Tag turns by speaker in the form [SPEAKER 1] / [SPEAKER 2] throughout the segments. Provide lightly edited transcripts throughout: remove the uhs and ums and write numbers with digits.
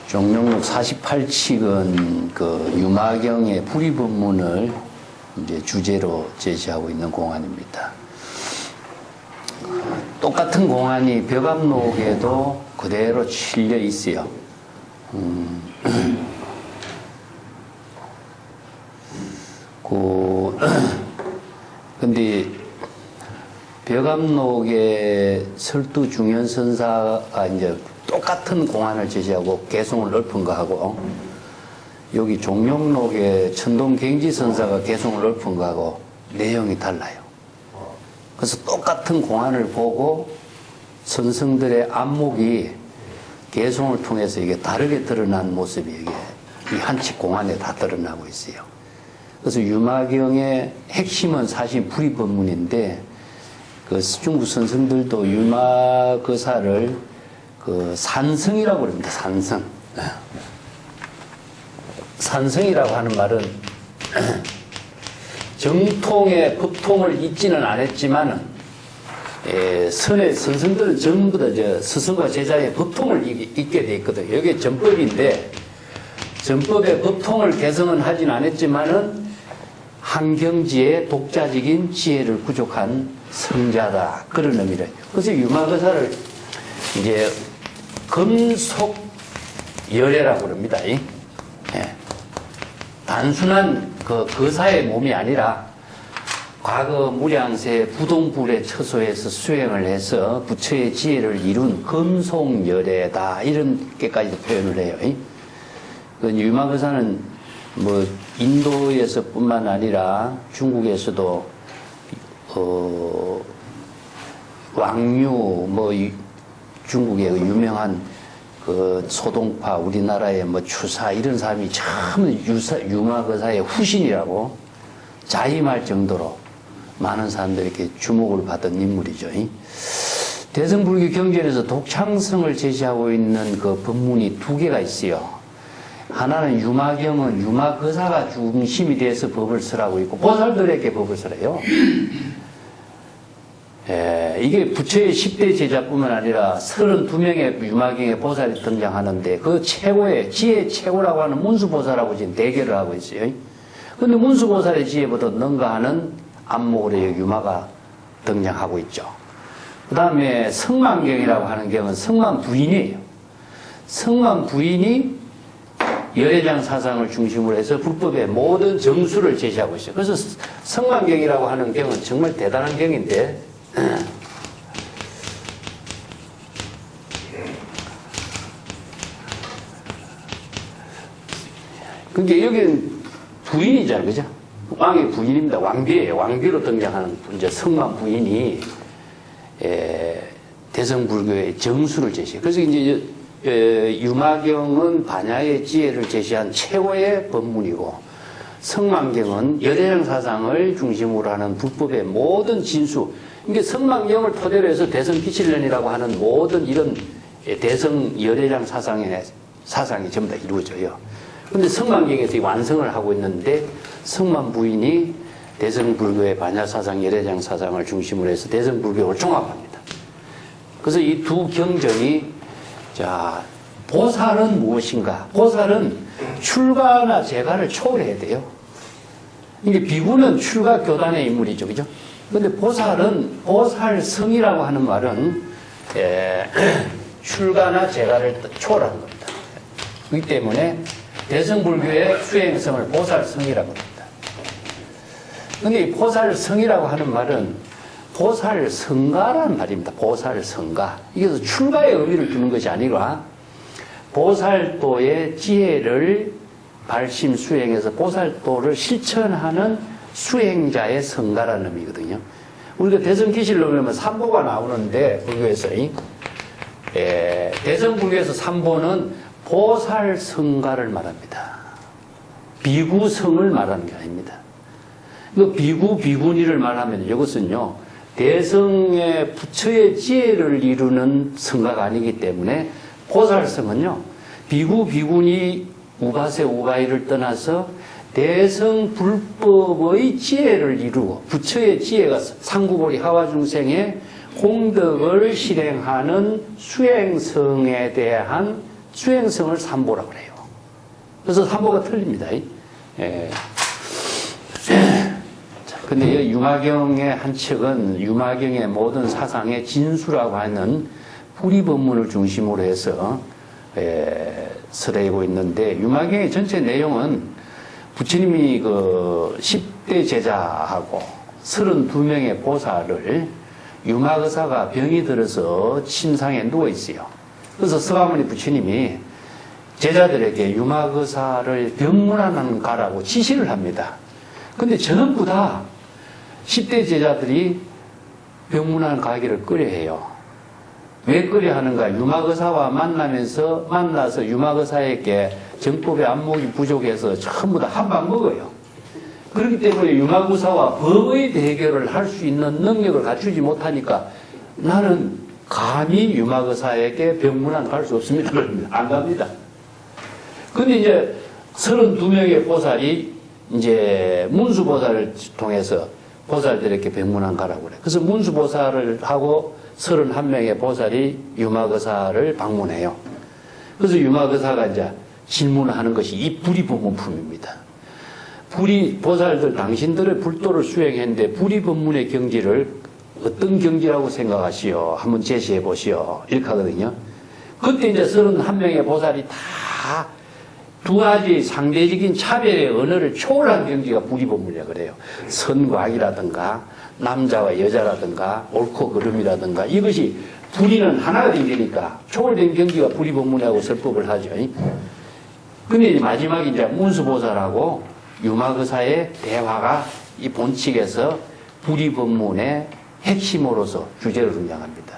[SPEAKER 1] 종룡록 48칙은 그 유마경의 불의법문을 이제 주제로 제시하고 있는 공안입니다. 똑같은 공안이 벽암록에도 그대로 실려 있어요. 근데 벽암록의 설두중현선사가 이제 똑같은 공안을 제시하고 개송을 읊은 거하고, 여기 종룡록의 천동갱지선사가 개송을 읊은 거하고 내용이 달라요. 그래서 똑같은 공안을 보고 선성들의 안목이 개송을 통해서 이게 다르게 드러난 모습이 이게 이 한칙 공안에 다 드러나고 있어요. 그래서 유마경의 핵심은 사실 불의법문인데, 그 중국 선성들도 유마거사를 그 산성이라고 그럽니다. 산성. 산성이라고 하는 말은 정통의 법통을 잊지는 않았지만은, 선의 선성들은 전부 다 스승과 제자의 법통을 잊게 돼 있거든요. 이게 전법인데, 전법의 법통을 개성은 하진 않았지만은 한경지의 독자적인 지혜를 부족한 성자다, 그런 의미를. 그래서 유마거사를 이제 금속열애라고 그럽니다. 예. 단순한 그 거사의 몸이 아니라 과거 무량세 부동불에 처소해서 수행을 해서 부처의 지혜를 이룬 금속열애다, 이렇게까지도 표현을 해요. 그 유마거사는 뭐 인도에서 뿐만 아니라 중국에서도 왕류, 뭐 중국의 유명한 그 소동파, 우리나라의 뭐 추사, 이런 사람이 참 유마거사의 후신이라고 자임할 정도로 많은 사람들이 이렇게 주목을 받은 인물이죠. 대승불교 경전에서 독창성을 제시하고 있는 그 법문이 두 개가 있어요. 하나는 유마경은 유마거사가 중심이 돼서 법을 쓰라고 있고, 보살들에게 법을 쓰래요. 이게 부처의 10대 제자뿐만 아니라 32명의 유마경의 보살이 등장하는데, 그 최고의 지혜 최고라고 하는 문수보살하고 지금 대결을 하고 있어요. 근데 문수보살의 지혜보다 능가하는 안목으로 유마가 등장하고 있죠. 그 다음에 성만경이라고 하는 경은 성만 부인이에요. 성만 부인이 열애장 사상을 중심으로 해서 불법의 모든 정수를 제시하고 있어요. 그래서 성만경이라고 하는 경은 정말 대단한 경인데, 그게 여기는 부인이잖아요, 그죠? 왕의 부인입니다. 왕비예요. 왕비로 등장하는 이제 성만 부인이 대성불교의 정수를 제시해요. 그래서 이제 유마경은 반야의 지혜를 제시한 최고의 법문이고, 성만경은 열애장 사상을 중심으로 하는 불법의 모든 진수, 이게 성만경을 토대로 해서 대성기칠련이라고 하는 모든 이런 대성 열애장 사상이 전부 다 이루어져요. 그런데 성만경에서 완성을 하고 있는데, 성만 부인이 대성불교의 반야사상, 열애장 사상을 중심으로 해서 대성불교를 종합합니다. 그래서 이 두 경전이, 자, 보살은 무엇인가? 보살은 출가나 재가를 초월해야 돼요. 이게 비구는 출가 교단의 인물이죠, 그죠? 근데 보살은, 보살성이라고 하는 말은 출가나 재가를 초월하는 겁니다. 그렇기 때문에 대성불교의 수행성을 보살성이라고 합니다. 근데 이 보살성이라고 하는 말은 보살성가라는 말입니다. 보살성가. 이게 출가의 의미를 두는 것이 아니라 보살도의 지혜를 발심 수행해서 보살도를 실천하는 수행자의 성가라는 의미거든요. 우리가 대성기실로 그러면 삼보가 나오는데, 불교에서 대성불교에서 삼보는 보살성가를 말합니다. 비구성을 말하는 게 아닙니다. 그 비구, 비구니를 말하면 이것은요, 대성의 부처의 지혜를 이루는 성가가 아니기 때문에, 보살성은요, 비구, 비구니, 우바세, 우바이를 떠나서 대성 불법의 지혜를 이루고, 부처의 지혜가 상구보리 하와중생의 공덕을 실행하는 수행성에 대한 수행성을 삼보라고 그래요. 그래서 삼보가 틀립니다. 예. 근데 유마경의 한 책은 유마경의 모든 사상의 진수라고 하는 불의법문을 중심으로 해서 설하고 있는데, 유마경의 전체 내용은 부처님이 그 10대 제자하고 32명의 보살을 유마의사가 병이 들어서 침상에 누워 있어요. 그래서 서가모니 부처님이 제자들에게 유마의사를 병문안 가라고 지시를 합니다. 근데 전부 다 10대 제자들이 병문안 가기를 꺼려해요. 왜 꺼려하는가? 유마의사와 만나서 유마의사에게 정법의 안목이 부족해서 전부 다 한 방 먹어요. 그렇기 때문에 유마의사와 법의 대결을 할 수 있는 능력을 갖추지 못하니까 나는 감히 유마의사에게 병문안 갈 수 없습니다. 안 갑니다. 근데 이제 32명의 보살이 이제 문수보살을 통해서 보살들에게 병문안 가라고 그래. 그래서 문수보살을 하고 31명의 보살이 유마의사를 방문해요. 그래서 유마의사가 이제 질문하는 것이 이 불의법문품입니다. 보살들 당신들의 불도를 수행했는데 불의법문의 경지를 어떤 경지라고 생각하시오? 한번 제시해 보시오. 이렇게 하거든요. 그때 이제 31명의 보살이 다 두 가지 상대적인 차별의 언어를 초월한 경지가 불의법문이라고 그래요. 선과악이라든가 남자와 여자라든가 옳고 그름이라든가 이것이 불의는 하나가 된 거니까 초월된 경지가 불의법문이라고 설법을 하죠. 근데 마지막에 이제 문수보살하고 유마의사의 대화가 이 본칙에서 불의법문의 핵심으로서 주제로 등장합니다.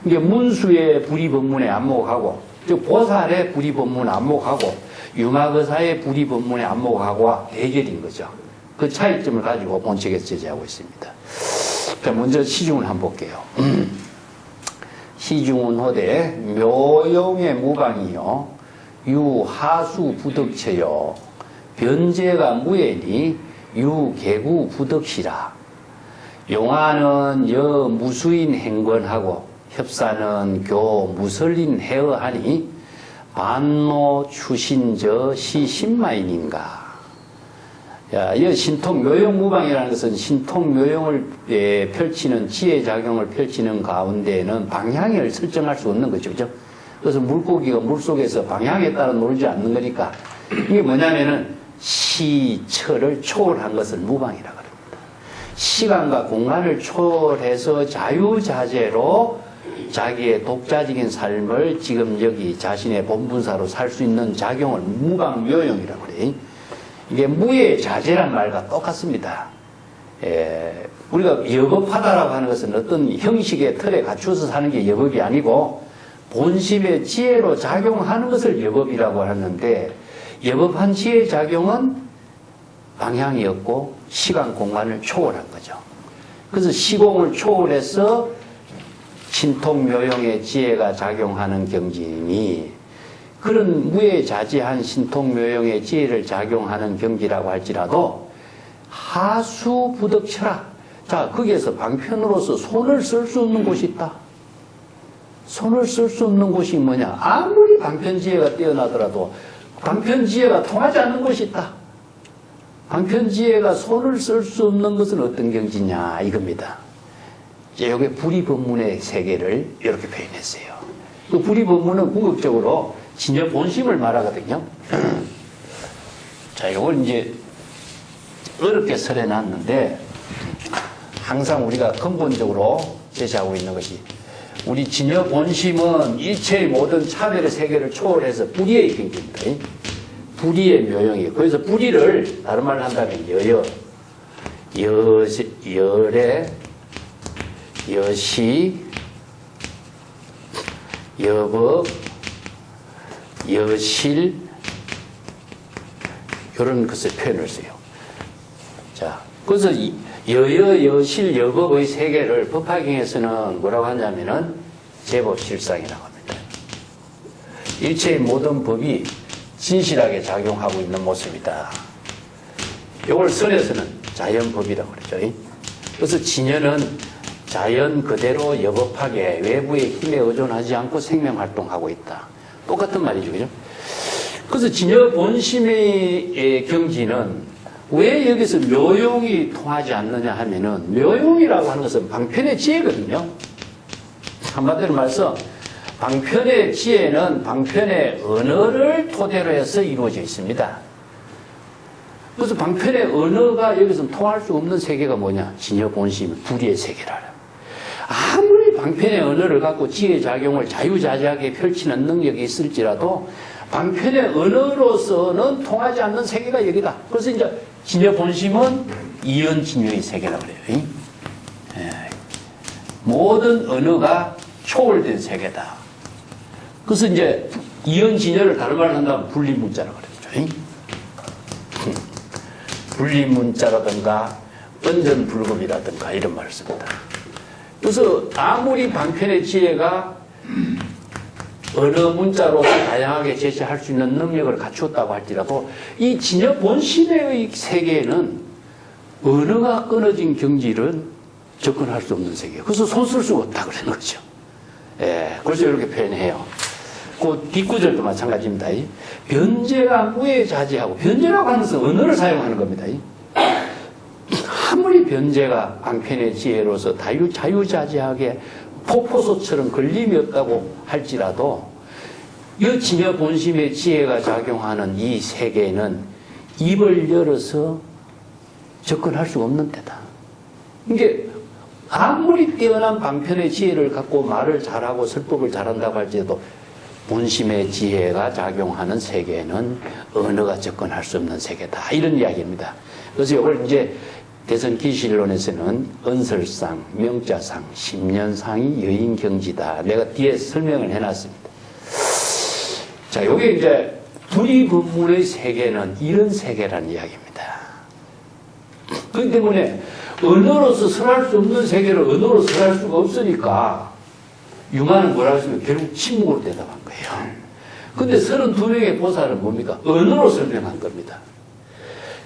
[SPEAKER 1] 이게 문수의 불의법문에 안목하고, 즉 보살의 불의법문 안목하고 유마의사의 불의법문에 안목하고와 대결인 거죠. 그 차이점을 가지고 본책에서 제시하고 있습니다. 자, 먼저 시중을 한번 볼게요. 시중은 호대 묘용의 무방이요 유하수 부덕체요 변제가 무애니 유개구 부덕시라. 용화는 여 무수인 행권하고 협사는 교 무설린 해어하니 반노 추신저 시신마인인가. 야, 이 신통 묘용 무방이라는 것은 신통 묘용을 펼치는 지혜작용을 펼치는 가운데에는 방향을 설정할 수 없는 거죠. 그죠? 그래서 물고기가 물속에서 방향에 따라 놀지 않는 거니까 이게 뭐냐면은 시처를 초월한 것을 무방이라고 합니다. 시간과 공간을 초월해서 자유자재로 자기의 독자적인 삶을 지금 여기 자신의 본분사로 살 수 있는 작용을 무방묘용이라고 그래요. 이게 무의 자재란 말과 똑같습니다. 우리가 여법하다라고 하는 것은 어떤 형식의 틀에 갖춰서 사는 게 여법이 아니고 본심의 지혜로 작용하는 것을 여법이라고 하는데, 여법한 지혜 작용은 방향이 없고 시간 공간을 초월한 거죠. 그래서 시공을 초월해서 신통묘용의 지혜가 작용하는 경지니, 그런 무에자재한 신통묘용의 지혜를 작용하는 경지라고 할지라도 하수부덕처라. 자, 거기에서 방편으로서 손을 쓸 수 없는 곳이 있다. 손을 쓸 수 없는 곳이 뭐냐? 아무리 방편지혜가 뛰어나더라도 방편지혜가 통하지 않는 곳이 있다. 방편지혜가 손을 쓸 수 없는 것은 어떤 경지냐 이겁니다. 여기 불의법문의 세계를 이렇게 표현했어요. 그 불의법문은 궁극적으로 진여 본심을 말하거든요. 자, 이걸 이제 어렵게 설해놨는데, 항상 우리가 근본적으로 제시하고 있는 것이, 우리 진여 본심은 일체의 모든 차별의 세계를 초월해서 불의의 경지입니다. 불의의 묘용이에요. 그래서 불의를 다른 말로 한다면 열애, 여시, 여법, 여실, 이런 것을 표현을 써요. 자, 그래서 여여, 여실, 여법의 세계를 법화경에서는 뭐라고 하냐면은 제법실상이라고 합니다. 일체의 모든 법이 진실하게 작용하고 있는 모습이다. 이걸 선에서는 자연법이라고 그러죠. 그래서 진여는 자연 그대로 여법하게 외부의 힘에 의존하지 않고 생명활동하고 있다. 똑같은 말이죠. 그죠? 그래서 진여 본심의 경지는 왜 여기서 묘용이 통하지 않느냐 하면은 묘용이라고 하는 것은 방편의 지혜거든요. 한마디로 말해서 방편의 지혜는 방편의 언어를 토대로 해서 이루어져 있습니다. 그래서 방편의 언어가 여기서는 통할 수 없는 세계가 뭐냐? 진여 본심, 불의의 세계라. 아무리 방편의 언어를 갖고 지혜작용을 자유자재하게 펼치는 능력이 있을지라도 방편의 언어로서는 통하지 않는 세계가 여기다. 그래서 이제 진여 본심은 이언진여의 세계라고 그래요. 모든 언어가 초월된 세계다. 그래서 이제 이언진여를 다른 말로 한다면 분리문자라고 그러죠. 분리문자라든가 언전불급이라든가 이런 말을 씁니다. 그래서 아무리 방편의 지혜가 언어 문자로 다양하게 제시할 수 있는 능력을 갖추었다고 할지라도 이 진여 본심의 세계에는 언어가 끊어진 경지를 접근할 수 없는 세계예요. 그래서 손 쓸 수가 없다 그러는 거죠. 예, 그래서 이렇게 표현해요. 그 뒷구절도 마찬가지입니다. 변제가 무해자재하고, 변제라고 하는 것은 언어를 사용하는 겁니다. 아무리 변제가 방편의 지혜로서 자유자재하게 폭포소처럼 걸림이 없다고 할지라도 이 진여 본심의 지혜가 작용하는 이 세계에는 입을 열어서 접근할 수가 없는 데다. 이게 아무리 뛰어난 방편의 지혜를 갖고 말을 잘하고 설법을 잘한다고 할지라도 본심의 지혜가 작용하는 세계에는 언어가 접근할 수 없는 세계다. 이런 이야기입니다. 그래서 이걸 이제 대선 기실론에서는 언설상, 명자상, 십년상이 여인경지다. 내가 뒤에 설명을 해놨습니다. 자, 요게 이제 불이법문의 세계는 이런 세계라는 이야기입니다. 그렇기 때문에 언어로서 설할 수 없는 세계를 언어로 설할 수가 없으니까 유마는 뭐라고 했으면 결국 침묵으로 대답한 거예요. 근데 32명의 보살은 뭡니까? 언어로 설명한 겁니다.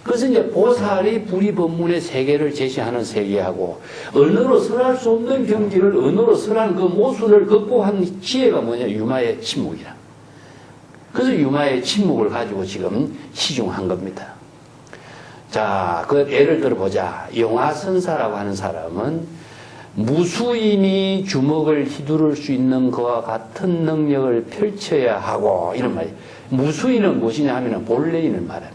[SPEAKER 1] 그래서 이제 보살이 불이법문의 세계를 제시하는 세계하고 언어로 설할 수 없는 경지를 언어로 설한 그 모순을 극복한 지혜가 뭐냐? 유마의 침묵이라. 그래서 유마의 침묵을 가지고 지금 시중한 겁니다. 자, 그 예를 들어보자. 용화선사라고 하는 사람은 무수인이 주먹을 휘두를 수 있는 그와 같은 능력을 펼쳐야 하고, 이런 말이에요. 무수인은 무엇이냐 하면 본래인을 말합니다.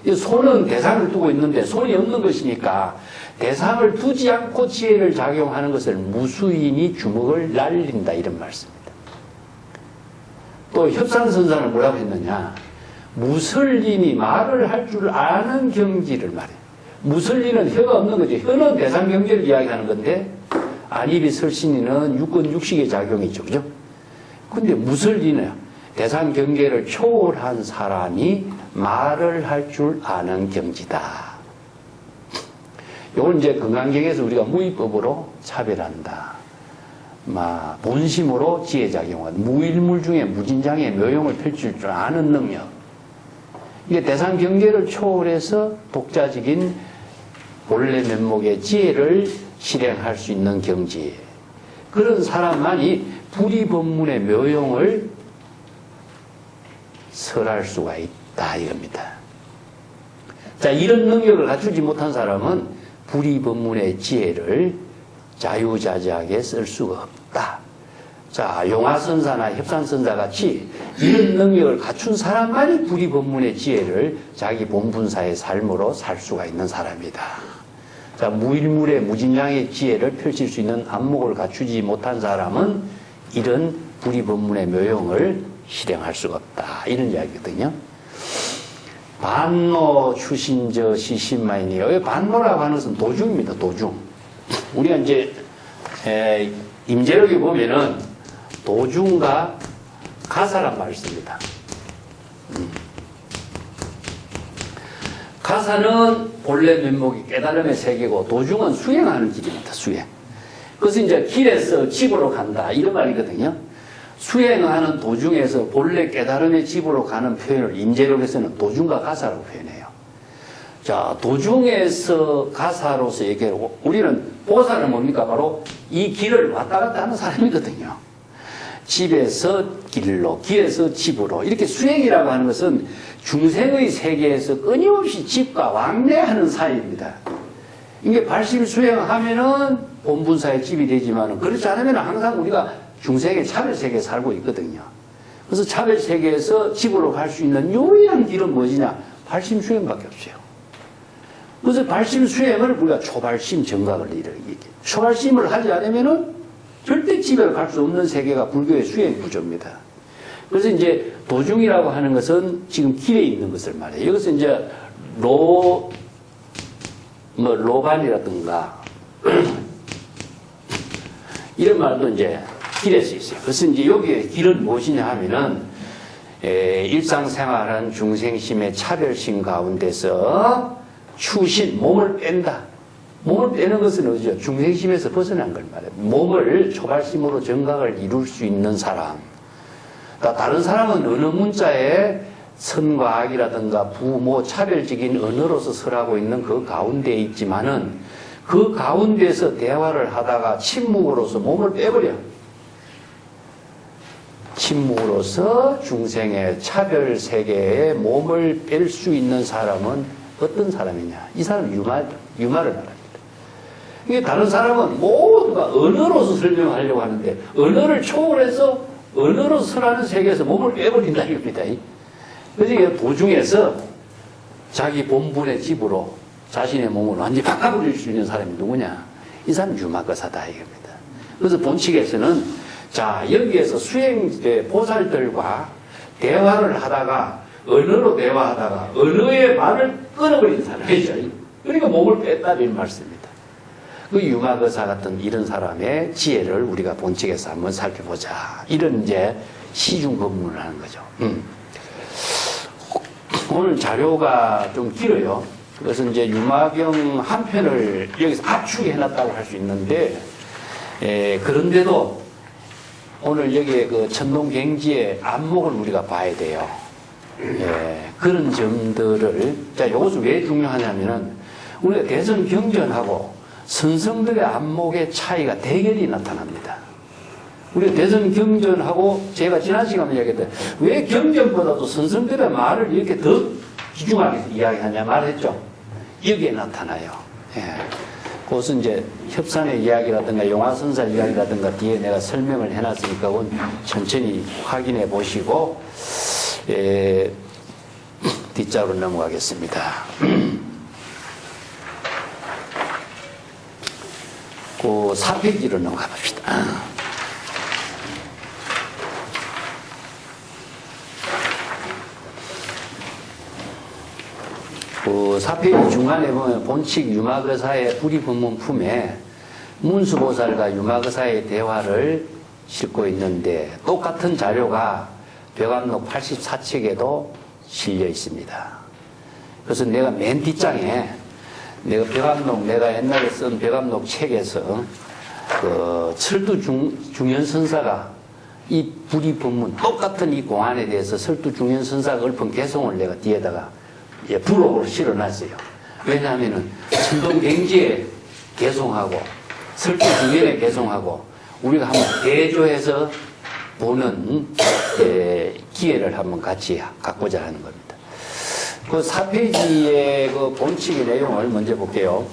[SPEAKER 1] 손은 대상을 두고 있는데 손이 없는 것이니까 대상을 두지 않고 지혜를 작용하는 것을 무수인이 주먹을 날린다, 이런 말씀입니다. 또 협산선사는 뭐라고 했느냐? 무설린이 말을 할 줄 아는 경지를 말해요. 무설린은 혀가 없는 거죠. 혀는 대상 경지를 이야기하는 건데 안입이 설신이는 육권 육식의 작용이죠. 그죠? 근데 무설린은 대상 경계를 초월한 사람이 말을 할 줄 아는 경지다. 이걸 이제 건강경에서 우리가 무의법으로 차별한다. 본심으로 지혜작용한 무일물 중에 무진장의 묘용을 펼칠 줄 아는 능력. 이게 대상 경계를 초월해서 독자적인 본래 면목의 지혜를 실행할 수 있는 경지. 그런 사람만이 불이법문의 묘용을 설할 수가 있다, 이겁니다. 자, 이런 능력을 갖추지 못한 사람은 불이법문의 지혜를 자유자재하게 쓸 수가 없다. 자, 용화선사나 협산선사 같이 이런 능력을 갖춘 사람만이 불이법문의 지혜를 자기 본분사의 삶으로 살 수가 있는 사람이다. 자, 무일물의 무진량의 지혜를 펼칠 수 있는 안목을 갖추지 못한 사람은 이런 불이법문의 묘용을 실행할 수가 없다. 이런 이야기거든요. 반노 추신저 시신마이니. 여기 반노라고 하는 것은 도중입니다. 도중. 우리가 이제 임재록에 보면은 도중과 가사란 말을 씁니다. 가사는 본래 면목이 깨달음의 세계고 도중은 수행하는 길입니다. 수행. 그래서 이제 길에서 집으로 간다, 이런 말이거든요. 수행하는 도중에서 본래 깨달음의 집으로 가는 표현을 임재록에서는 도중과 가사라고 표현해요. 자, 도중에서 가사로서 얘기하고, 우리는 보살은 뭡니까? 바로 이 길을 왔다 갔다 하는 사람이거든요. 집에서 길로, 길에서 집으로. 이렇게 수행이라고 하는 것은 중생의 세계에서 끊임없이 집과 왕래하는 사이입니다. 이게 발심 수행하면은 본분사의 집이 되지만, 그렇지 않으면 항상 우리가 중생의 차별 세계에 살고 있거든요. 그래서 차별 세계에서 집으로 갈 수 있는 유일한 길은 무엇이냐? 발심 수행밖에 없어요. 그래서 발심 수행을 우리가 초발심 정각을 이렇게 얘기해요. 초발심을 하지 않으면은 절대 집에 갈 수 없는 세계가 불교의 수행 구조입니다. 그래서 이제 도중이라고 하는 것은 지금 길에 있는 것을 말해요. 여기서 이제 로반이라든가 이런 말도 이제 길에서 있어요. 그래서 이제 여기에 길은 무엇이냐 하면은 일상생활한 중생심의 차별심 가운데서 추신, 몸을 뺀다. 몸을 빼는 것은 어디죠? 중생심에서 벗어난 걸 말해요. 몸을 초발심으로 정각을 이룰 수 있는 사람. 다른 사람은 어느 문자에 선과 악이라든가 부모 차별적인 언어로서 설하고 있는 그 가운데에 있지만은 그 가운데서 대화를 하다가 침묵으로서 몸을 빼버려. 침묵으로서 중생의 차별 세계에 몸을 뺄 수 있는 사람은 어떤 사람이냐? 이 사람은 유마를 말합니다. 이게 다른 사람은 모두가 언어로서 설명하려고 하는데 언어를 초월해서 언어로서 설하는 세계에서 몸을 빼버린다 이겁니다. 그래서 이게 도중에서 자기 본분의 집으로 자신의 몸을 완전히 바꿔버릴 수 있는 사람이 누구냐? 이 사람은 유마거사다 이겁니다. 그래서 본칙에서는 자 여기에서 수행대 보살들과 대화를 하다가 언어로 대화하다가 언어의 말을 끊어버린 사람이죠. 그러니까 몸을 뺐다는 말씀입니다. 그 유마거사 같은 이런 사람의 지혜를 우리가 본칙에서 한번 살펴보자. 이런 이제 시중 법문을 하는 거죠. 오늘 자료가 좀 길어요. 그래서 이제 유마경 한 편을 여기서 압축해 놨다고 할 수 있는데, 그런데도 오늘 여기에 그 천동갱지의 안목을 우리가 봐야 돼요. 그런 점들을, 자, 이것은 왜 중요하냐면은, 우리가 대선 경전하고 선성들의 안목의 차이가 대결이 나타납니다. 우리가 대선 경전하고 제가 지난 시간에 이야기했던 왜 경전보다도 선성들의 말을 이렇게 더 귀중하게 이야기하냐 말했죠. 여기에 나타나요. 그것은 이제 협산의 이야기라든가 용화선사 이야기라든가 뒤에 내가 설명을 해놨으니까 그건 천천히 확인해 보시고 뒷자로 넘어가겠습니다. 그 4페이지로 넘어가 봅시다. 그 4페이지 중간에 보면 본칙 유마거사의 불이법문 품에 문수보살과 유마거사의 대화를 싣고 있는데 똑같은 자료가 벽암록 84책에도 실려 있습니다. 그래서 내가 맨 뒷장에 내가 옛날에 쓴 벽암록 책에서 그 철두 중현선사가 이 불이법문 똑같은 이 공안에 대해서 철두 중현선사가 읊은 개송을 내가 뒤에다가 부록으로 실어놨어요. 왜냐하면은 천동갱지에 개송하고 철두 중현에 개송하고 우리가 한번 대조해서 보는 기회를 한번 같이 갖고자 하는 겁니다. 그 4페이지의 그 본칙의 내용을 먼저 볼게요.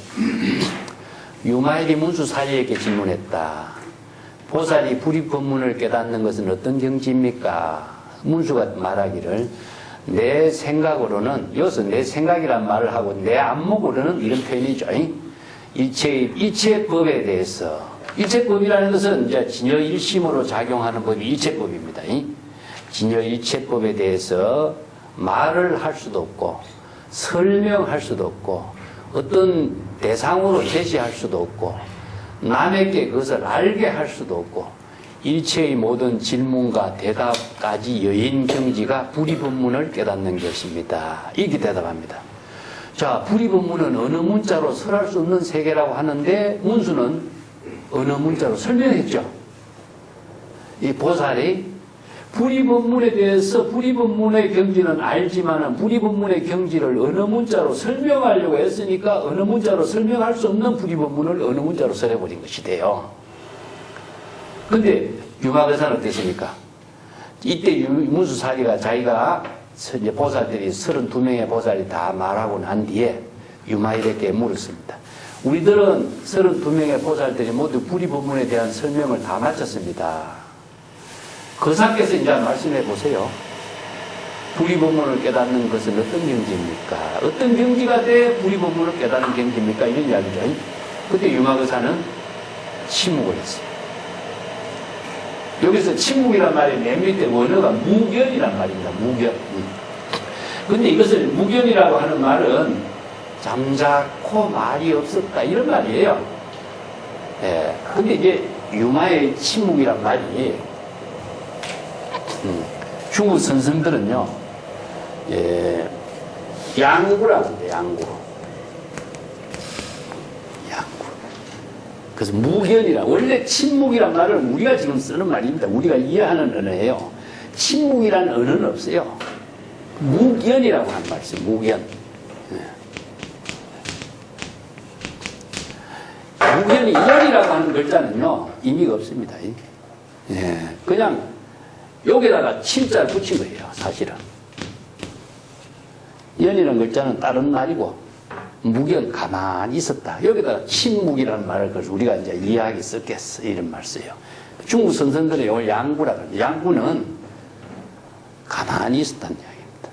[SPEAKER 1] 유마일이 문수 사리에게 질문했다. 보살이 불이법문을 깨닫는 것은 어떤 경지입니까? 문수가 말하기를 내 생각으로는, 여기서 내 생각이란 말을 하고 내 안목으로는 이런 표현이죠. 일체법에 대해서, 일체법이라는 것은 이제 진여일심으로 작용하는 법이 일체법입니다. 진여일체법에 대해서 말을 할 수도 없고 설명할 수도 없고 어떤 대상으로 제시할 수도 없고 남에게 그것을 알게 할 수도 없고 일체의 모든 질문과 대답까지 여인 경지가 불이법문을 깨닫는 것입니다. 이렇게 대답합니다. 자, 불이법문은 어느 문자로 설할 수 없는 세계라고 하는데 문수는 어느 문자로 설명했죠. 이 보살이 불이법문에 대해서 불이법문의 경지는 알지만은 불이법문의 경지를 어느 문자로 설명하려고 했으니까 어느 문자로 설명할 수 없는 불이법문을 어느 문자로 써내버린 것이 돼요. 근데 유마거사는 어땠습니까? 이때 문수사리가 자기가 이제 보살들이 32명의 보살이 다 말하고 난 뒤에 유마일에게 물었습니다. 우리들은 32명의 보살들이 모두 불이법문에 대한 설명을 다 마쳤습니다. 거사께서 이제 말씀해 보세요. 불이법문을 깨닫는 것은 어떤 경지입니까? 어떤 경지가 돼 불이법문을 깨닫는 경지입니까? 이런 이야기죠. 그때 유마거사는 침묵을 했어요. 여기서 침묵이란 말이 맨 밑에 원어가 무견이란 말입니다. 무견. 근데 이것을 무견이라고 하는 말은 잠자코 말이 없었다 이런 말이에요. 예. 근데 이제 유마의 침묵이란 말이 중국 선생들은요, 예, 양구라고 합니다. 양구. 그래서 무견이라, 원래 침묵이란 말을 우리가 지금 쓰는 말입니다. 우리가 이해하는 언어예요. 침묵이라는 언어는 없어요. 무견이라고 하는 말이죠. 무견. 무견이 연이라고 하는 글자는요, 의미가 없습니다. 예. 그냥 여기다가 침자를 붙인 거예요, 사실은. 연이라는 글자는 다른 말이고, 무견, 가만히 있었다. 여기다가 침묵이라는 말을 그래서 우리가 이제 이해하기 썼겠어. 이런 말 써요. 중국 선생들은 이걸 양구라고 합니다. 양구는 가만히 있었다는 이야기입니다.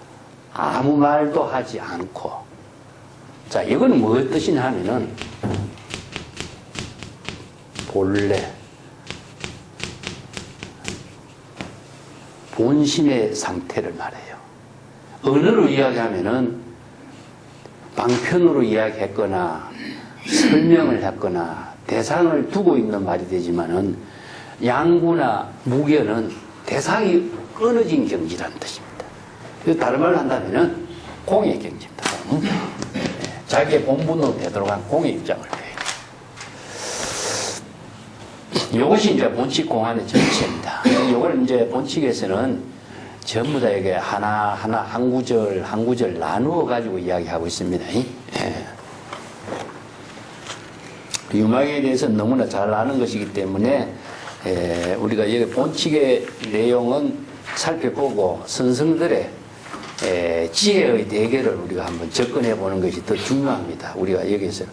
[SPEAKER 1] 아무 말도 하지 않고. 자, 이거는 무엇 뜻이냐 하면은, 본래, 본심의 상태를 말해요. 언어로 이야기하면은 방편으로 이야기했거나 설명을 했거나 대상을 두고 있는 말이 되지만은 양구나 무견은 대상이 끊어진 경지라는 뜻입니다. 다른 말로 한다면은 공의 경지입니다. 자기의 본분으로 되도록 한 공의 입장을 해요. 이것이 이제 본칙 공안의 전체입니다. 이걸 이제 본칙에서는 전부 다 이게 하나하나 한 구절 나누어 가지고 이야기하고 있습니다. 예. 유망에 대해서 너무나 잘 아는 것이기 때문에 우리가 여기 본칙의 내용은 살펴보고 선생들의 지혜의 대결을 우리가 한번 접근해 보는 것이 더 중요합니다. 우리가 여기서.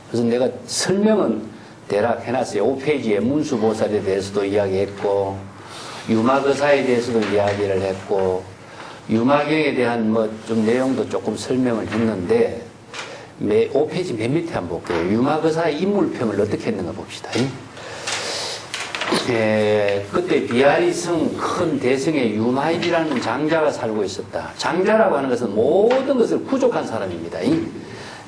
[SPEAKER 1] 그래서 내가 설명은 대략 해놨어요. 5페이지에 문수보살에 대해서도 이야기했고, 유마거사에 대해서도 이야기를 했고, 유마경에 대한 뭐 좀 내용도 조금 설명을 했는데, 5페이지 맨 밑에 한번 볼게요. 유마거사의 인물평을 어떻게 했는가 봅시다. 그때 비아리성 큰 대성의 유마일이라는 장자가 살고 있었다. 장자라고 하는 것은 모든 것을 부족한 사람입니다.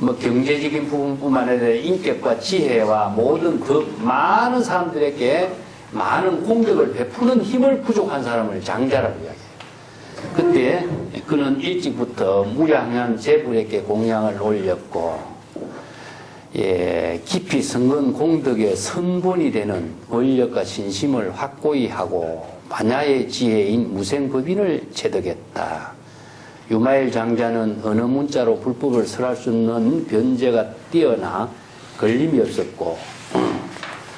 [SPEAKER 1] 뭐 경제적인 부분뿐만 아니라 인격과 지혜와 모든 그 많은 사람들에게 많은 공덕을 베푸는 힘을 부족한 사람을 장자라고 이야기해요. 그때 그는 일찍부터 무량한 제불에게 공양을 올렸고, 깊이 성근 공덕의 선본이 되는 원력과 신심을 확고히 하고 반야의 지혜인 무생법인을 체득했다. 유마일 장자는 어느 문자로 불법을 설할 수 있는 변제가 뛰어나 걸림이 없었고,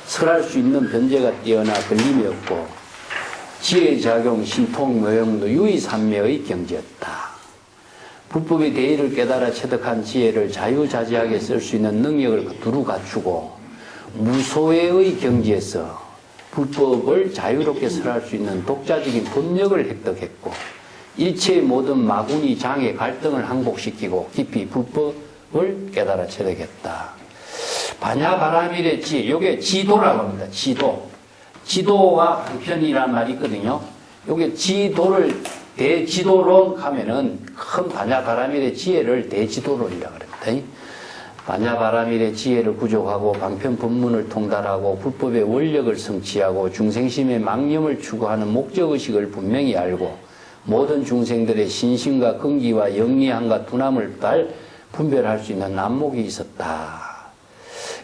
[SPEAKER 1] 설할 수 있는 변제가 뛰어나 걸림이 없고, 지혜의 작용, 신통, 모형도 유의산매의 경지였다. 불법의 대의를 깨달아 체득한 지혜를 자유자재하게 쓸 수 있는 능력을 두루 갖추고, 무소외의 경지에서 불법을 자유롭게 설할 수 있는 독자적인 법력을 획득했고, 일체의 모든 마구니, 장애, 갈등을 항복시키고 깊이 불법을 깨달아 체득했다. 반야바라밀의 지혜, 요게 지도라고 합니다. 지도와 방편이라는 말이 있거든요. 요게 지도를 대지도론 하면은 큰 반야바라밀의 지혜를 대지도론이라고 합니다. 반야바라밀의 지혜를 구족하고 방편 법문을 통달하고 불법의 원력을 성취하고 중생심의 망념을 추구하는 목적의식을 분명히 알고 모든 중생들의 신심과 긍기와 영리함과 둔함을 분별할 수 있는 안목이 있었다.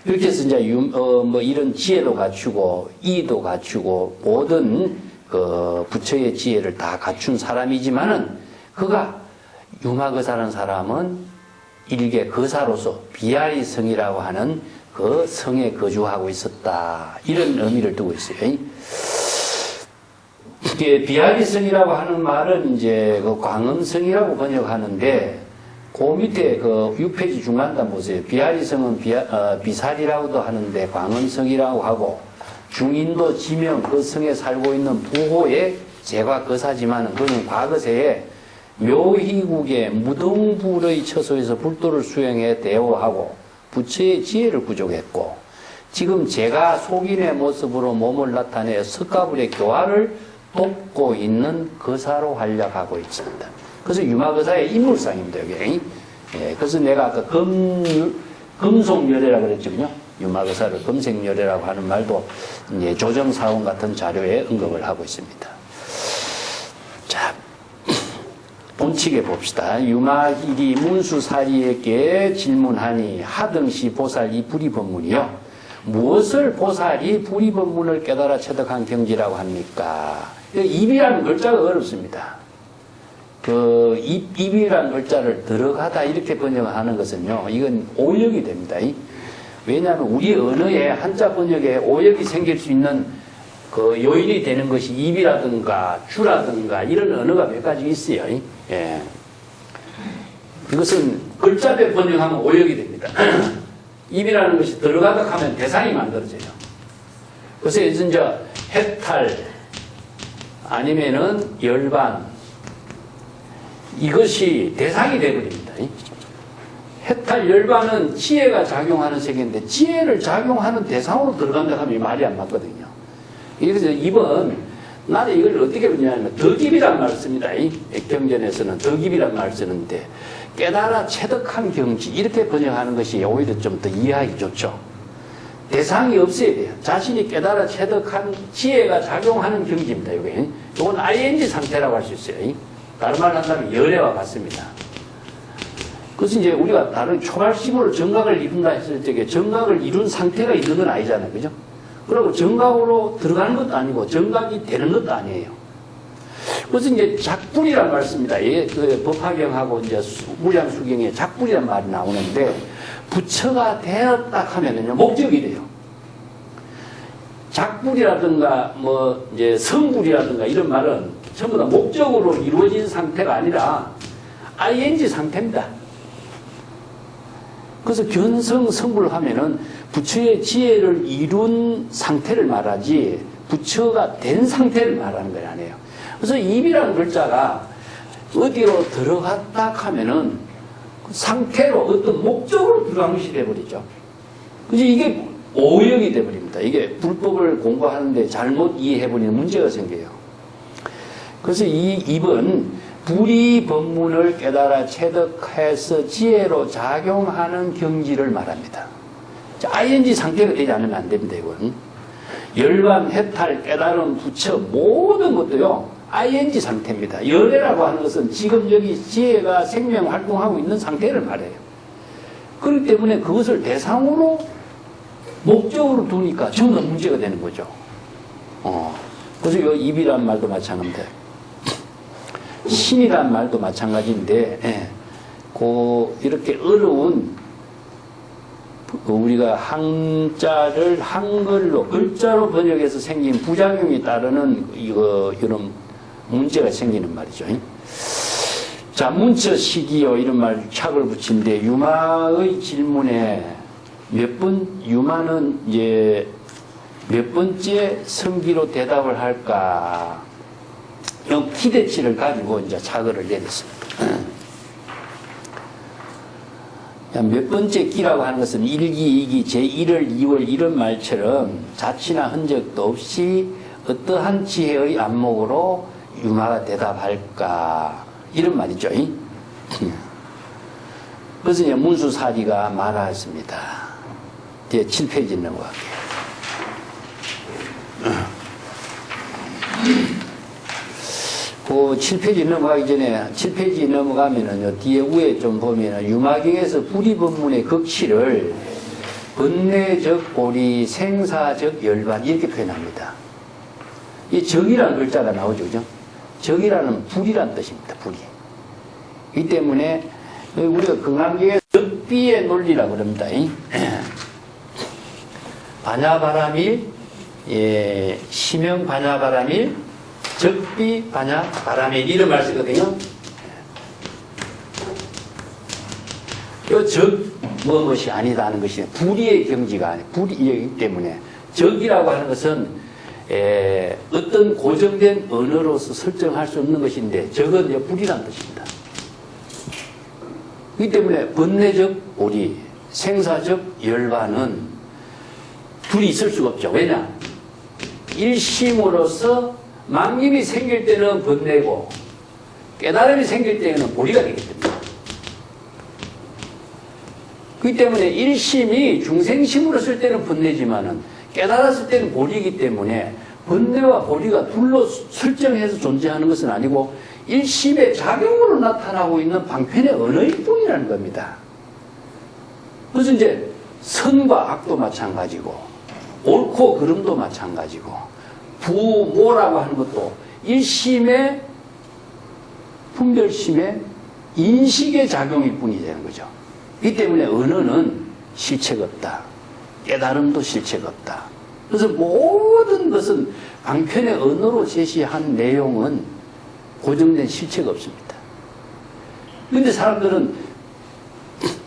[SPEAKER 1] 이렇게 해서 이제 이런 지혜도 갖추고 이도 갖추고 모든 그 부처의 지혜를 다 갖춘 사람이지만은 그가 유마거사라는 사람은 일개 거사로서 비아리 성이라고 하는 그 성에 거주하고 있었다. 이런 의미를 두고 있어요. 이게 비아리성이라고 하는 말은 이제 그 광음성이라고 번역하는데 그 밑에 그 6페이지 중간단 보세요. 비아리성은 비살이라고도 하는데 광음성이라고 하고 중인도 지명 그 성에 살고 있는 부호의 제과 거사지만은 그는 과거세에 묘희국의 무등불의 처소에서 불도를 수행해 대오하고 부처의 지혜를 구족했고 지금 제가 속인의 모습으로 몸을 나타내 석가불의 교화를 돕고 있는 거사로 활약하고 있습니다. 그래서 유마거사의 인물상입니다, 여기. 예, 그래서 내가 아까 금속열애라고 그랬거든요. 유마거사를 금색열애라고 하는 말도 이제 조정사원 같은 자료에 언급을 하고 있습니다. 자, 본칙에 봅시다. 유마일이 문수사리에게 질문하니 하등시 보살 이 불이법문이요. 무엇을 보살이 불이법문을 깨달아 체득한 경지라고 합니까? 입이라는 글자가 어렵습니다. 그 입이라는 글자를 들어가다 이렇게 번역하는 것은요, 이건 오역이 됩니다. 왜냐하면 우리 언어에 한자 번역에 오역이 생길 수 있는 그 요인이 되는 것이 입이라든가 주라든가 이런 언어가 몇 가지 있어요. 예. 이것은 글자대 번역하면 오역이 됩니다. 입이라는 것이 들어가다 하면 대상이 만들어져요. 그래서 이제 해탈 아니면은 열반 이것이 대상이 되어버립니다. 해탈 열반은 지혜가 작용하는 세계인데 지혜를 작용하는 대상으로 들어간다 하면 말이 안 맞거든요. 그래서 입은 나는 이걸 어떻게 보냐면 덕입이란 말을 씁니다. 경전에서는 덕입이란 말을 쓰는데 깨달아 체득한 경지 이렇게 번역하는 것이 오히려 좀 더 이해하기 좋죠. 대상이 없어야 돼요. 자신이 깨달아 체득한 지혜가 작용하는 경지입니다. 이건 ing 상태라고 할 수 있어요. 다른 말로 한다면 열애와 같습니다. 그래서 이제 우리가 다른 초발심으로 정각을 이룬다 했을 때 정각을 이룬 상태가 있는 건 아니잖아요. 그죠? 그리고 정각으로 들어가는 것도 아니고 정각이 되는 것도 아니에요. 그래서 이제 작불이란 말 씁니다. 그 법화경하고 이제 무량수경에 작불이란 말이 나오는데 부처가 되었다 하면은요, 목적이 돼요. 작불이라든가 뭐 이제 성불이라든가 이런 말은 전부 다 목적으로 이루어진 상태가 아니라 ing 상태입니다. 그래서 견성 성불을 하면은 부처의 지혜를 이룬 상태를 말하지 부처가 된 상태를 말하는 거 아니에요. 그래서 입이라는 글자가 어디로 들어갔다 하면은 상태로 어떤 목적으로 들어간 것이 되어버리죠. 그래서 이게 오역이 되어버립니다. 이게 불법을 공부하는데 잘못 이해해버리는 문제가 생겨요. 그래서 이 입은 불이법문을 깨달아 체득해서 지혜로 작용하는 경지를 말합니다. ing 상태가 되지 않으면 안 됩니다. 이건 열반, 해탈, 깨달음, 부처 모든 것도요 ing 상태입니다. 열애라고 하는 것은 지금 여기 지혜가 생명 활동하고 있는 상태를 말해요. 그렇기 때문에 그것을 대상으로 목적으로 두니까 전부 문제가 되는 거죠. 그래서 이 입이란 말도 마찬가지입니다. 신이란 말도 마찬가지인데, 이렇게 어려운 우리가 한자를 한글로 글자로 번역해서 생긴 부작용이 따르는 이런 문제가 생기는 말이죠. 자, 문처 시기요 이런 말 착을 붙인데 유마의 질문에 유마는 이제 몇 번째 성기로 대답을 할까? 이 기대치를 가지고 이제 착을 내렸습니다. 몇 번째 기라고 하는 것은 1기, 2기, 제1월, 2월 이런 말처럼 자취나 흔적도 없이 어떠한 지혜의 안목으로 유마가 대답할까 이런 말이죠. 그래서 이제 문수사리가 말하였습니다. 이제 7페이지 넘어갈게요. 그 7페이지 넘어가기 전에 7페이지 넘어가면은 뒤에 위에 좀 보면은 유마경에서 불이법문의 극치를 번뇌적 고리 생사적 열반 이렇게 표현합니다. 이 적이라는 글자가 나오죠. 그죠? 적이라는 불이란 뜻입니다. 불이. 이 때문에 우리가 건강경에 적비의 논리라고 그럽니다. 반야바람일, 예, 심형 반야바람일, 적비 반야바람일 이런 말 쓰거든요. 이 적, 무엇이 아니다는 것이 불의의 경지가 아니에요. 불의이기 때문에 적이라고 하는 것은 어떤 고정된 언어로서 설정할 수 없는 것인데 적은 불이란 뜻입니다. 그렇기 때문에 번뇌적 오리, 생사적 열반은 둘이 있을 수가 없죠. 왜냐? 일심으로서 망님이 생길 때는 번뇌고 깨달음이 생길 때는 보리가 되기 때문에. 그렇기 때문에 일심이 중생심으로 쓸 때는 번뇌지만은 깨달았을 때는 보리이기 때문에 번뇌와 보리가 둘로 설정해서 존재하는 것은 아니고 일심의 작용으로 나타나고 있는 방편의 언어일 뿐이라는 겁니다. 그래서 이제 선과 악도 마찬가지고 옳고 그름도 마찬가지고 부모라고 하는 것도 일심의 분별심의 인식의 작용일 뿐이 되는 거죠. 이 때문에 언어는 실체가 없다. 깨달음도 실체가 없다. 그래서 모든 것은 방편의 언어로 제시한 내용은 고정된 실체가 없습니다. 그런데 사람들은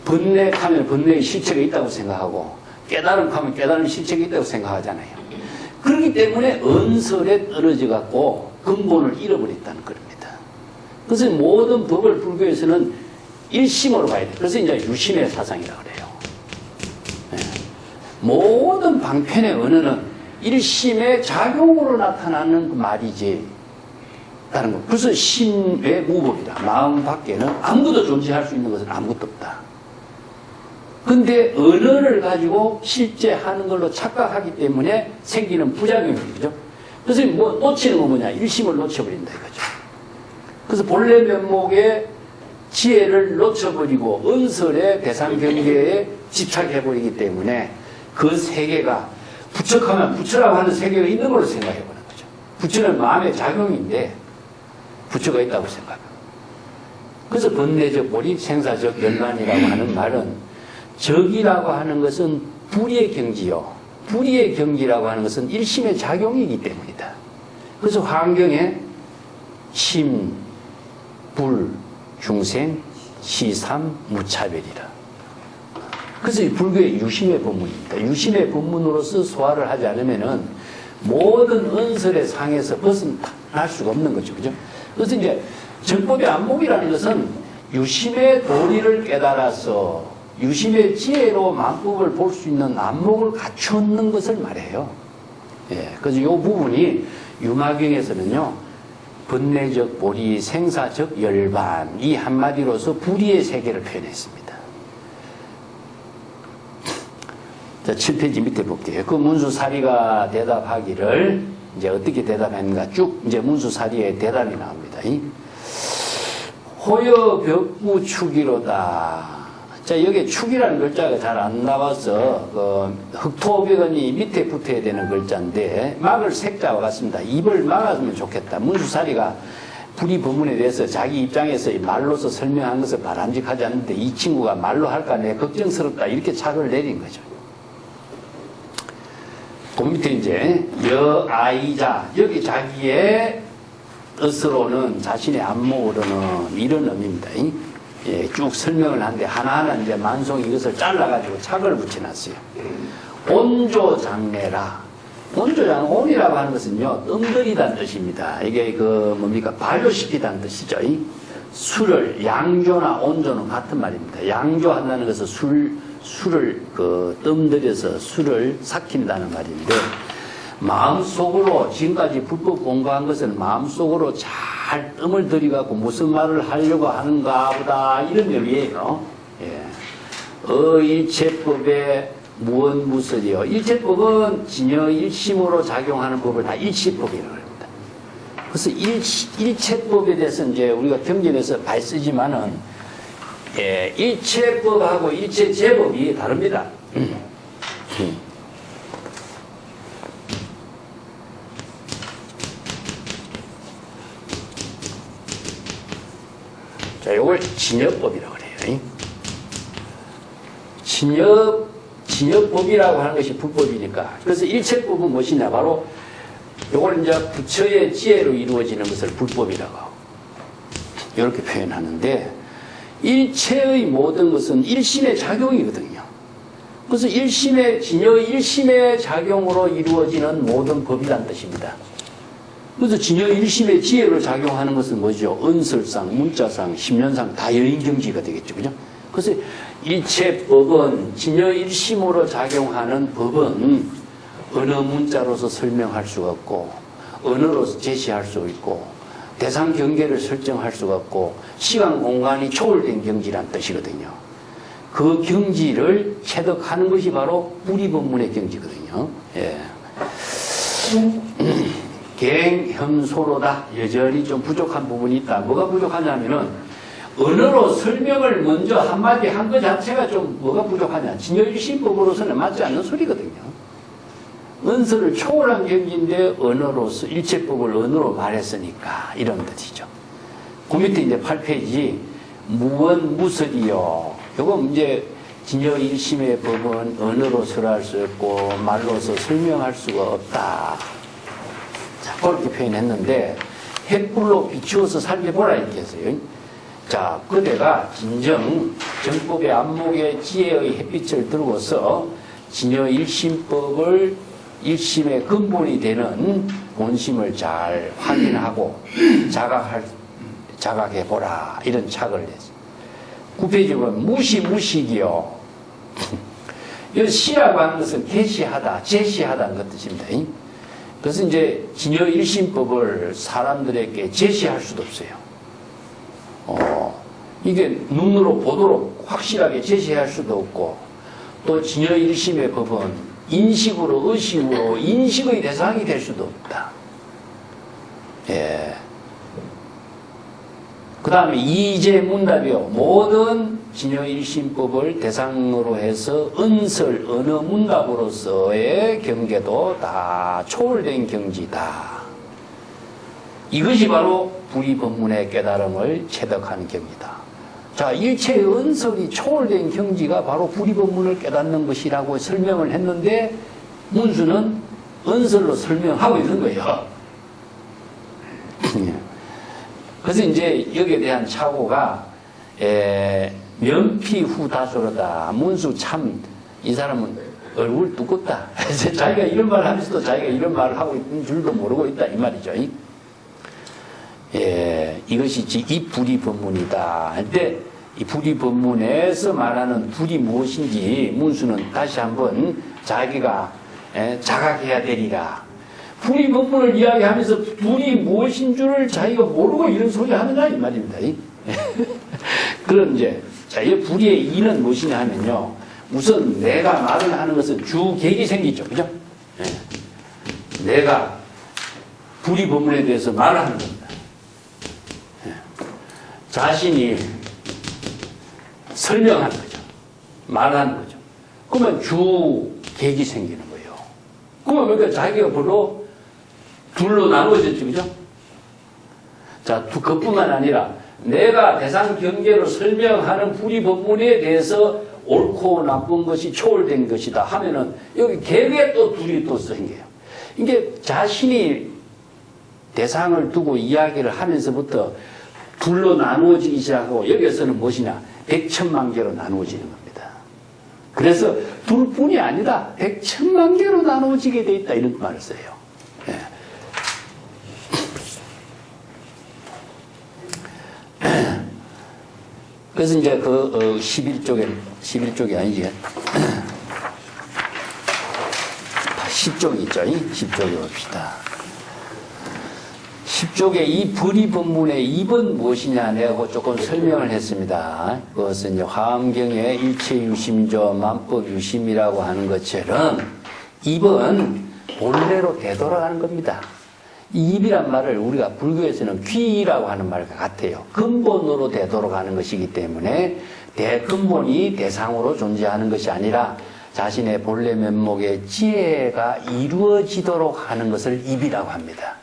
[SPEAKER 1] 번뇌하면 번뇌의 실체가 있다고 생각하고 깨달음하면 깨달음의 실체가 있다고 생각하잖아요. 그렇기 때문에 언설에 떨어져 갖고 근본을 잃어버렸다는 겁니다. 그래서 모든 법을 불교에서는 일심으로 봐야 돼요. 그래서 이제 유심의 사상이라고 그래요. 네. 모든 방편의 언어는 일심의 작용으로 나타나는 말이지. 다른 거. 그래서 심의 무법이다. 마음 밖에는 아무것도 존재할 수 있는 것은 아무것도 없다. 근데 언어를 가지고 실제 하는 걸로 착각하기 때문에 생기는 부작용이죠. 그래서 뭐 놓치는 건 뭐냐? 일심을 놓쳐버린다 이거죠. 그래서 본래 면목의 지혜를 놓쳐버리고 은설의 대상 경계에 집착해버리기 때문에 그 세계가 부처하면 부처라고 하는 세계가 있는 걸로 생각해보는 거죠. 부처는 마음의 작용인데 부처가 있다고 생각합니다. 그래서 번뇌적 보리, 생사적 열반이라고 하는 말은 적이라고 하는 것은 불의의 경지요. 불의의 경지라고 하는 것은 일심의 작용이기 때문이다. 그래서 환경에 심, 불, 중생, 시삼, 무차별이라. 그래서 이 불교의 유심의 법문입니다. 유심의 법문으로서 소화를 하지 않으면은 모든 언설의 상에서 벗어날 수가 없는 거죠. 그죠? 그래서 이제 정법의 안목이라는 것은 유심의 도리를 깨달아서 유심의 지혜로 만법을 볼 수 있는 안목을 갖추는 것을 말해요. 예. 그래서 이 부분이 유마경에서는요, 번뇌적 보리, 생사적 열반, 이 한마디로서 불의의 세계를 표현했습니다. 자, 7페이지 밑에 볼게요. 그 문수사리가 대답하기를, 이제 어떻게 대답했는가 쭉, 이제 문수사리의 대답이 나옵니다. 호여 벽부 축이로다. 자, 여기에 축이라는 글자가 잘 안 나와서, 흑토벽언이 밑에 붙어야 되는 글자인데, 막을 색자와 같습니다. 입을 막았으면 좋겠다. 문수사리가 불의 법문에 대해서 자기 입장에서 말로서 설명한 것을 바람직하지 않는데, 이 친구가 말로 할까 내 걱정스럽다. 이렇게 착을 내린 거죠. 그 밑에 이제, 여아이자, 여기 자기의 뜻으로는, 자신의 안목으로는 이런 의미입니다. 예, 쭉 설명을 하는데 하나하나 이제 만송 이것을 잘라가지고 착을 붙여놨어요. 온조장례라. 온조장, 온이라고 하는 것은요, 뜸들이다는 뜻입니다. 이게 뭡니까? 발효시키다는 뜻이죠. 술을, 양조나 온조는 같은 말입니다. 양조한다는 것은 술을 뜸들여서 술을 삭힌다는 말인데, 마음속으로 지금까지 불법 공부한 것은 마음속으로 잘 뜸을 들이갖고 무슨 말을 하려고 하는가 보다 이런 의미예요. 예. 일체법의 무언무설이요. 일체법은 진여 일심으로 작용하는 법을 다 일체법이라고 합니다. 그래서 일체법에 대해서 이제 우리가 경전에서 많이 쓰지만은, 예, 일체법하고 일체제법이 다릅니다. 자, 요걸 진여법이라고 그래요. 진여법이라고 하는 것이 불법이니까. 그래서 일체법은 무엇이냐? 바로 요걸 이제 부처의 지혜로 이루어지는 것을 불법이라고 하고, 이렇게 표현하는데, 일체의 모든 것은 일심의 작용이거든요. 그래서 진여 일심의 작용으로 이루어지는 모든 법이란 뜻입니다. 그래서 진여 일심의 지혜로 작용하는 것은 뭐죠? 은설상, 문자상, 십년상 다 여인경지가 되겠죠. 그죠? 그래서 일체법은 진여 일심으로 작용하는 법은 어느 문자로서 설명할 수가 없고, 언어로서 제시할 수 있고, 대상 경계를 설정할 수가 없고, 시간 공간이 초월된 경지란 뜻이거든요. 그 경지를 체득하는 것이 바로 불이법문의 경지거든요. 예. 갱현소로다. 여전히 좀 부족한 부분이 있다. 뭐가 부족하냐면은 언어로 설명을 먼저 한마디 한 것 자체가 좀 뭐가 부족하냐. 진여일심법으로서는 맞지 않는 소리거든요. 은서를 초월한 경지인데 언어로서 일체법을 언어로 말했으니까 이런 뜻이죠. 그 밑에 이제 8페이지 무원 무설이요. 요거 이제 진여일심의 법은 언어로 설할 수 없고 말로서 설명할 수가 없다. 자, 그렇게 표현했는데 햇불로 비추어서 살펴보라 이렇게 했어요. 자, 그대가 진정 정법의 안목의 지혜의 햇빛을 들고서 진여일심법을 일심의 근본이 되는 본심을 잘 확인하고 자각해보라 이런 착을 냈어요. 9페이지 보면 무시무식이요. 이 시라고 하는 것은 계시하다, 제시하다는 것 뜻입니다. 그래서 이제 진여일심법을 사람들에게 제시할 수도 없어요. 이게 눈으로 보도록 확실하게 제시할 수도 없고, 또 진여일심의 법은 인식으로, 의식으로 인식의 대상이 될 수도 없다. 예. 그 다음에 이제문답이요. 모든 진여일심법을 대상으로 해서 은설, 언어 문답으로서의 경계도 다 초월된 경지다. 이것이 바로 불이법문의 깨달음을 체득한 경지다. 자, 일체의 은설이 초월된 경지가 바로 불이법문을 깨닫는 것이라고 설명을 했는데 문수는 은설로 설명하고 있는 거예요. 그래서 이제 여기에 대한 착오가 면피후다소로다. 문수 참 이 사람은 얼굴 두껍다. 자기가 이런 말을 하면서도 자기가 이런 말을 하고 있는 줄도 모르고 있다 이 말이죠. 예, 이것이 이 불이법문이다. 근데 이 불이법문에서 말하는 불이 무엇인지 문수는 다시 한번 자기가 자각해야 되리라. 불이법문을 이야기하면서 불이 무엇인 줄을 자기가 모르고 이런 소리 하느냐 이 말입니다. 그럼 이제 자, 이 불의 이는 무엇이냐 하면요. 우선 내가 말을 하는 것은 주객이 생기죠. 그죠? 내가 불이법문에 대해서 말을 하는 겁니다. 자신이 설명하는 거죠. 말하는 거죠. 그러면 주객이 생기는 거예요. 그러면 그러니까 자기가 별로 둘로 나누어졌죠. 그죠? 자, 그뿐만 아니라 내가 대상 경계로 설명하는 불이법문에 대해서 옳고 나쁜 것이 초월된 것이다 하면은 여기 객에 또 둘이 또 생겨요. 이게 자신이 대상을 두고 이야기를 하면서부터 둘로 나누어지기 시작하고 여기에서는 무엇이냐? 백천만 개로 나누어지는 겁니다. 그래서 둘뿐이 아니다. 백천만 개로 나누어지게 돼 있다. 이런 말을 써요. 예. 그래서 이제 그 11쪽이 아니지. 10쪽이 있죠. 10쪽에 봅시다. 10쪽에 이 불이법문의 2번 무엇이냐 내가 조금 설명을 했습니다. 그것은 이제 화엄경의 일체유심조 만법유심이라고 하는 것처럼 2번 본래로 되돌아가는 겁니다. 이 입이란 말을 우리가 불교에서는 귀라고 하는 말과 같아요. 근본으로 되돌아가는 것이기 때문에 대근본이 대상으로 존재하는 것이 아니라 자신의 본래 면목의 지혜가 이루어지도록 하는 것을 입이라고 합니다.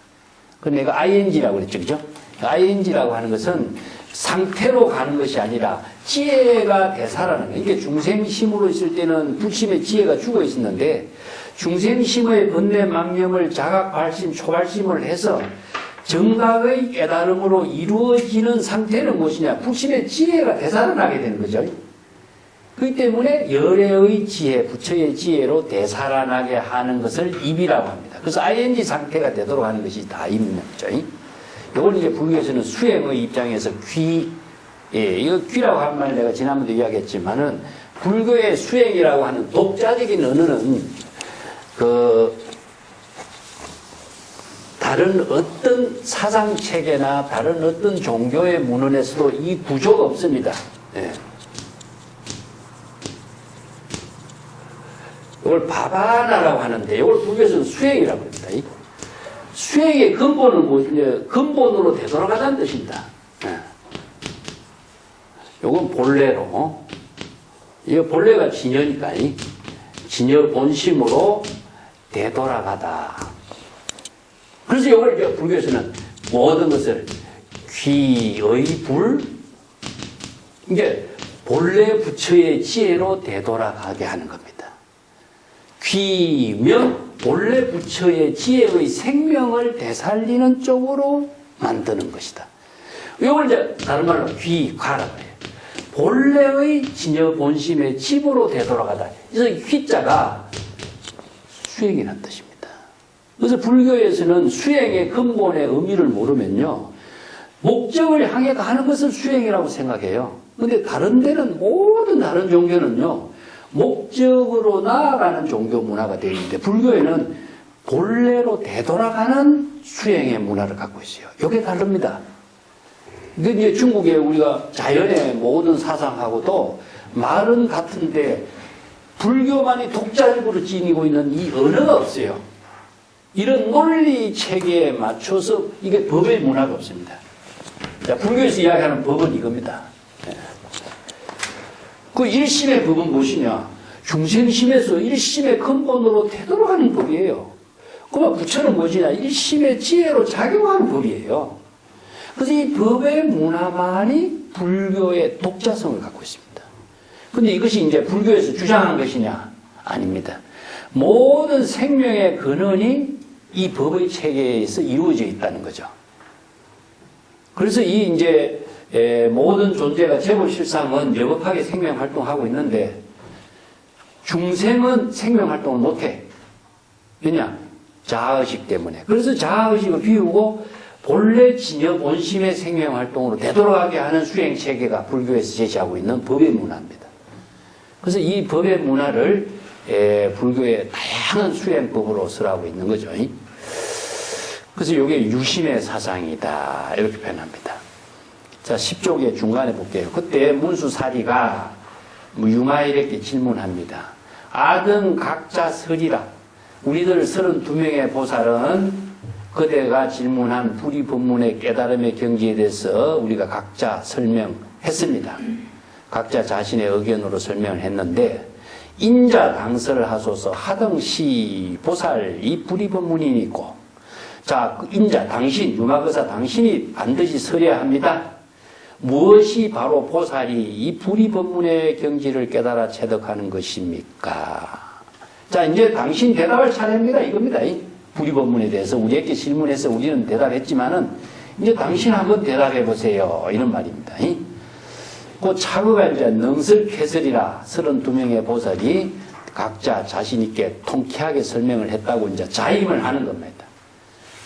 [SPEAKER 1] 그 내가 ing라고 그랬죠. 그죠? ing라고 하는 것은 상태로 가는 것이 아니라 지혜가 되살아나는 거예요. 이게 중생심으로 있을 때는 불심의 지혜가 죽어 있었는데 중생심의 번뇌 망념을 자각 발심 초발심을 해서 정각의 깨달음으로 이루어지는 상태는 무엇이냐? 불심의 지혜가 되살아나게 되는 거죠. 그렇기 때문에 열애의 지혜, 부처의 지혜로 되살아나게 하는 것을 입이라고 합니다. 그래서 ing 상태가 되도록 하는 것이 다 입는 거죠. 이걸 이제 불교에서는 수행의 입장에서 귀, 이거 귀라고 한 말 내가 지난번도 이야기했지만은 불교의 수행이라고 하는 독자적인 언어는 다른 어떤 사상체계나 다른 어떤 종교의 문헌에서도 이 구조가 없습니다. 이걸 바바나라고 하는데 이걸 불교에서는 수행이라고 합니다. 수행의 근본은 뭐냐? 근본으로 되돌아가자는 뜻입니다. 이건 본래로, 이거 본래가 진여니까, 진여 본심으로 되돌아가다. 그래서 이걸 이제 불교에서는 모든 것을 귀의 불, 이게 본래 부처의 지혜로 되돌아가게 하는 겁니다. 귀면 본래 부처의 지혜의 생명을 되살리는 쪽으로 만드는 것이다. 이걸 이제 다른 말로 귀과라고 해요. 본래의 진여 본심의 집으로 되돌아가다. 그래서 귀자가 수행이라는 뜻입니다. 그래서 불교에서는 수행의 근본의 의미를 모르면요, 목적을 향해 가는 것을 수행이라고 생각해요. 근데 다른 데는, 모든 다른 종교는요, 목적으로 나아가는 종교 문화가 되어 있는데 불교에는 본래로 되돌아가는 수행의 문화를 갖고 있어요. 이게 다릅니다. 이게 이제 중국에 우리가 자연의 모든 사상하고도 말은 같은데 불교만이 독자적으로 지니고 있는 이 언어가 없어요. 이런 논리 체계에 맞춰서 이게 법의 문화가 없습니다. 자, 불교에서 이야기하는 법은 이겁니다. 그 일심의 법은 무엇이냐? 중생심에서 일심의 근본으로 되돌아가는 법이에요. 그러면 부처는 무엇이냐? 일심의 지혜로 작용하는 법이에요. 그래서 이 법의 문화만이 불교의 독자성을 갖고 있습니다. 근데 이것이 이제 불교에서 주장하는 것이냐? 아닙니다. 모든 생명의 근원이 이 법의 체계에서 이루어져 있다는 거죠. 그래서 이 이제 모든 존재가 재벌실상은 여법하게 생명활동하고 있는데 중생은 생명활동을 못해. 왜냐? 자아의식 때문에. 그래서 자아의식을 비우고 본래 진여 본심의 생명활동으로 되돌아가게 하는 수행체계가 불교에서 제시하고 있는 법의 문화입니다. 그래서 이 법의 문화를 불교의 다양한 수행법으로 설하고 있는 거죠. 그래서 이게 유심의 사상이다 이렇게 표현합니다. 자, 10쪽의 중간에 볼게요. 그때 문수사리가 유마일에게 질문합니다. 아등 각자 설이라. 우리들 32명의 보살은 그대가 질문한 불의법문의 깨달음의 경지에 대해서 우리가 각자 설명했습니다. 각자 자신의 의견으로 설명을 했는데 인자 당설을 하소서 하등시 보살 이 불의법문이니고 자, 인자 당신 유마거사 당신이 반드시 설해야 합니다. 무엇이 바로 보살이 이 불의법문의 경지를 깨달아 체득하는 것입니까? 자, 이제 당신 대답할 차례입니다. 이겁니다. 이 불의법문에 대해서 우리에게 질문해서 우리는 대답했지만은 이제 당신 한번 대답해 보세요. 이런 말입니다. 그 차거가 이제 능설캐설이라 32명의 보살이 각자 자신있게 통쾌하게 설명을 했다고 이제 자임을 하는 겁니다.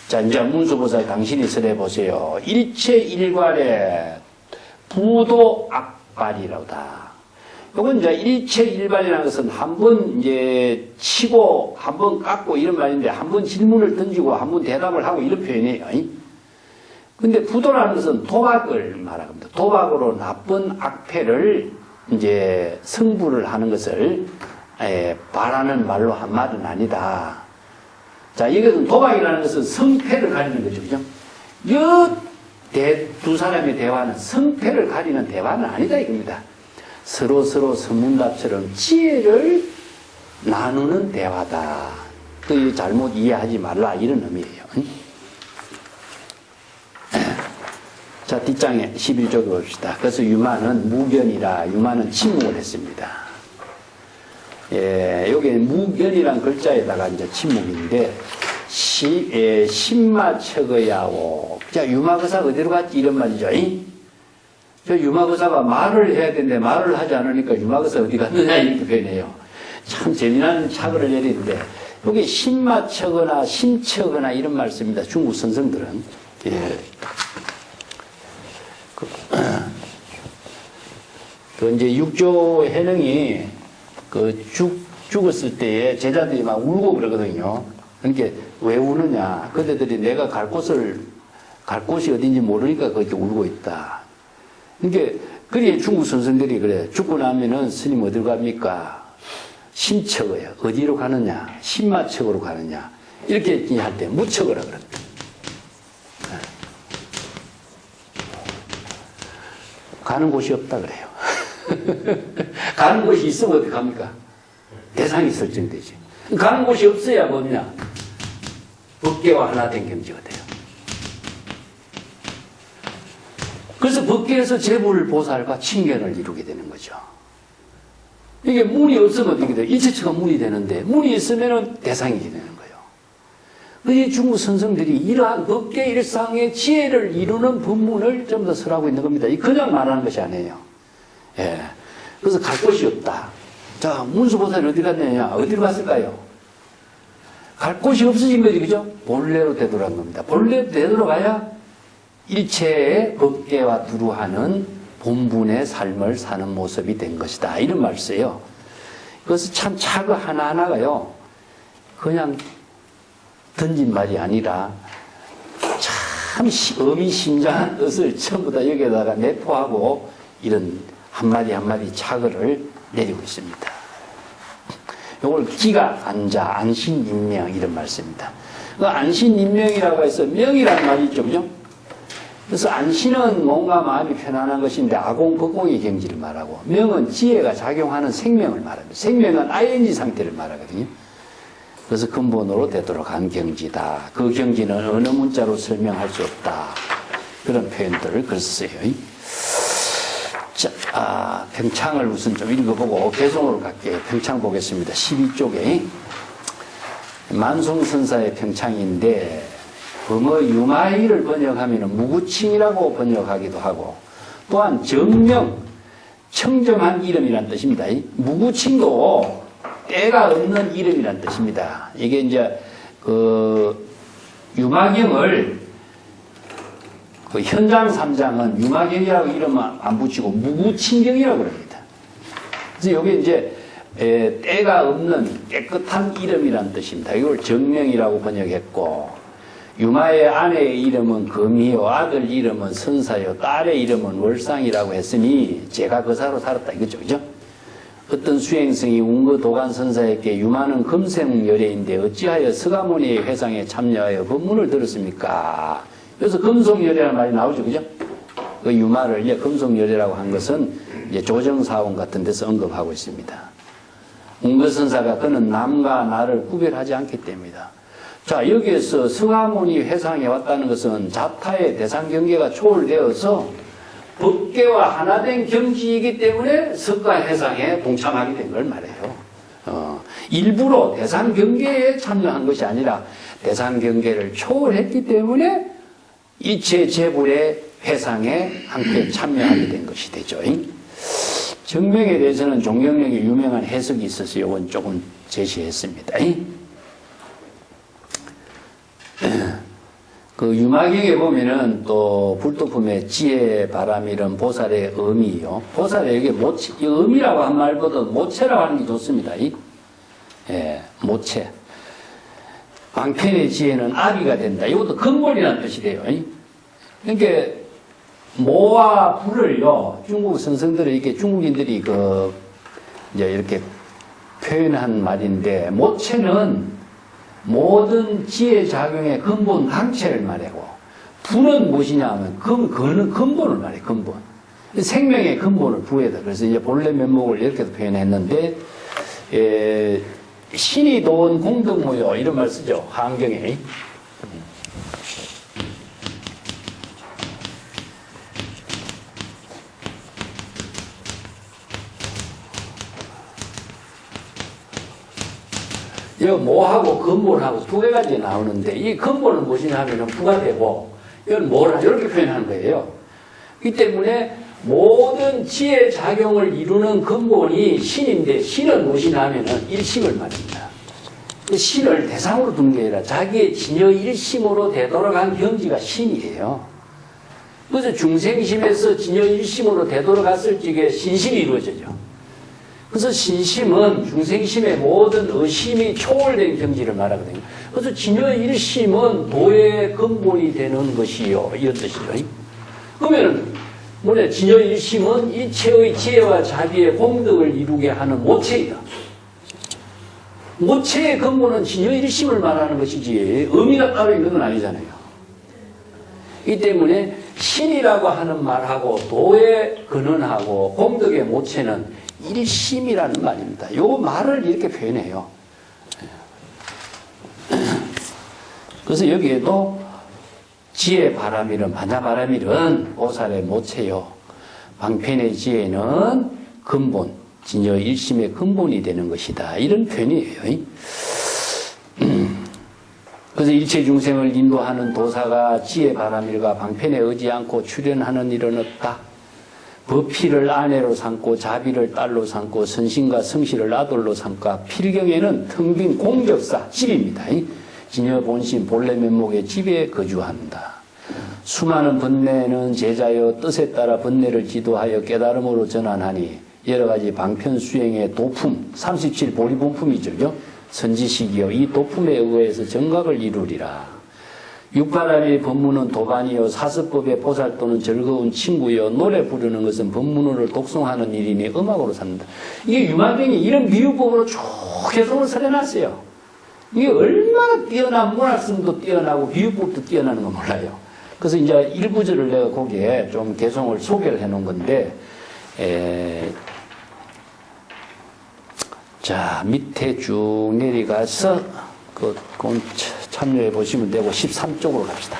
[SPEAKER 1] 자, 이제 문수보살 당신이 설해 보세요. 일체 일괄의 부도 악발이로다. 이건 이제 일체 일발이라는 것은 한 번 이제 치고 한 번 깎고 이런 말인데 한 번 질문을 던지고 한 번 대답을 하고 이런 표현이에요. 근데 부도라는 것은 도박을 말합니다. 도박으로 나쁜 악패를 이제 승부를 하는 것을 바라는 말로 한 말은 아니다. 자, 이것은 도박이라는 것은 성패를 가리는 거죠. 그죠? 두 사람의 대화는 성패를 가리는 대화는 아니다 이겁니다. 서로 선문답처럼 지혜를 나누는 대화다. 그 잘못 이해하지 말라 이런 의미예요. 자, 뒷장에 11쪽에 봅시다. 그래서 유마는 무견이라 유마는 침묵을 했습니다. 예, 여기는 무견이란 글자에다가 이제 침묵인데, 신마척의야오. 자, 유마거사가 어디로 갔지? 이런 말이죠. 저 유마거사가 말을 해야 되는데 말을 하지 않으니까 유마거사 어디 갔느냐 이렇게 표현해요. 참 재미난 착을 내리는데, 여기 신마척거나 신척거나 이런 말 씁니다. 중국 선생들은. 예. 그 이제 육조 해능이 죽었을 때에 제자들이 막 울고 그러거든요. 그러니까 왜 우느냐. 그대들이 내가 갈 곳이 어딘지 모르니까 그렇게 울고 있다. 그러니까, 그래 중국 선생들이 그래. 죽고 나면은 스님 어디로 갑니까? 신척어요. 어디로 가느냐? 신마척으로 가느냐? 이렇게 할 때 무척어라 그럽니다. 가는 곳이 없다 그래요. 가는 곳이 있으면 어떻게 합니까? 대상이 설정되지. 가는 곳이 없어야 뭐냐? 법계와 하나 된 경지가 돼요. 그래서 법계에서 재불보살과 친견을 이루게 되는 거죠. 이게 문이 없으면 어떻게 돼요? 일체처가 문이 되는데, 문이 있으면 대상이 되는 거예요. 그래서 중국 선생들이 이러한 법계 일상의 지혜를 이루는 법문을 좀 더 설하고 있는 겁니다. 그냥 말하는 것이 아니에요. 예. 그래서 갈 곳이 없다. 자, 문수보살이 어디 갔느냐? 어디로 갔을까요? 갈 곳이 없어진 거지, 그죠? 본래로 되돌아간 겁니다. 본래로 되돌아가야 일체의 법계와 두루하는 본분의 삶을 사는 모습이 된 것이다. 이런 말을 써요. 그래서 참 차그 하나하나가요, 그냥 던진 말이 아니라 참 의미심장한 뜻을 전부 다 여기에다가 내포하고 이런 한마디 한마디 차그를 내리고 있습니다. 이걸 기가 앉아, 안신인명 이런 말씀입니다. 그 안신인명이라고 해서 명이라는 말이 있죠, 그죠? 그래서 안신은 뭔가 마음이 편안한 것인데 아공법공의 경지를 말하고, 명은 지혜가 작용하는 생명을 말합니다. 생명은 ing 상태를 말하거든요. 그래서 근본으로 되도록 한 경지다. 그 경지는 어느 문자로 설명할 수 없다. 그런 표현들을 글쎄요. 자, 평창을 우선 좀 읽어보고 개성으로 갈게요. 평창 보겠습니다. 12쪽에 만송선사의 평창인데, 범어 유마이를 번역하면 무구칭이라고 번역하기도 하고, 또한 정명, 청정한 이름이란 뜻입니다. 무구칭도 때가 없는 이름이란 뜻입니다. 이게 이제 유마경을 현장 3장은 유마경이라고 이름 안 붙이고 무구칭경이라고 그럽니다. 그래서 이게 이제 때가 없는 깨끗한 이름이란 뜻입니다. 이걸 정명이라고 번역했고, 유마의 아내의 이름은 금이요, 아들 이름은 선사요, 딸의 이름은 월상이라고 했으니 제가 거사로 살았다 이거죠, 그죠? 어떤 수행성이 운거 도간 선사에게 유마는 금생열애인데 어찌하여 서가모니의 회상에 참여하여 법문을 들었습니까? 그래서 금속열애라는 말이 나오죠, 그죠? 그 유마를 이제 금속열애라고 한 것은 이제 조정사원 같은 데서 언급하고 있습니다. 운거 선사가 그는 남과 나를 구별하지 않기 때문이다. 자, 여기에서 서가모니 회상에 왔다는 것은 자타의 대상 경계가 초월되어서 법계와 하나된 경지이기 때문에 석가 회상에 동참하게 된 걸 말해요. 일부러 대상 경계에 참여한 것이 아니라 대상 경계를 초월했기 때문에 이체 재불의 회상에 함께 참여하게 된 것이 되죠. 정명에 대해서는 종경력의 유명한 해석이 있어서 이건 조금 제시했습니다. 그 유마경에 보면은 또 불도품의 지혜, 바람 이런 보살의 의미요. 보살의 여기 모체, 이 의미라고 한 말보다 모체라고 하는 게 좋습니다. 예, 모체. 방편의 지혜는 아비가 된다. 이것도 근본이라는 뜻이 돼요. 그러니까 모와 불을요, 중국 선생들은 이렇게 중국인들이 이제 이렇게 표현한 말인데, 모체는 모든 지혜 작용의 근본 강체를 말하고, 부는 무엇이냐 하면 그는 근본을 말해, 근본. 생명의 근본을 부에다. 그래서 이제 본래 면목을 이렇게도 표현했는데, 신이 도운 공덕무효 이런 말 쓰죠, 한경에. 여기 모하고 근본하고 두 가지 나오는데 이 근본은 무엇이냐 하면 부가 되고 이건 뭐라 이렇게 표현하는 거예요. 이 때문에 모든 지혜 작용을 이루는 근본이 신인데 신은 무엇이냐 하면은 일심을 말입니다. 신을 대상으로 둔 게 아니라 자기의 진여 일심으로 되돌아간 경지가 신이에요. 그래서 중생심에서 진여 일심으로 되돌아갔을 적에 신심이 이루어지죠. 그래서 신심은 중생심의 모든 의심이 초월된 경지를 말하거든요. 그래서 진여 일심은 도의 근본이 되는 것이요. 이런 뜻이죠. 그러면 뭐냐? 진여 일심은 일체의 지혜와 자비의 공덕을 이루게 하는 모체이다. 모체의 근본은 진여 일심을 말하는 것이지 의미가 따로 있는 건 아니잖아요. 이 때문에 신이라고 하는 말하고 도의 근원하고 공덕의 모체는 일심이라는 말입니다. 이 말을 이렇게 표현해요. 그래서 여기에도 지혜 바람일은 반야바람일은 보살의 모체요. 방편의 지혜는 근본, 진여 일심의 근본이 되는 것이다. 이런 표현이에요. 그래서 일체 중생을 인도하는 도사가 지혜 바람일과 방편에 의지 않고 출현하는 일은 없다. 법피를 아내로 삼고 자비를 딸로 삼고 선신과 성실을 아들로 삼고 필경에는 텅 빈 공적사 집입니다. 진여 본심 본래 면목의 집에 거주한다. 수많은 번뇌는 제자여 뜻에 따라 번뇌를 지도하여 깨달음으로 전환하니 여러 가지 방편 수행의 도품 37 보리본품이죠. 선지식이요 이 도품에 의해서 정각을 이루리라. 육바람의 법문은 도반이요 사스법의 보살 또는 즐거운 친구요 노래 부르는 것은 법문을 독송하는 일이니 음악으로 산다. 이게 유만경이 이런 비유법으로 쭉 개성을 설해놨어요. 이게 얼마나 뛰어난 문학성도 뛰어나고 비유법도 뛰어나는 거 몰라요. 그래서 이제 일부절을 내가 거기에 좀 개성을 소개를 해놓은 건데 자 밑에 쭉 내려가서 그건 참여해 보시면 되고 13쪽으로 갑시다.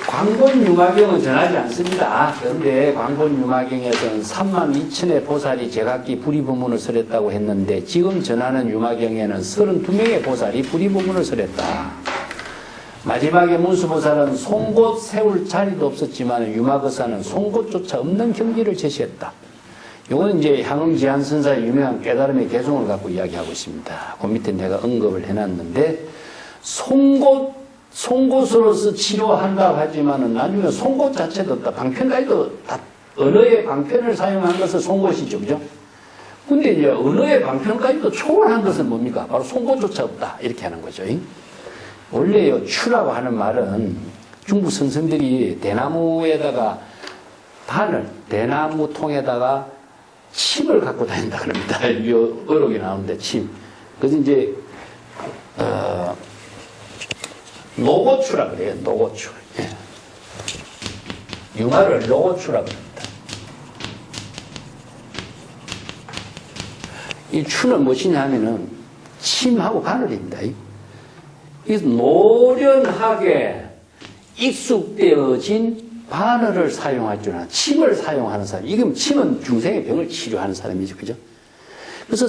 [SPEAKER 1] 광본 유마경은 전하지 않습니다. 그런데 광본 유마경에서는 32,000의 보살이 제각기 불의법문을 설했다고 했는데 지금 전하는 유마경에는 32명의 보살이 불의법문을 설했다. 마지막에 문수보살은 송곳 세울 자리도 없었지만 유마거사는 송곳조차 없는 경지를 제시했다. 이건 이제 향응지한선사의 유명한 깨달음의 개성을 갖고 이야기하고 있습니다. 그 밑에 내가 언급을 해놨는데 송곳으로서 치료한다고 하지만은 나중에 송곳 자체도 없다. 방편까지도 다 언어의 방편을 사용한 것은 송곳이죠. 그죠? 근데 이제 언어의 방편까지도 초월한 것은 뭡니까? 바로 송곳조차 없다. 이렇게 하는 거죠. 원래요, 추라고 하는 말은 중국 선생들이 대나무에다가 대나무 통에다가 침을 갖고 다닌다 그럽니다. 이 어록이 나오는데 침. 그래서 이제 노고추라 그래요. 노고추. 예. 융화를 노고추라 그럽니다. 이 추는 무엇이냐 하면은 침하고 바늘입니다. 이 노련하게 익숙되어진 바늘을 사용할 줄 아는 침을 사용하는 사람. 이게 침은 중생의 병을 치료하는 사람이죠. 그죠? 그래서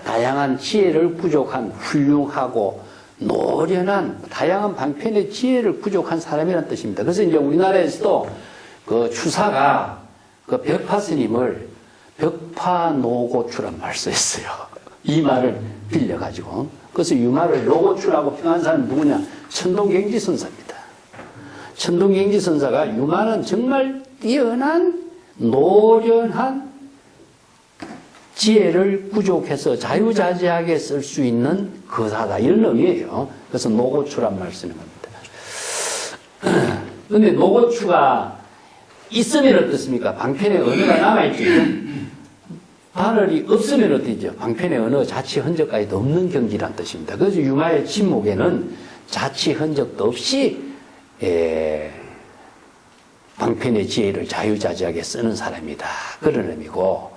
[SPEAKER 1] 다양한 지혜를 부족한 훌륭하고 노련한 다양한 방편의 지혜를 부족한 사람이라는 뜻입니다. 그래서 이제 우리나라에서도 그 추사가 그 벽파 스님을 벽파노고추란 말 썼어요. 이 말을 빌려가지고. 그래서 유마를 노고추라고 평한 사람은 누구냐? 천동경지 선사입니다. 천동경지 선사가 유마는 정말 뛰어난 노련한 지혜를 부족해서 자유자재하게 쓸 수 있는 거사다. 이런 의미예요. 그래서 노고추란 말 쓰는 겁니다. 그런데 노고추가 있으면 어떻습니까? 방편의 언어가 남아있죠. 바늘이 없으면 어떻죠? 방편의 언어 자치 흔적까지도 없는 경지란 뜻입니다. 그래서 유마의 침묵에는 자치 흔적도 없이 방편의 지혜를 자유자재하게 쓰는 사람이다. 그런 의미고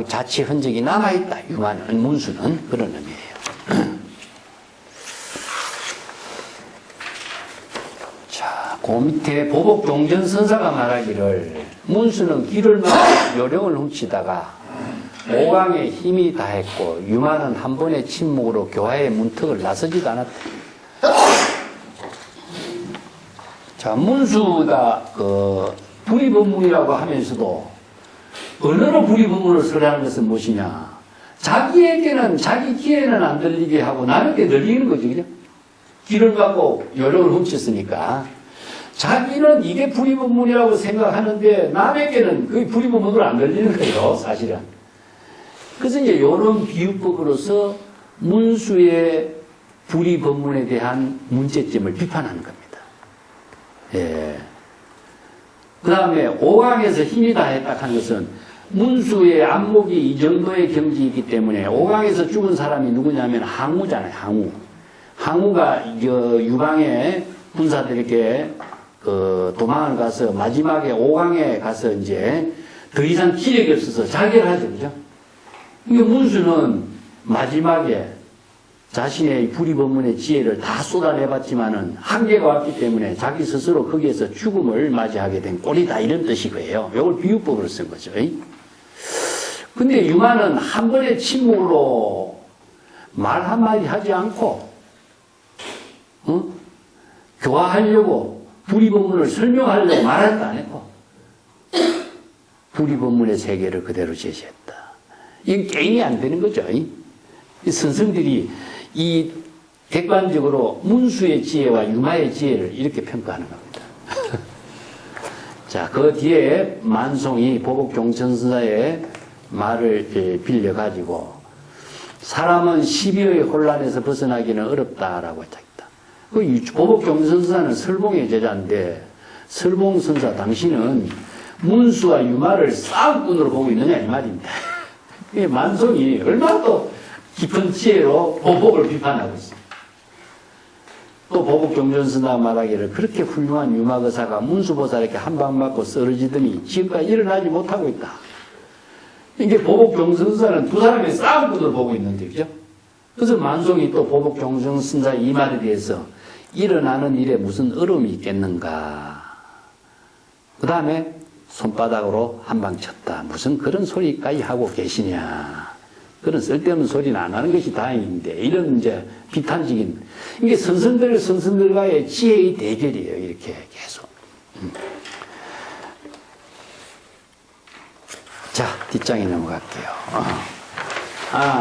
[SPEAKER 1] 자치 흔적이 남아있다. 유마는 문수는 그런 의미예요. 자, 그 밑에 보복종전선사가 말하기를 문수는 길을 막고 요령을 훔치다가 오강에 힘이 다했고 유마는 한 번의 침묵으로 교화의 문턱을 나서지도 않았다. 자, 문수가 불이법문이라고 하면서도 언어로 불이법문을 설하는 것은 무엇이냐? 자기에게는 자기 귀에는 안 들리게 하고 남에게 들리는 거죠, 그죠? 귀를 갖고 요령을 훔쳤으니까 자기는 이게 불이법문이라고 생각하는데 남에게는 그 불이법문으로 안 들리는 거예요, 사실은. 그래서 이제 이런 비유법으로서 문수의 불이법문에 대한 문제점을 비판하는 겁니다. 예. 그 다음에 오강에서 힘이 다했다 하는 것은 문수의 안목이 이 정도의 경지이기 때문에 오강에서 죽은 사람이 누구냐면 항우잖아요, 항우. 항우가 유방의 군사들에게 도망을 가서 마지막에 오강에 가서 이제 더 이상 기력이 없어서 자결을 하죠, 그죠? 그러니까 문수는 마지막에 자신의 불이법문의 지혜를 다 쏟아내봤지만은 한계가 왔기 때문에 자기 스스로 거기에서 죽음을 맞이하게 된 꼴이다, 이런 뜻이고요. 이걸 비유법으로 쓴 거죠. 근데 유마는 한 번의 침묵으로 말 한마디 하지 않고 교화하려고 불이법문을 설명하려고 말할도 안 했고 불이법문의 세계를 그대로 제시했다. 이건 게임이 안 되는 거죠. 이 선생들이 이 객관적으로 문수의 지혜와 유마의 지혜를 이렇게 평가하는 겁니다. 자, 그 뒤에 만송이 보복종천선사의 말을 빌려가지고 사람은 12의 혼란에서 벗어나기는 어렵다라고 했다. 그 보복종천선사는 설봉의 제자인데 설봉선사 당신은 문수와 유마를 싸움꾼으로 보고 있느냐 이 말입니다. 이 만송이 얼마나 또 깊은 지혜로 보복을 비판하고 있습니다. 또 보복종전선사가 말하기를 그렇게 훌륭한 유마거사가 문수보살에게 한 방 맞고 쓰러지더니 지금까지 일어나지 못하고 있다. 이게 보복종전선사는 두 사람의 싸움꾼으로 보고 있는데, 그죠? 그래서 만송이 또 보복종전선사 이 말에 대해서 일어나는 일에 무슨 어려움이 있겠는가. 그 다음에 손바닥으로 한 방 쳤다. 무슨 그런 소리까지 하고 계시냐. 그런 쓸데없는 소리는 안 하는 것이 다행인데, 이런 이제 비탄식인, 이게 선선들과의 지혜의 대결이에요. 이렇게 계속. 자, 뒷장에 넘어갈게요.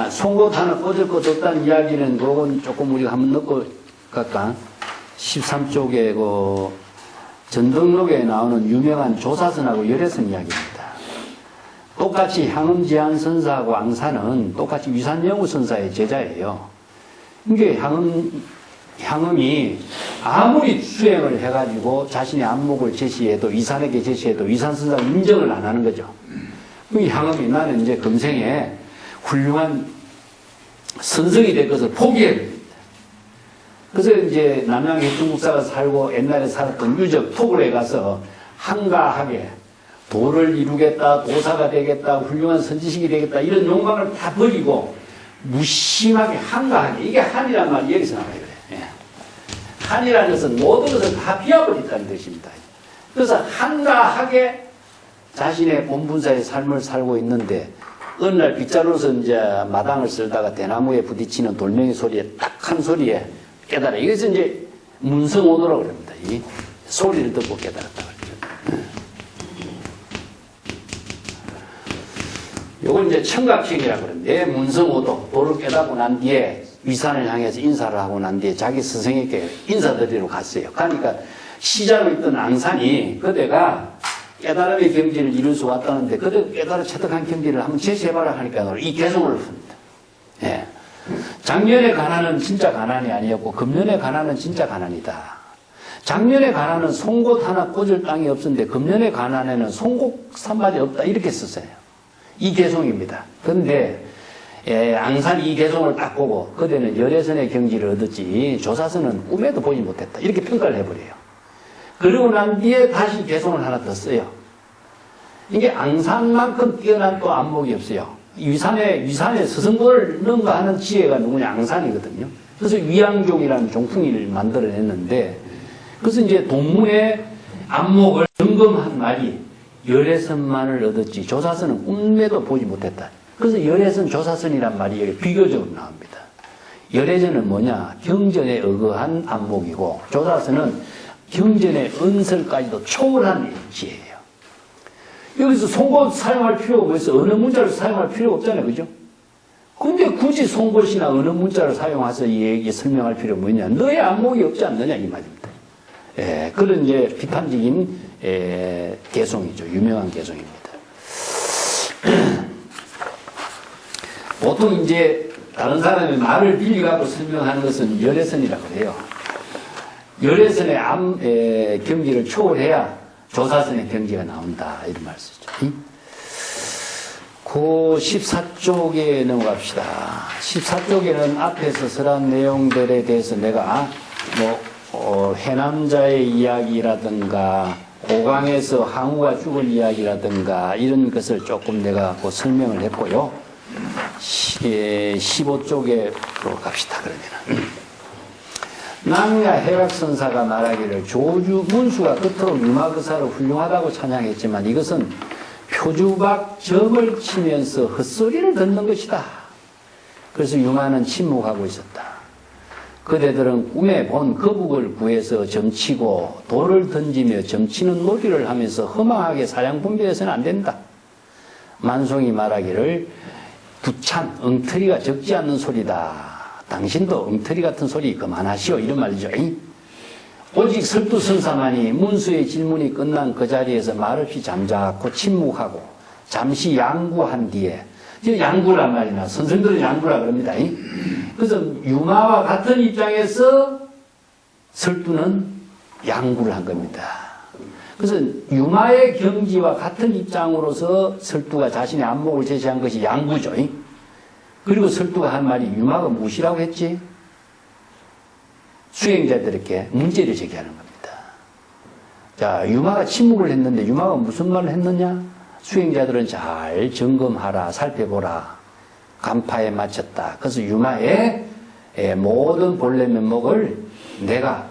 [SPEAKER 1] 송곳 하나 꽂을 것 없다는 이야기는 그건 조금 우리가 한번 넣고 갈까? 13쪽에 그 전등록에 나오는 유명한 조사선하고 열애선 이야기입니다. 똑같이 향음지한 선사하고 앙사는 똑같이 위산영우 선사의 제자예요. 이게 향음이 아무리 수행을 해가지고 자신의 안목을 제시해도 위산에게 제시해도 위산 선사가 인정을 안 하는 거죠. 이 향음이 나는 이제 금생에 훌륭한 선성이 될 것을 포기해버립니다. 그래서 이제 남양 해충국사가 살고 옛날에 살았던 유적 토굴에 가서 한가하게 도를 이루겠다, 도사가 되겠다, 훌륭한 선지식이 되겠다, 이런 욕망을 다 버리고 무심하게 한가하게, 이게 한이란 말이 여기서 나와요. 예. 한이라는 것은 모든 것을 다 비워버린다는 뜻입니다. 그래서 한가하게 자신의 본분사의 삶을 살고 있는데 어느 날 빗자루로서 이제 마당을 쓸다가 대나무에 부딪히는 돌멩이 소리에 딱 한 소리에 깨달아. 이것은 이제 문성오도라고 그럽니다. 이 소리를 듣고 깨달았다 그러죠. 요건 이제 청각형이라고 그러는데, 문성오도, 도를 깨닫고 난 뒤에 위산을 향해서 인사를 하고 난 뒤에 자기 스승에게 인사드리러 갔어요. 그러니까 시장에 있던 앙산이 그대가 깨달음의 경지를 이룰 수 왔다는데 그대 깨달아 체득한 경지를 한번 제시해봐라 하니까 이 개성을 풉니다. 예. 작년의 가난은 진짜 가난이 아니었고 금년의 가난은 진짜 가난이다. 작년의 가난은 송곳 하나 꽂을 땅이 없었는데 금년의 가난에는 송곳 산마디 없다, 이렇게 썼어요. 이 개성입니다. 그런데 앙산이 이 개성을 딱 보고 그대는 열애선의 경지를 얻었지 조사선은 꿈에도 보지 못했다, 이렇게 평가를 해버려요. 그러고 난 뒤에 다시 개성을 하나 더 써요. 이게 앙산만큼 뛰어난 또 안목이 없어요. 위산에 스승도를 능가하는 지혜가 누구냐? 앙산이거든요. 그래서 위양종이라는 종풍이를 만들어냈는데, 그래서 이제 동문의 안목을 점검한 말이 열애선만을 얻었지 조사선은 꿈에도 보지 못했다. 그래서 열애선 조사선이란 말이 여기 비교적으로 나옵니다. 열애전은 뭐냐? 경전에 의거한 안목이고, 조사선은 경전의 은설까지도 초월한 지혜예요. 여기서 송곳 사용할 필요가 뭐있어? 어느 문자를 사용할 필요가 없잖아요. 그죠? 근데 굳이 송곳이나 어느 문자를 사용해서 이 얘기 설명할 필요가 뭐냐? 너의 안목이 없지 않느냐? 이 말입니다. 그런 이제 비판적인 개송이죠. 유명한 개송입니다. 보통 이제 다른 사람이 말을 빌려가고 설명하는 것은 열애선이라고 해요. 열애선의 경지를 초월해야 조사선의 경지가 나온다. 이런 말을 쓰죠. 그 14쪽에 넘어갑시다. 14쪽에는 앞에서 설한 내용들에 대해서 내가 해남자의 이야기라든가 고강에서 항우가 죽은 이야기라든가 이런 것을 조금 내가 설명을 했고요. 15쪽에 갑시다. 그러면은 낭야 해각선사가 말하기를 조주 문수가 그토록 유마거사로 훌륭하다고 찬양했지만 이것은 표주박 점을 치면서 헛소리를 듣는 것이다. 그래서 유마는 침묵하고 있었다. 그대들은 꿈에 본 거북을 구해서 점치고 돌을 던지며 점치는 놀이를 하면서 허망하게 사량 분별해서는 안 된다. 만송이 말하기를 부찬 엉터리가 적지 않는 소리다. 당신도 엉터리 같은 소리 그만하시오. 이런 말이죠. 오직 설두선사만이 문수의 질문이 끝난 그 자리에서 말없이 잠자코 침묵하고 잠시 양구한 뒤에, 양구란 말이나 선생들은 양구라 그럽니다. 그래서 유마와 같은 입장에서 설두는 양구를 한 겁니다. 그래서 유마의 경지와 같은 입장으로서 설두가 자신의 안목을 제시한 것이 양구죠. 그리고 설두가 한 말이 유마가 무엇이라고 했지? 수행자들에게 문제를 제기하는 겁니다. 자, 유마가 침묵을 했는데 유마가 무슨 말을 했느냐? 수행자들은 잘 점검하라, 살펴보라. 간파에 맞췄다. 그래서 유마의 모든 본래 면목을 내가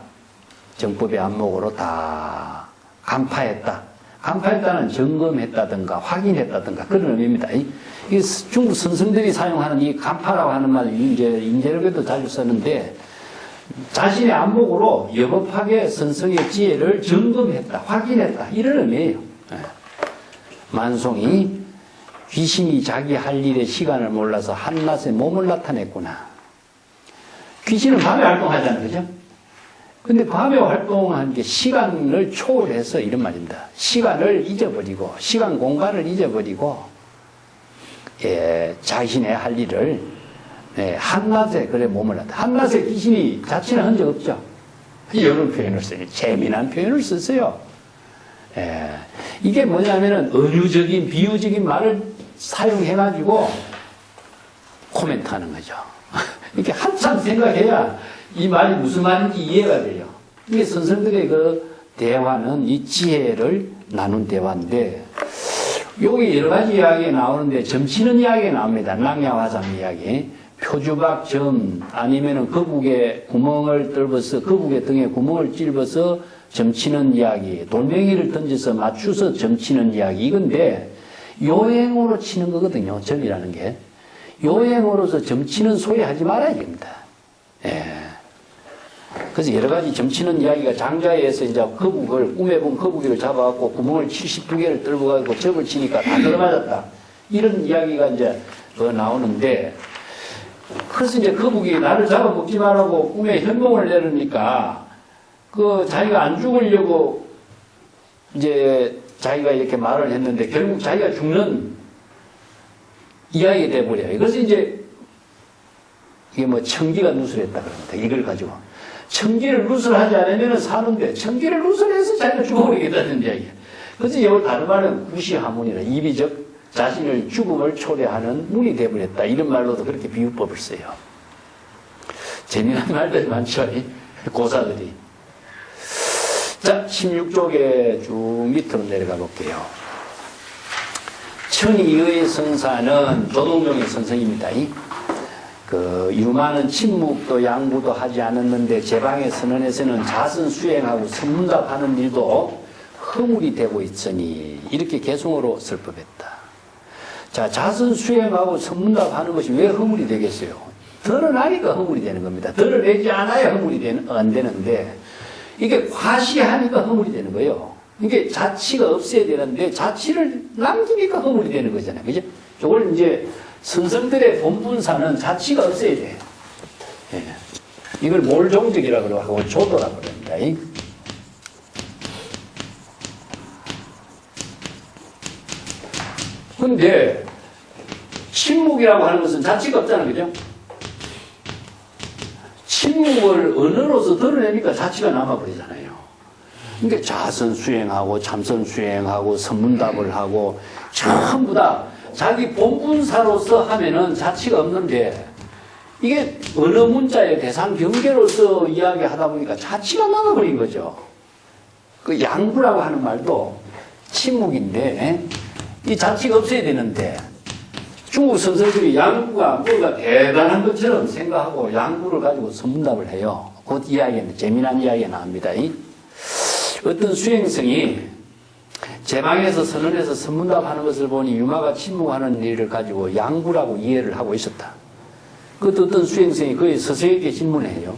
[SPEAKER 1] 정법의 안목으로 다 간파했다. 간파했다는 점검했다든가 확인했다든가 그런 의미입니다. 이 중국 선생들이 사용하는 이 간파라고 하는 말, 인재력에도 자주 쓰는데 자신의 안목으로 여법하게 선성의 지혜를 점검했다, 확인했다 이런 의미예요. 만송이 귀신이 자기 할 일의 시간을 몰라서 한낮에 몸을 나타냈구나. 귀신은 밤에 활동하잖아요. 그죠? 근데 밤에 활동한 게 시간을 초월해서 이런 말입니다. 시간을 잊어버리고, 시간 공간을 잊어버리고, 자신의 할 일을, 한낮에 그래 몸을 나타. 한낮에 귀신이 자취는 한 적 없죠? 이런 표현을 써요. 재미난 표현을 썼어요. 이게 뭐냐면은 은유적인, 비유적인 말을 사용해가지고 코멘트 하는 거죠. 이렇게 한참 생각해야 이 말이 무슨 말인지 이해가 돼요. 이게 선생들의 그 대화는 이 지혜를 나눈 대화인데, 여기 여러 가지 이야기가 나오는데, 점치는 이야기가 나옵니다. 낭야화삼 이야기. 표주박 점, 아니면은 거북의 구멍을 뚫어서, 거북의 등에 구멍을 찔러서 점치는 이야기, 돌멩이를 던져서 맞추서 점치는 이야기, 이건데, 요행으로 치는 거거든요. 점이라는 게. 요행으로서 점치는 소리 하지 말아야 됩니다. 그래서 여러 가지 점치는 이야기가 장자에서 이제 거북을, 꿈에 본 거북이를 잡아갖고 구멍을 72개를 뚫어가지고 접을 치니까 다 들어맞았다. 이런 이야기가 이제 나오는데, 그래서 이제 거북이 나를 잡아먹지 말라고 꿈에 현몽을 내려니까, 자기가 안 죽으려고 이제 자기가 이렇게 말을 했는데 결국 자기가 죽는 이야기가 돼버려요. 그래서 이제 이게 청기가 누설했다 그럽니다. 이걸 가지고. 청기를 누설하지 않으면 사는데 청기를 누설해서 자기가 죽어버리겠다는 이야기예요. 그래서 이걸 다른 말은 구시하문이라, 이비적 자신을 죽음을 초래하는 문이 돼버렸다. 이런 말로도 그렇게 비유법을 써요. 재미난 말들이 많죠. 고사들이. 자, 16쪽에 쭉 밑으로 내려가 볼게요. 천이의 선사는 조동종의 선생입니다. 유마는 침묵도 양보도 하지 않았는데 제방의 선언에서는 자선 수행하고 선문답하는 일도 허물이 되고 있으니 이렇게 개송으로 설법했다. 자, 자선 수행하고 선문답 하는 것이 왜 허물이 되겠어요? 드러나니까 허물이 되는 겁니다. 드러내지 않아야 허물이 안 되는데, 이게 과시하니까 허물이 되는 거예요. 이게 자치가 없어야 되는데, 자치를 남기니까 허물이 되는 거잖아요. 그죠? 이걸 이제 선생들의 본분사는 자치가 없어야 돼. 예. 이걸 몰종적이라고 하고 조도라고 그럽니다. 근데 침묵이라고 하는 것은 자치가 없잖아요. 그죠? 침묵을 언어로서 드러내니까 자치가 남아버리잖아요. 그러니까 자선 수행하고 참선 수행하고 선문답을 하고 전부 다 자기 본분사로서 하면은 자치가 없는데 이게 언어 문자의 대상 경계로서 이야기하다 보니까 자치가 남아버린 거죠. 그 양구라고 하는 말도 침묵인데 이 자치가 없어야 되는데 중국 선생들이 양구가 뭔가 대단한 것처럼 생각하고 양구를 가지고 선문답을 해요. 그 이야기는 재미난 이야기가 나옵니다. 어떤 수행성이 제 방에서 선언해서 선문답하는 것을 보니 유마가 침묵하는 일을 가지고 양구라고 이해를 하고 있었다. 그것도 어떤 수행성이 거의 스승에게 질문해요.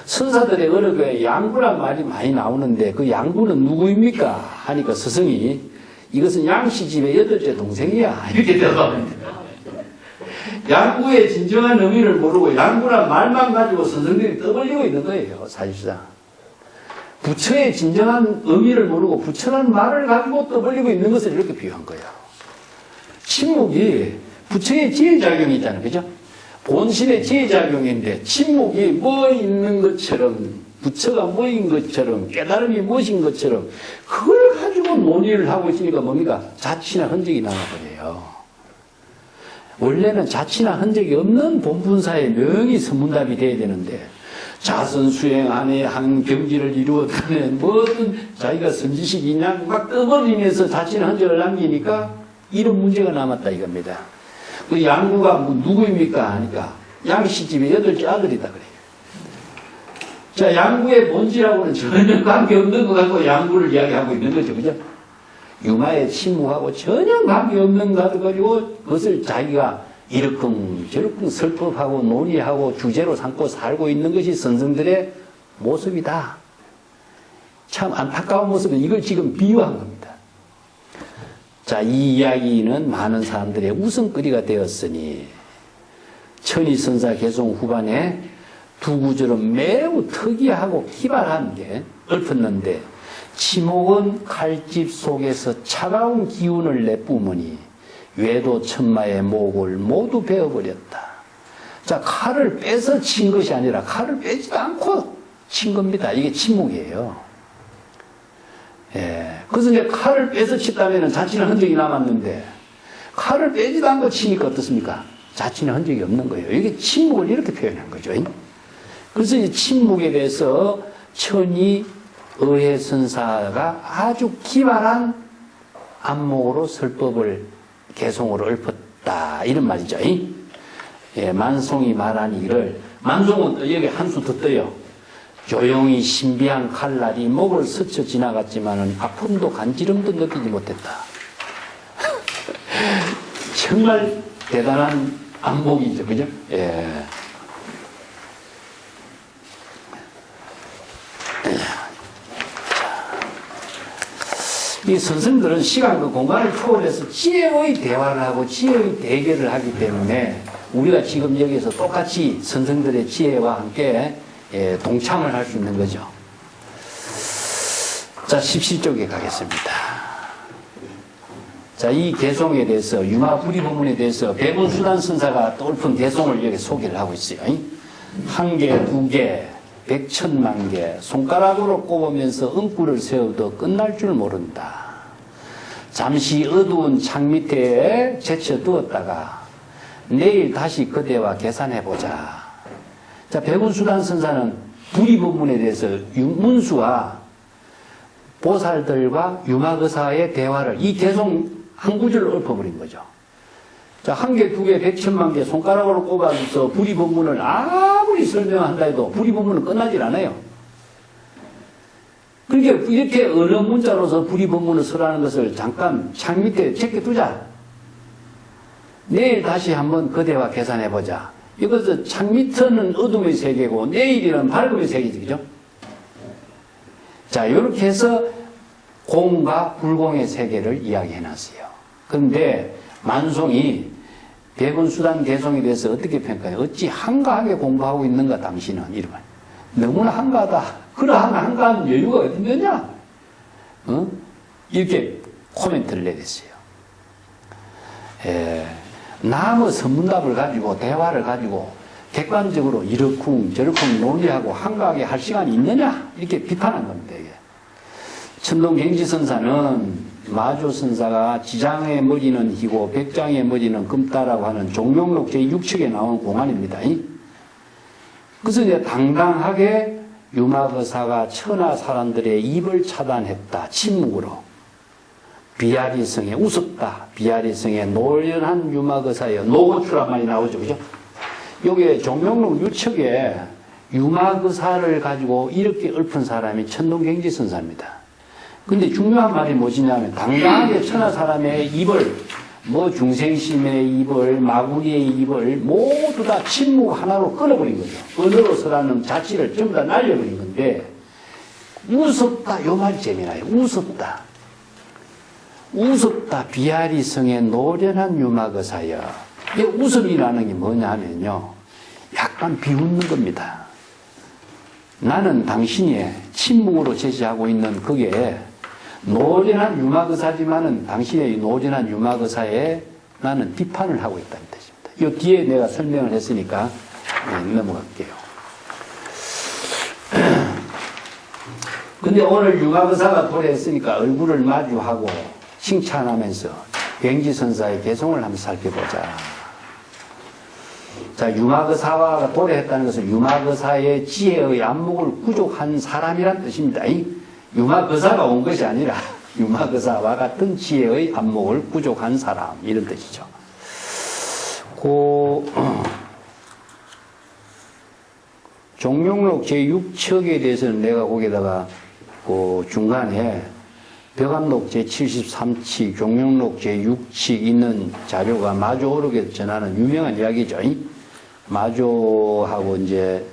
[SPEAKER 1] 선사들의 언어에 양구란 말이 많이 나오는데 그 양구는 누구입니까? 하니까 스승이 이것은 양씨 집의 8째 동생이야. 이렇게 대답합니다. 양구의 진정한 의미를 모르고 양구란 말만 가지고 선생들이 떠벌리고 있는 거예요. 사실상. 부처의 진정한 의미를 모르고 부처란 말을 가지고 떠벌리고 있는 것을 이렇게 비유한 거예요. 침묵이 부처의 지혜작용이 있잖아요. 그죠? 본신의 지혜작용인데 침묵이 뭐 있는 것처럼 부처가 뭐인 것처럼 깨달음이 무엇인 것처럼 그걸 가지고 논의를 하고 있으니까 뭡니까? 자치나 흔적이 남아버려요. 원래는 자치나 흔적이 없는 본분사의 명이 선문답이 돼야 되는데 자선 수행 안에 한 경지를 이루었다는 뭐든 자기가 선지식이냐 막 떠버리면서 자치나 흔적을 남기니까 이런 문제가 남았다 이겁니다. 그 양구가 누구입니까? 하니까 양씨 집의 8째 아들이다 그래요. 자, 양구의 본질하고는 전혀 관계없는 것 같고 양구를 이야기하고 있는 거죠. 그죠? 유마의 침묵하고 전혀 관계없는 것 가지고 그것을 자기가 이러쿵 저러쿵 설법하고 논의하고 주제로 삼고 살고 있는 것이 선생들의 모습이다. 참 안타까운 모습은 이걸 지금 비유한 겁니다. 자, 이 이야기는 많은 사람들의 웃음거리가 되었으니 천이선사 개송 후반에 두 구절은 매우 특이하고 기발한 게 읊었는데 치목은 칼집 속에서 차가운 기운을 내뿜으니 외도 천마의 목을 모두 베어버렸다. 자, 칼을 빼서 친 것이 아니라 칼을 빼지도 않고 친 겁니다. 이게 침묵이에요. 예. 그래서 이제 칼을 빼서 쳤다면 자치는 흔적이 남았는데 칼을 빼지도 않고 치니까 어떻습니까? 자치는 흔적이 없는 거예요. 이게 침묵을 이렇게 표현한 거죠. 그래서 이 침묵에 대해서 천이 의해선사가 아주 기발한 안목으로 설법을 개송으로 읊었다. 이런 말이죠. 예, 만송이 말한 이를, 만송은 여기 한 수 더 떠요. 조용히 신비한 칼날이 목을 스쳐 지나갔지만은 아픔도 간지럼도 느끼지 못했다. 정말 대단한 안목이죠. 그죠? 예. 이 선생들은 시간과 공간을 초월해서 지혜의 대화를 하고 지혜의 대결을 하기 때문에 우리가 지금 여기서 똑같이 선생들의 지혜와 함께 동참을 할 수 있는 거죠. 자, 17쪽에 가겠습니다. 자, 이 개송에 대해서 유마부리법문에 대해서 백운수단 선사가 또 읊은 개송을 여기 소개를 하고 있어요. 한 개, 두 개, 백천만 개, 손가락으로 꼽으면서 응구를 세워도 끝날 줄 모른다. 잠시 어두운 창 밑에 제쳐두었다가 내일 다시 그대와 계산해보자. 자, 백운수단 선사는 부리법문에 대해서 문수와 보살들과 유마거사의 대화를 이 개송 한 구절로 읊어버린 거죠. 자, 한 개, 두 개, 백천만 개 손가락으로 꼽아서 부리법문을 아무리 설명한다 해도 부리법문은 끝나질 않아요. 그러니까 이렇게 언어 문자로서 부리법문을 설하는 것을 잠깐 창 밑에 제껴두자. 내일 다시 한번 그대와 계산해보자. 이것은 창미터는 어둠의 세계고 내일이란 밝음의 세계죠. 그죠? 자, 이렇게 해서 공과 불공의 세계를 이야기해놨어요. 그런데 만송이 백운수단 개송에 대해서 어떻게 평가해요? 어찌 한가하게 공부하고 있는가 당신은? 이러면 너무나 한가하다. 그러한 한가한 여유가 어디 있느냐? 이렇게 코멘트를 내렸어요. 남의 선문답을 가지고 대화를 가지고 객관적으로 이러쿵 저러쿵 논의하고 한가하게 할 시간이 있느냐? 이렇게 비판한 겁니다. 이게. 천동갱지선사는 마조선사가 지장의 머리는 희고 백장의 머리는 금따라고 하는 종명록 제6척에 나온 공안입니다. 그래서 이제 당당하게 유마거사가 천하 사람들의 입을 차단했다. 침묵으로. 비아리성에 웃었다. 비아리성에 노련한 유마거사여. 노고추란 말이 나오죠. 그죠? 요게 종명록 6척에 유마거사를 가지고 이렇게 읊은 사람이 천동갱지선사입니다. 근데 중요한 말이 무엇이냐면 당당하게 천하 사람의 입을 중생심의 입을 마구니의 입을 모두 다 침묵 하나로 끊어버린 거죠. 언어로서라는 자취를 전부 다 날려버린 건데 웃었다 요 말이 재미나요. 웃었다. 웃었다 비아리성의 노련한 유마거사여. 이 웃음이라는 게 뭐냐면요. 약간 비웃는 겁니다. 나는 당신이 침묵으로 제시하고 있는 그게 노련한 유마거사지만은 당신의 노련한 유마거사에 나는 비판을 하고 있다는 뜻입니다. 이 뒤에 내가 설명을 했으니까 넘어갈게요. 근데 오늘 유마거사가 도래했으니까 얼굴을 마주하고 칭찬하면서 갱지선사의 개성을 한번 살펴보자. 자, 유마거사가 도래했다는 것은 유마거사의 지혜의 안목을 구족한 사람이란 뜻입니다. 유마거사가 온 것이 아니라 유마거사와 같은 지혜의 안목을 구족한 사람 이런 뜻이죠. 종명록 제6척에 대해서는 내가 거기다가 중간에 벽암록 제73칙, 종명록 제6칙 있는 자료가 마조오록에서 전하는 유명한 이야기죠. 마조하고 이제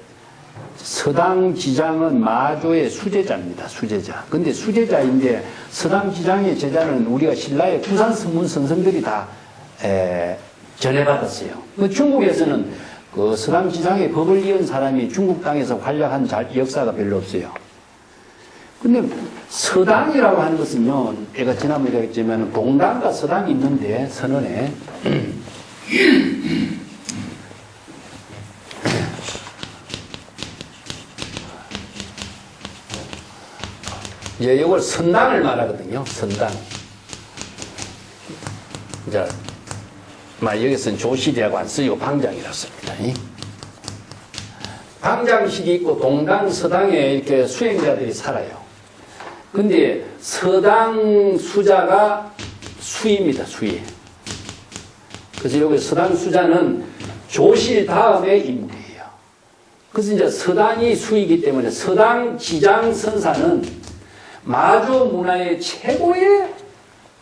[SPEAKER 1] 서당지장은 마조의 수제자입니다. 수제자. 근데 수제자인데 서당지장의 제자는 우리가 신라의 구산선문 선생들이 다 전해받았어요. 중국에서는 그 서당지장의 법을 이은 사람이 중국 땅에서 활약한 역사가 별로 없어요. 근데 서당이라고 하는 것은요, 제가 지난번에 얘기했지만 동당과 서당이 있는데 선언에 이제 이걸 선당을 말하거든요. 선당. 이제 여기서는 조실이라고 안 쓰고 방장이라고 씁니다. 방장식이 있고 동당, 서당에 이렇게 수행자들이 살아요. 근데 서당 수자가 수입니다. 수이. 그래서 여기 서당 수자는 조실 다음의 인물이에요. 그래서 이제 서당이 수이기 때문에 서당 지장 선사는 마조 문화의 최고의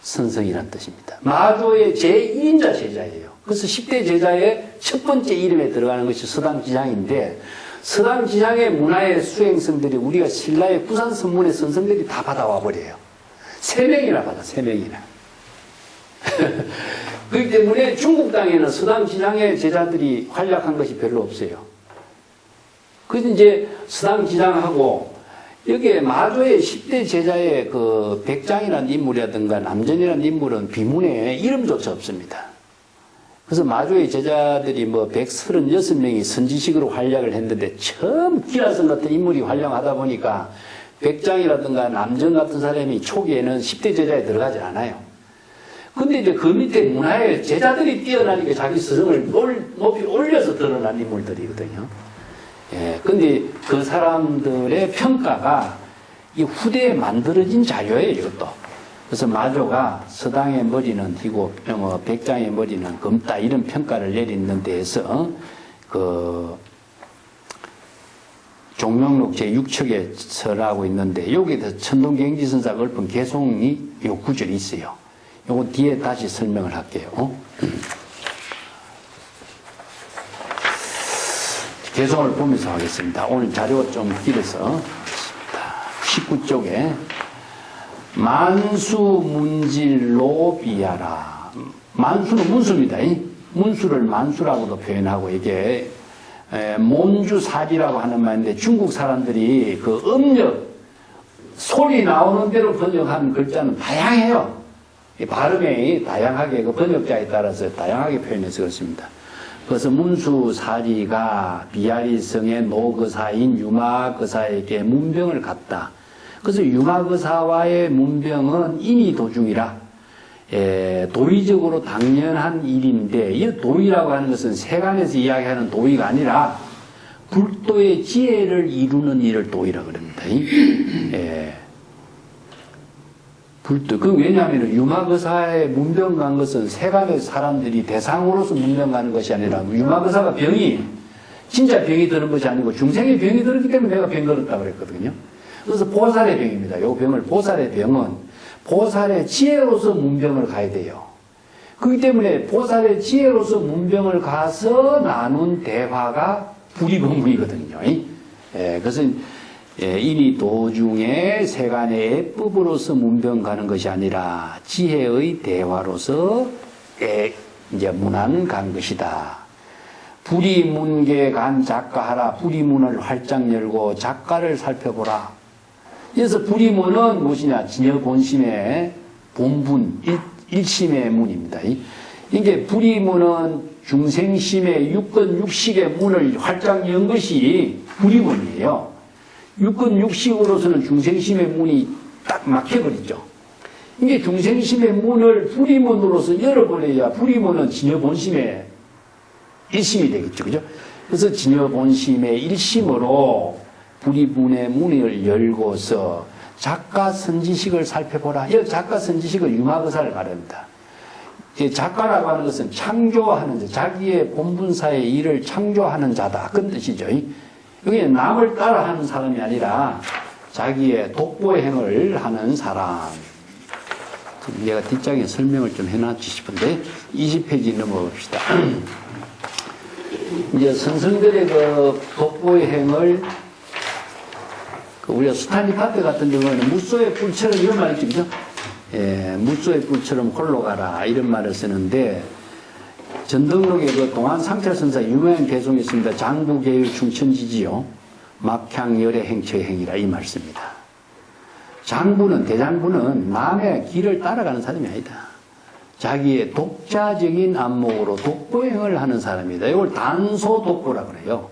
[SPEAKER 1] 선성이라는 뜻입니다. 마조의 제1인자 제자예요. 그래서 10대 제자의 첫 번째 이름에 들어가는 것이 서당지장인데 서당지장의 문화의 수행성들이 우리가 신라의 구산선문의 선성들이 다 받아와 버려요. 3명이나 받아, 3명이나. 그렇기 때문에 중국 땅에는 서당지장의 제자들이 활약한 것이 별로 없어요. 그래서 이제 서당지장하고 여기에 마조의 10대 제자의 그 백장이라는 인물이라든가 남전이라는 인물은 비문에 이름조차 없습니다. 그래서 마조의 제자들이 136명이 선지식으로 활약을 했는데 처음 기라성 같은 인물이 활약하다 보니까 백장이라든가 남전 같은 사람이 초기에는 10대 제자에 들어가지 않아요. 근데 이제 그 밑에 문화의 제자들이 뛰어나니까 자기 스승을 높이 올려서 드러난 인물들이거든요. 예, 근데 그 사람들의 평가가 이 후대에 만들어진 자료예요, 이것도. 그래서 마조가 서당의 머리는 희고, 백장의 머리는 검다, 이런 평가를 내리는 데에서, 종명록 제6척에 설하고 있는데, 여기에서 천동갱지선사가 읊은 개송이 요 구절이 있어요. 요거 뒤에 다시 설명을 할게요. 개성을 보면서 하겠습니다. 오늘 자료 좀 길어서 19쪽에 만수문질로 비하라. 만수는 문수입니다. 문수를 만수라고도 표현하고 이게 몬주사리라고 하는 말인데 중국 사람들이 그 음력 소리 나오는 대로 번역한 글자는 다양해요. 발음이 다양하게 그 번역자에 따라서 다양하게 표현해서 그렇습니다. 그래서 문수사리가 비아리성의 노거사인 유마거사에게 문병을 갔다. 그래서 유마거사와의 문병은 인의도중이라 도의적으로 당연한 일인데, 이 도의라고 하는 것은 세간에서 이야기하는 도의가 아니라 불도의 지혜를 이루는 일을 도의라고 그럽니다. 불도. 왜냐하면 유마거사의 문병 간 것은 세간의 사람들이 대상으로서 문병 가는 것이 아니라 유마거사가 병이 진짜 병이 드는 것이 아니고 중생의 병이 들었기 때문에 내가 병 들었다고 그랬거든요. 그래서 보살의 병입니다. 이 병을 보살의 병은 보살의 지혜로서 문병을 가야 돼요. 그렇기 때문에 보살의 지혜로서 문병을 가서 나눈 대화가 불이법문이거든요. 그것은 인이 도중에 세간의 예법으로서 문병 가는 것이 아니라 지혜의 대화로서 이제 문안 간 것이다. 불이문계 간 작가하라. 불이문을 활짝 열고 작가를 살펴보라. 그래서 불이문은 무엇이냐? 진여본심의 본분, 일심의 문입니다. 이게 불이문은 중생심의 육건 육식의 문을 활짝 연 것이 불이문이에요. 육건 육식으로서는 중생심의 문이 딱 막혀버리죠. 이게 중생심의 문을 불이문으로서 열어버려야 불이문은 진여본심의 일심이 되겠죠. 그죠? 그래서 진여본심의 일심으로 불이문의 문을 열고서 작가 선지식을 살펴보라. 이 작가 선지식은 유마거사를 말합니다. 작가라고 하는 것은 창조하는 자, 자기의 본분사의 일을 창조하는 자다. 그런 뜻이죠. 여기 남을 따라하는 사람이 아니라 자기의 독보행을 하는 사람. 내가 뒷장에 설명을 좀 해놨지 싶은데 20페이지 넘어봅시다. 이제 선생들의 그 독보행을 우리가 수타니파트 같은 경우는 무소의 뿔처럼 이런 말이 있죠. 무소의 뿔처럼 홀로 가라 이런 말을 쓰는데 전등록에 그 동안상철선사 유명한 개송이 있습니다. 장부계율 충천지지요. 막향열의 행처의 행이라 이 말씀입니다. 장부는 대장부는 남의 길을 따라가는 사람이 아니다. 자기의 독자적인 안목으로 독보행을 하는 사람이다. 이걸 단소독보라고 그래요.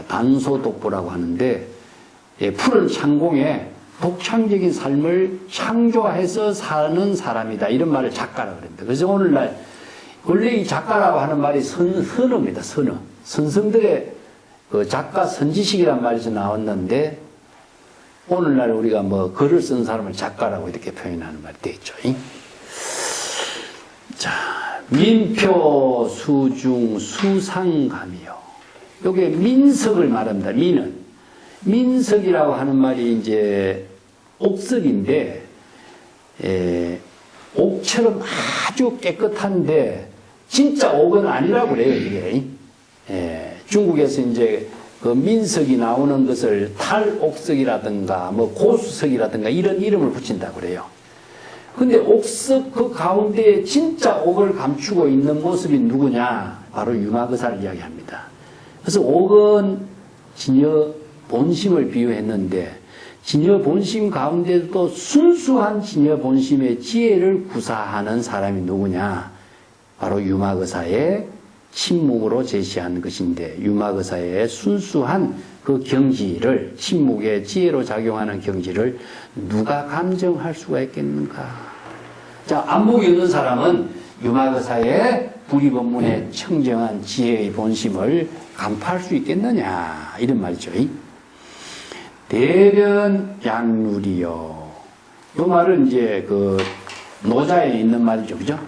[SPEAKER 1] 단소독보라고 하는데 푸른 창공에 독창적인 삶을 창조해서 사는 사람이다. 이런 말을 작가라고 그럽니다. 그래서 오늘날 원래 이 작가라고 하는 말이 선어입니다. 선어. 선성들의 그 작가 선지식이란 말에서 나왔는데 오늘날 우리가 뭐 글을 쓴 사람을 작가라고 이렇게 표현하는 말이 되겠죠. 자, 민표 수중 수상감이요. 요게 민석을 말합니다. 민석이라고 하는 말이 이제 옥석인데, 옥처럼 아주 깨끗한데, 진짜 옥은 아니라고 그래요, 이게. 중국에서 이제 그 민석이 나오는 것을 탈옥석이라든가, 뭐 고수석이라든가 이런 이름을 붙인다고 그래요. 근데 옥석 그 가운데에 진짜 옥을 감추고 있는 모습이 누구냐? 바로 유마거사를 이야기합니다. 그래서 옥은 진여 본심을 비유했는데 진여 본심 가운데도 순수한 진여 본심의 지혜를 구사하는 사람이 누구냐? 바로 유마거사의 침묵으로 제시한 것인데 유마거사의 순수한 그 경지를 침묵의 지혜로 작용하는 경지를 누가 감정할 수가 있겠는가? 자, 안목이 없는 사람은 유마거사의 불이법문의 청정한 지혜의 본심을 간파할 수 있겠느냐 이런 말이죠. 대변 양률이요. 이 말은 이제 그 노자에 있는 말이죠, 그죠?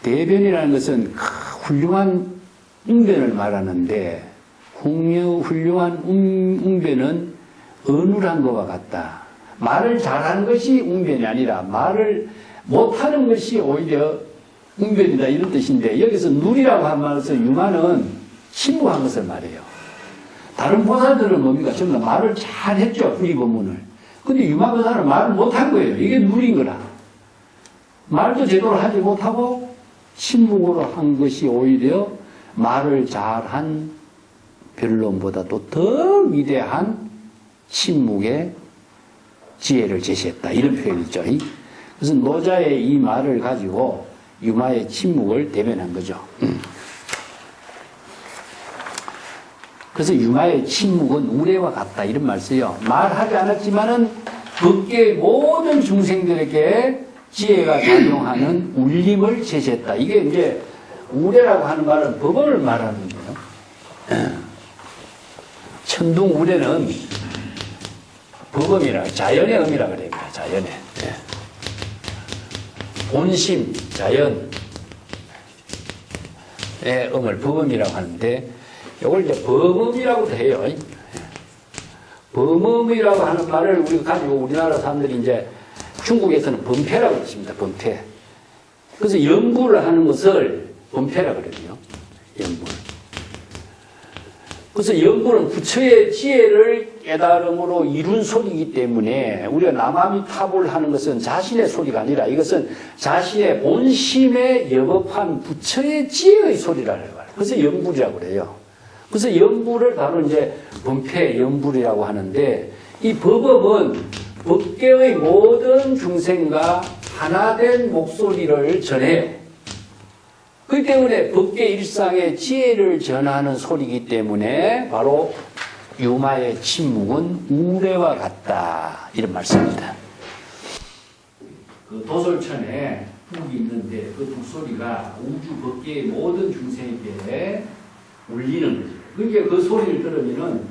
[SPEAKER 1] 대변이라는 것은 훌륭한 웅변을 말하는데 훌륭한 웅변은 어눌한 것과 같다. 말을 잘하는 것이 웅변이 아니라 말을 못하는 것이 오히려 웅변이다 이런 뜻인데 여기서 누리라고 한 말에서 유마는 침묵한 것을 말해요. 다른 보살들은 뭡니까? 전부 다 말을 잘 했죠. 불이 법문을. 근데 유마보살은 말을 못한 거예요. 이게 누린 거라. 말도 제대로 하지 못하고 침묵으로 한 것이 오히려 말을 잘한 변론보다도 더 위대한 침묵의 지혜를 제시했다. 이런 표현이죠. 그래서 노자의 이 말을 가지고 유마의 침묵을 대변한 거죠. 그래서 유마의 침묵은 우레와 같다. 이런 말 써요. 말하지 않았지만은 법계의 모든 중생들에게 지혜가 작용하는 울림을 제시했다. 이게 이제 우레라고 하는 말은 법을 말하는 거예요. 천둥 우레는 법음이라 자연의 음이라 그래요. 자연의. 네. 본심, 자연의 음을 법음이라고 하는데 이걸 이제 범음이라고도 해요. 범음이라고 하는 말을 우리가 가지고 우리나라 사람들이 이제 중국에서는 범패라고 했습니다. 범패. 그래서 연구를 하는 것을 범패라고 그러거든요. 연구. 그래서 연구는 부처의 지혜를 깨달음으로 이룬 소리이기 때문에 우리가 남아미 탑을 하는 것은 자신의 소리가 아니라 이것은 자신의 본심에 여법한 부처의 지혜의 소리라는 거예요. 그래서 연불이라고 그래요. 그래서 연불을 바로 이제 범패 연불이라고 하는데 이 법업은 법계의 모든 중생과 하나된 목소리를 전해요. 그렇기 때문에 법계 일상의 지혜를 전하는 소리이기 때문에 바로 유마의 침묵은 우레와 같다. 이런 말씀입니다. 그 도솔천에 북이 있는데 그 북소리가 우주 법계의 모든 중생에게 울리는 거죠. 그러니까 그 소리를 들으면은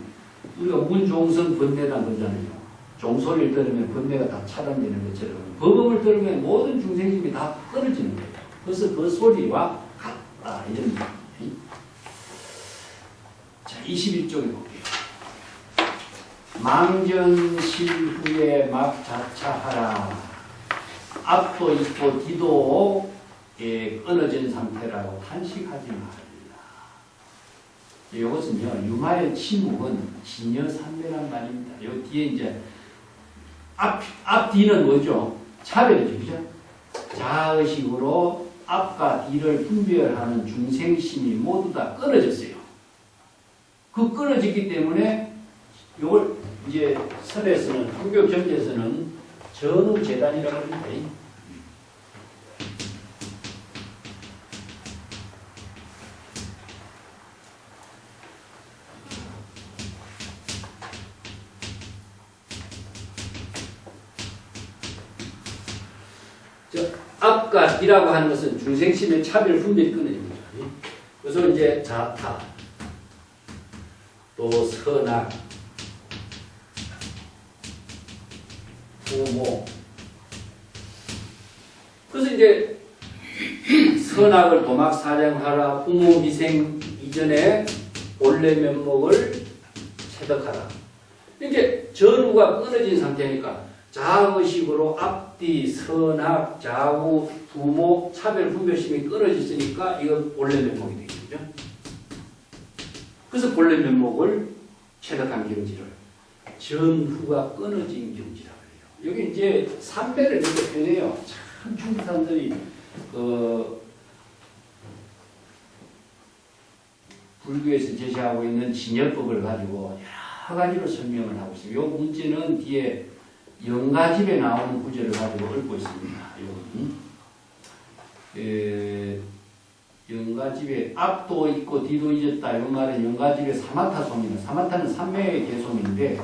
[SPEAKER 1] 우리가 문종선 번뇌란 거잖아요. 종소리를 들으면 번뇌가 다 차단되는 것처럼 법음을 들으면 모든 중생심이 다 끊어지는 거예요. 그래서 그 소리와 같다. 이런 얘기. 자, 21쪽에 볼게요. 망전실 후에 막 자차하라. 앞도 있고 뒤도 끊어진 상태라고 탄식하지 말라. 이것은요, 유마의 침묵은 진여삼매란 말입니다. 요 뒤에 이제 앞 뒤는 뭐죠? 차별이죠, 그죠? 자의식으로 앞과 뒤를 분별하는 중생심이 모두 다 끊어졌어요. 그 끊어졌기 때문에 이걸 이제 선에서는, 한교 경제에서는 전우재단이라고 합니다. 앞과 뒤라고 하는 것은 중생심의 차별 분별이 끊어집니다. 그래서 이제 자타, 또 선악, 부모. 그래서 이제 선악을 도막사량하라, 부모 미생 이전에 본래 면목을 체득하라. 이제 전후가 끊어진 상태니까 자의식으로 앞뒤, 선악, 좌우, 부모, 차별, 분별심이 끊어졌으니까 이건 본래 면목이 되겠죠. 그래서 본래 면목을 체득한 경지를 전후가 끊어진 경지라고 해요. 여기 이제 삼배를 이렇게 표현해요. 참 중국 사람들이 불교에서 제시하고 있는 진열법을 가지고 여러 가지로 설명을 하고 있어요. 이 문제는 뒤에 영가집에 나오는 구절을 가지고 읊고 있습니다. 영가집에 앞도 있고 뒤도 잊었다. 이 말은 영가집의 사마타 소입니다. 사마타는 삼매의 개소인데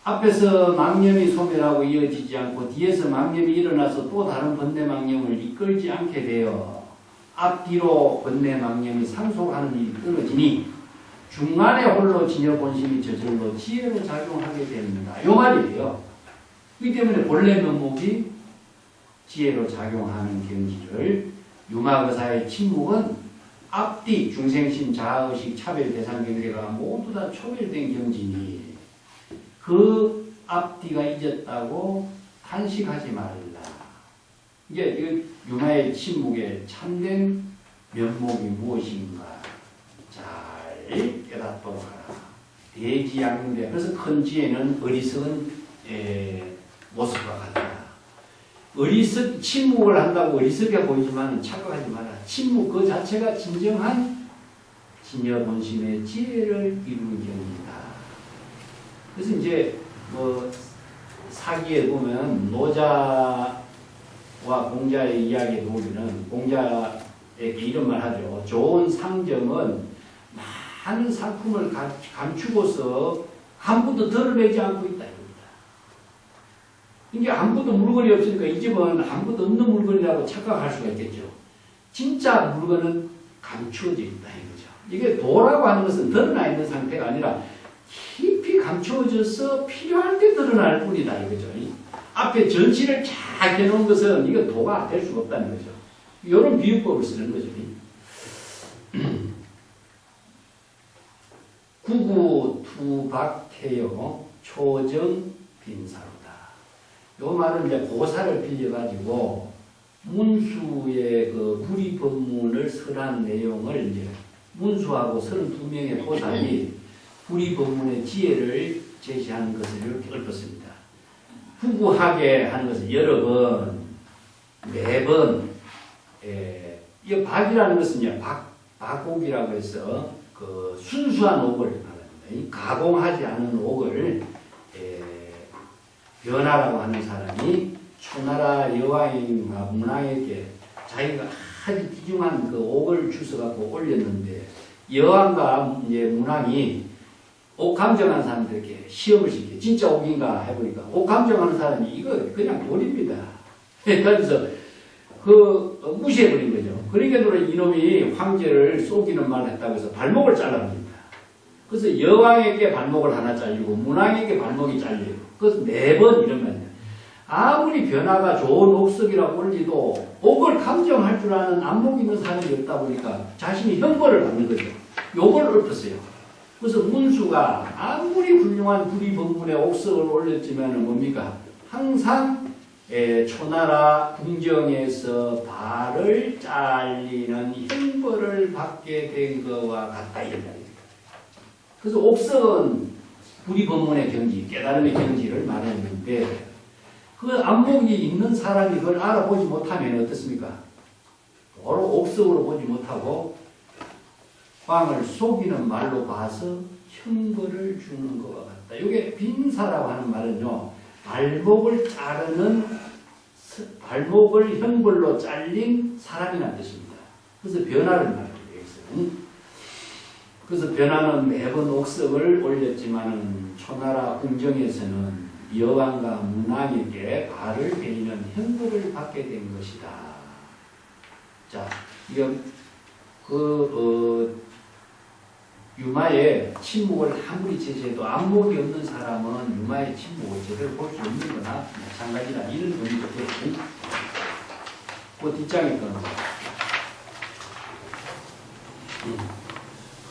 [SPEAKER 1] 앞에서 망념이 소멸하고 이어지지 않고 뒤에서 망념이 일어나서 또 다른 번뇌 망념을 이끌지 않게 되어 앞뒤로 번뇌 망념이 상속하는 일이 끊어지니 중간에 홀로 진여 본심이 저절로 지혜로 작용하게 됩니다. 이 말이에요. 그렇기 때문에 본래 면목이 지혜로 작용하는 경지를 유마거사의 침묵은 앞뒤 중생심 자의식 차별 대상 경계가 모두 다 초별된 경지니 그 앞뒤가 잊었다고 탄식하지 말라. 이게 유마의 침묵의 참된 면목이 무엇인가 잘 지혜를 깨닫도록 하라. 대지양대. 그래서 큰 지혜는 어리석은 모습과 같다. 침묵을 한다고 어리석게 보이지만 착각하지 마라. 침묵 그 자체가 진정한 진여본심의 지혜를 이루는 경우이다. 그래서 이제 뭐 사기에 보면 노자와 공자의 이야기에 보면 공자에게 이런 말 하죠. 좋은 상점은 많은 상품을 감추고서 아무것도 드러내지 않고 있다. 이게 아무것도 물건이 없으니까 이 집은 아무것도 없는 물건이라고 착각할 수가 있겠죠. 진짜 물건은 감추어져 있다 이거죠. 이게 도라고 하는 것은 드러나 있는 상태가 아니라 깊이 감추어져서 필요할 때 드러날 뿐이다 이거죠. 앞에 전시를 잘 해놓은 것은 이거 도가 될 수가 없다는 거죠. 이런 비유법을 쓰는 거죠. 구구투박해요 초정 빈사로다. 요 말은 이제 고사를 빌려가지고 문수의 그 불의법문을 설한 내용을 이제 문수하고 32명의 고사이 불의법문의 지혜를 제시하는 것을 이렇게 읊었습니다. 후구하게 하는 것은 여러 번, 매번, 이 박이라는 것은 박옥이라고 해서 그 순수한 옥을 말합니다. 가공하지 않은 옥을 변화라고 하는 사람이 초나라 여왕과 문왕에게 자기가 아주 귀중한 그 옥을 주워갖고 올렸는데 여왕과 이제 문왕이 옥 감정하는 사람들에게 시험을 시켜. 진짜 옥인가 해보니까 옥 감정하는 사람이 이거 그냥 돌입니다. 그래서 무시해버린 거죠. 그러니까 이놈이 황제를 속이는 말을 했다고 해서 발목을 잘라버립니다. 그래서 여왕에게 발목을 하나 잘리고 문왕에게 발목이 잘려요. 그래서 매번 이런 말이에요. 아무리 변화가 좋은 옥석이라고 올리도 옥을 감정할 줄 아는 안목이 있는 사람이 없다 보니까 자신이 형벌을 받는 거죠. 요걸 읊었어요. 그래서 문수가 아무리 훌륭한 불의법문에 옥석을 올렸지만 뭡니까? 항상 초나라 궁정에서 발을 잘리는 형벌을 받게 된 것과 같다 이런 말입니다. 그래서 옥석은 불의법문의 경지, 깨달음의 경지를 말했는데 그 안목이 있는 사람이 그걸 알아보지 못하면 어떻습니까? 바로 옥석으로 보지 못하고 왕을 속이는 말로 봐서 형벌을 주는 것과 같다. 이게 빈사라고 하는 말은요. 발목을 자르는 발목을 형벌로 잘린 사람이라는 뜻입니다. 그래서 변화를 말해요. 그래서 변화는 매번 옥석을 올렸지만은 초나라 궁정에서는 여왕과 문왕에게 발을 베이는 형벌을 받게 된 것이다. 자, 이건 유마의 침묵을 아무리 제시해도 안목이 없는 사람은 유마의 침묵을 제대로 볼 수 없는 거나 마찬가지다. 이런 의미도 되고, 그 뒷장에 거는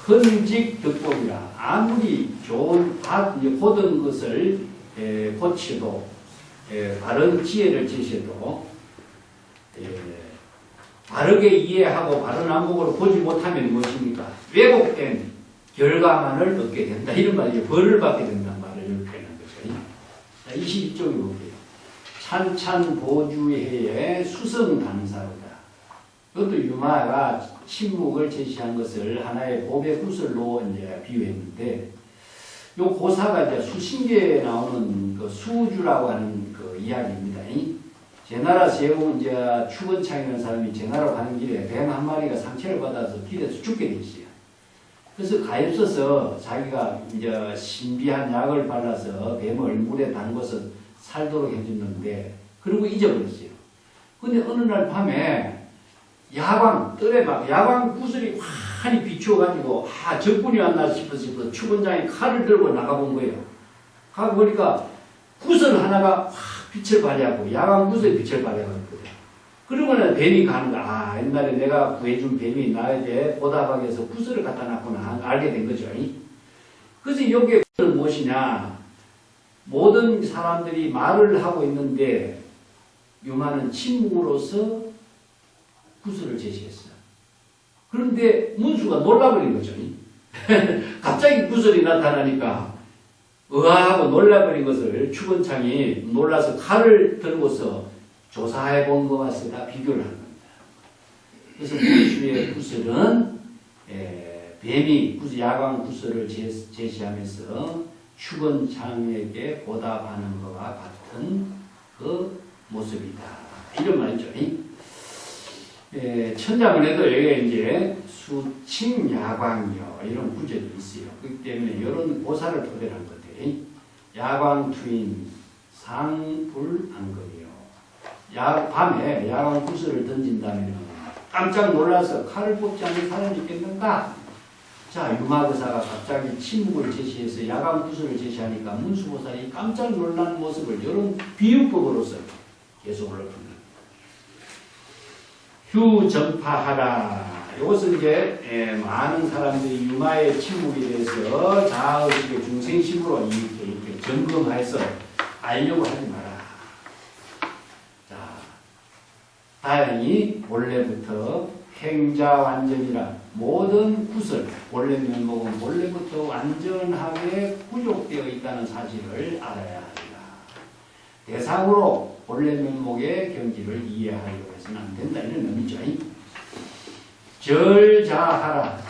[SPEAKER 1] 헌직 덕법이라 아무리 좋은 고든 것을 고치도 바른 지혜를 제시해도 바르게 이해하고 바른 안목으로 보지 못하면 무엇입니까? 왜곡된 결과만을 얻게 된다. 이런 말이에요. 벌을 받게 된다는 말을 이렇게 하는 거죠. 자, 22쪽에 볼게요. 찬찬보주해의 수성단사로다. 이것도 유마가 침묵을 제시한 것을 하나의 법의 구슬로 이제 비유했는데, 요 고사가 이제 수신계에 나오는 그 수주라고 하는 그 이야기입니다. 제나라 세공 이제 추건창이라는 사람이 제나라 가는 길에 뱀 한 마리가 상처를 받아서 길에서 죽게 돼 있어요. 그래서 가엾어서 자기가 이제 신비한 약을 발라서 뱀을 물에 담궈서 살도록 해줬는데, 그리고 잊어버렸어요. 근데 어느 날 밤에 뜰에 막 야광 구슬이 환히 비추어가지고 적군이 왔나 싶어서 추건장이 칼을 들고 나가본 거예요. 가보니까 구슬 하나가 확 빛을 발하고 야광 구슬이 빛을 발하고 있거든요. 그러고는 뱀이 가는 거야. 옛날에 내가 구해준 뱀이 나에게 보다박에서 구슬을 갖다 놨구나 알게 된 거죠. 그래서 이게 무엇이냐? 모든 사람들이 말을 하고 있는데 유마는 침묵으로서 구슬을 제시했어요. 그런데 문수가 놀라버린 거죠. 갑자기 구설이 나타나니까 의아하고 놀라버린 것을 추건창이 놀라서 칼을 들고서 조사해 본 것과 다 비교를 한 겁니다. 그래서 무리슈의 구설은 뱀이 야광 구설을 제시하면서 추건창에게 보답하는 것과 같은 그 모습이다. 이런 말이죠. 천자문에도 여기에 이제 수칭 야광이요 이런 구절이 있어요. 그렇기 때문에 이런 고사를 토대로 한 건데 야광 투인 상불 안검이요. 밤에 야광 구슬을 던진다면 깜짝 놀라서 칼을 뽑지 않는 사람이 있겠는가? 자, 유마거사가 갑자기 침묵을 제시해서 야광 구슬을 제시하니까 문수보살이 깜짝 놀란 모습을 이런 비유법으로서 계속 올려줍니다. 휴 전파하라. 이것은 이제 많은 사람들이 유마의 침묵에 대해서 자의식의 중생심으로 이렇게 점검해서 알려고 하지 마라. 자, 다행히 원래부터 행자완전이라 모든 구설, 원래 면목은 원래부터 완전하게 부족되어 있다는 사실을 알아야 합니다. 대상으로 원래 면목의 경지를 이해하려고 해서는 안 된다 이런 의미죠. 절자하라.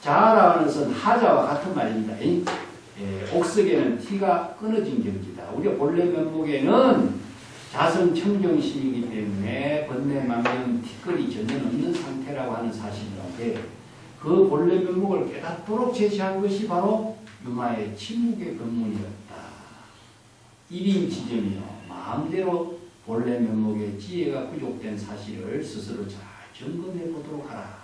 [SPEAKER 1] 자라는 것은 하자와 같은 말입니다. 옥석에는 티가 끊어진 경지다. 우리 본래 면목에는 자성 청정심이기 때문에 번뇌망령 티끌이 전혀 없는 상태라고 하는 사실인데 그 본래 면목을 깨닫도록 제시한 것이 바로 유마의 침묵의 법문이었다. 1인 지점이요. 마음대로 본래 면목의 지혜가 부족된 사실을 스스로 잘 점검해 보도록 하라.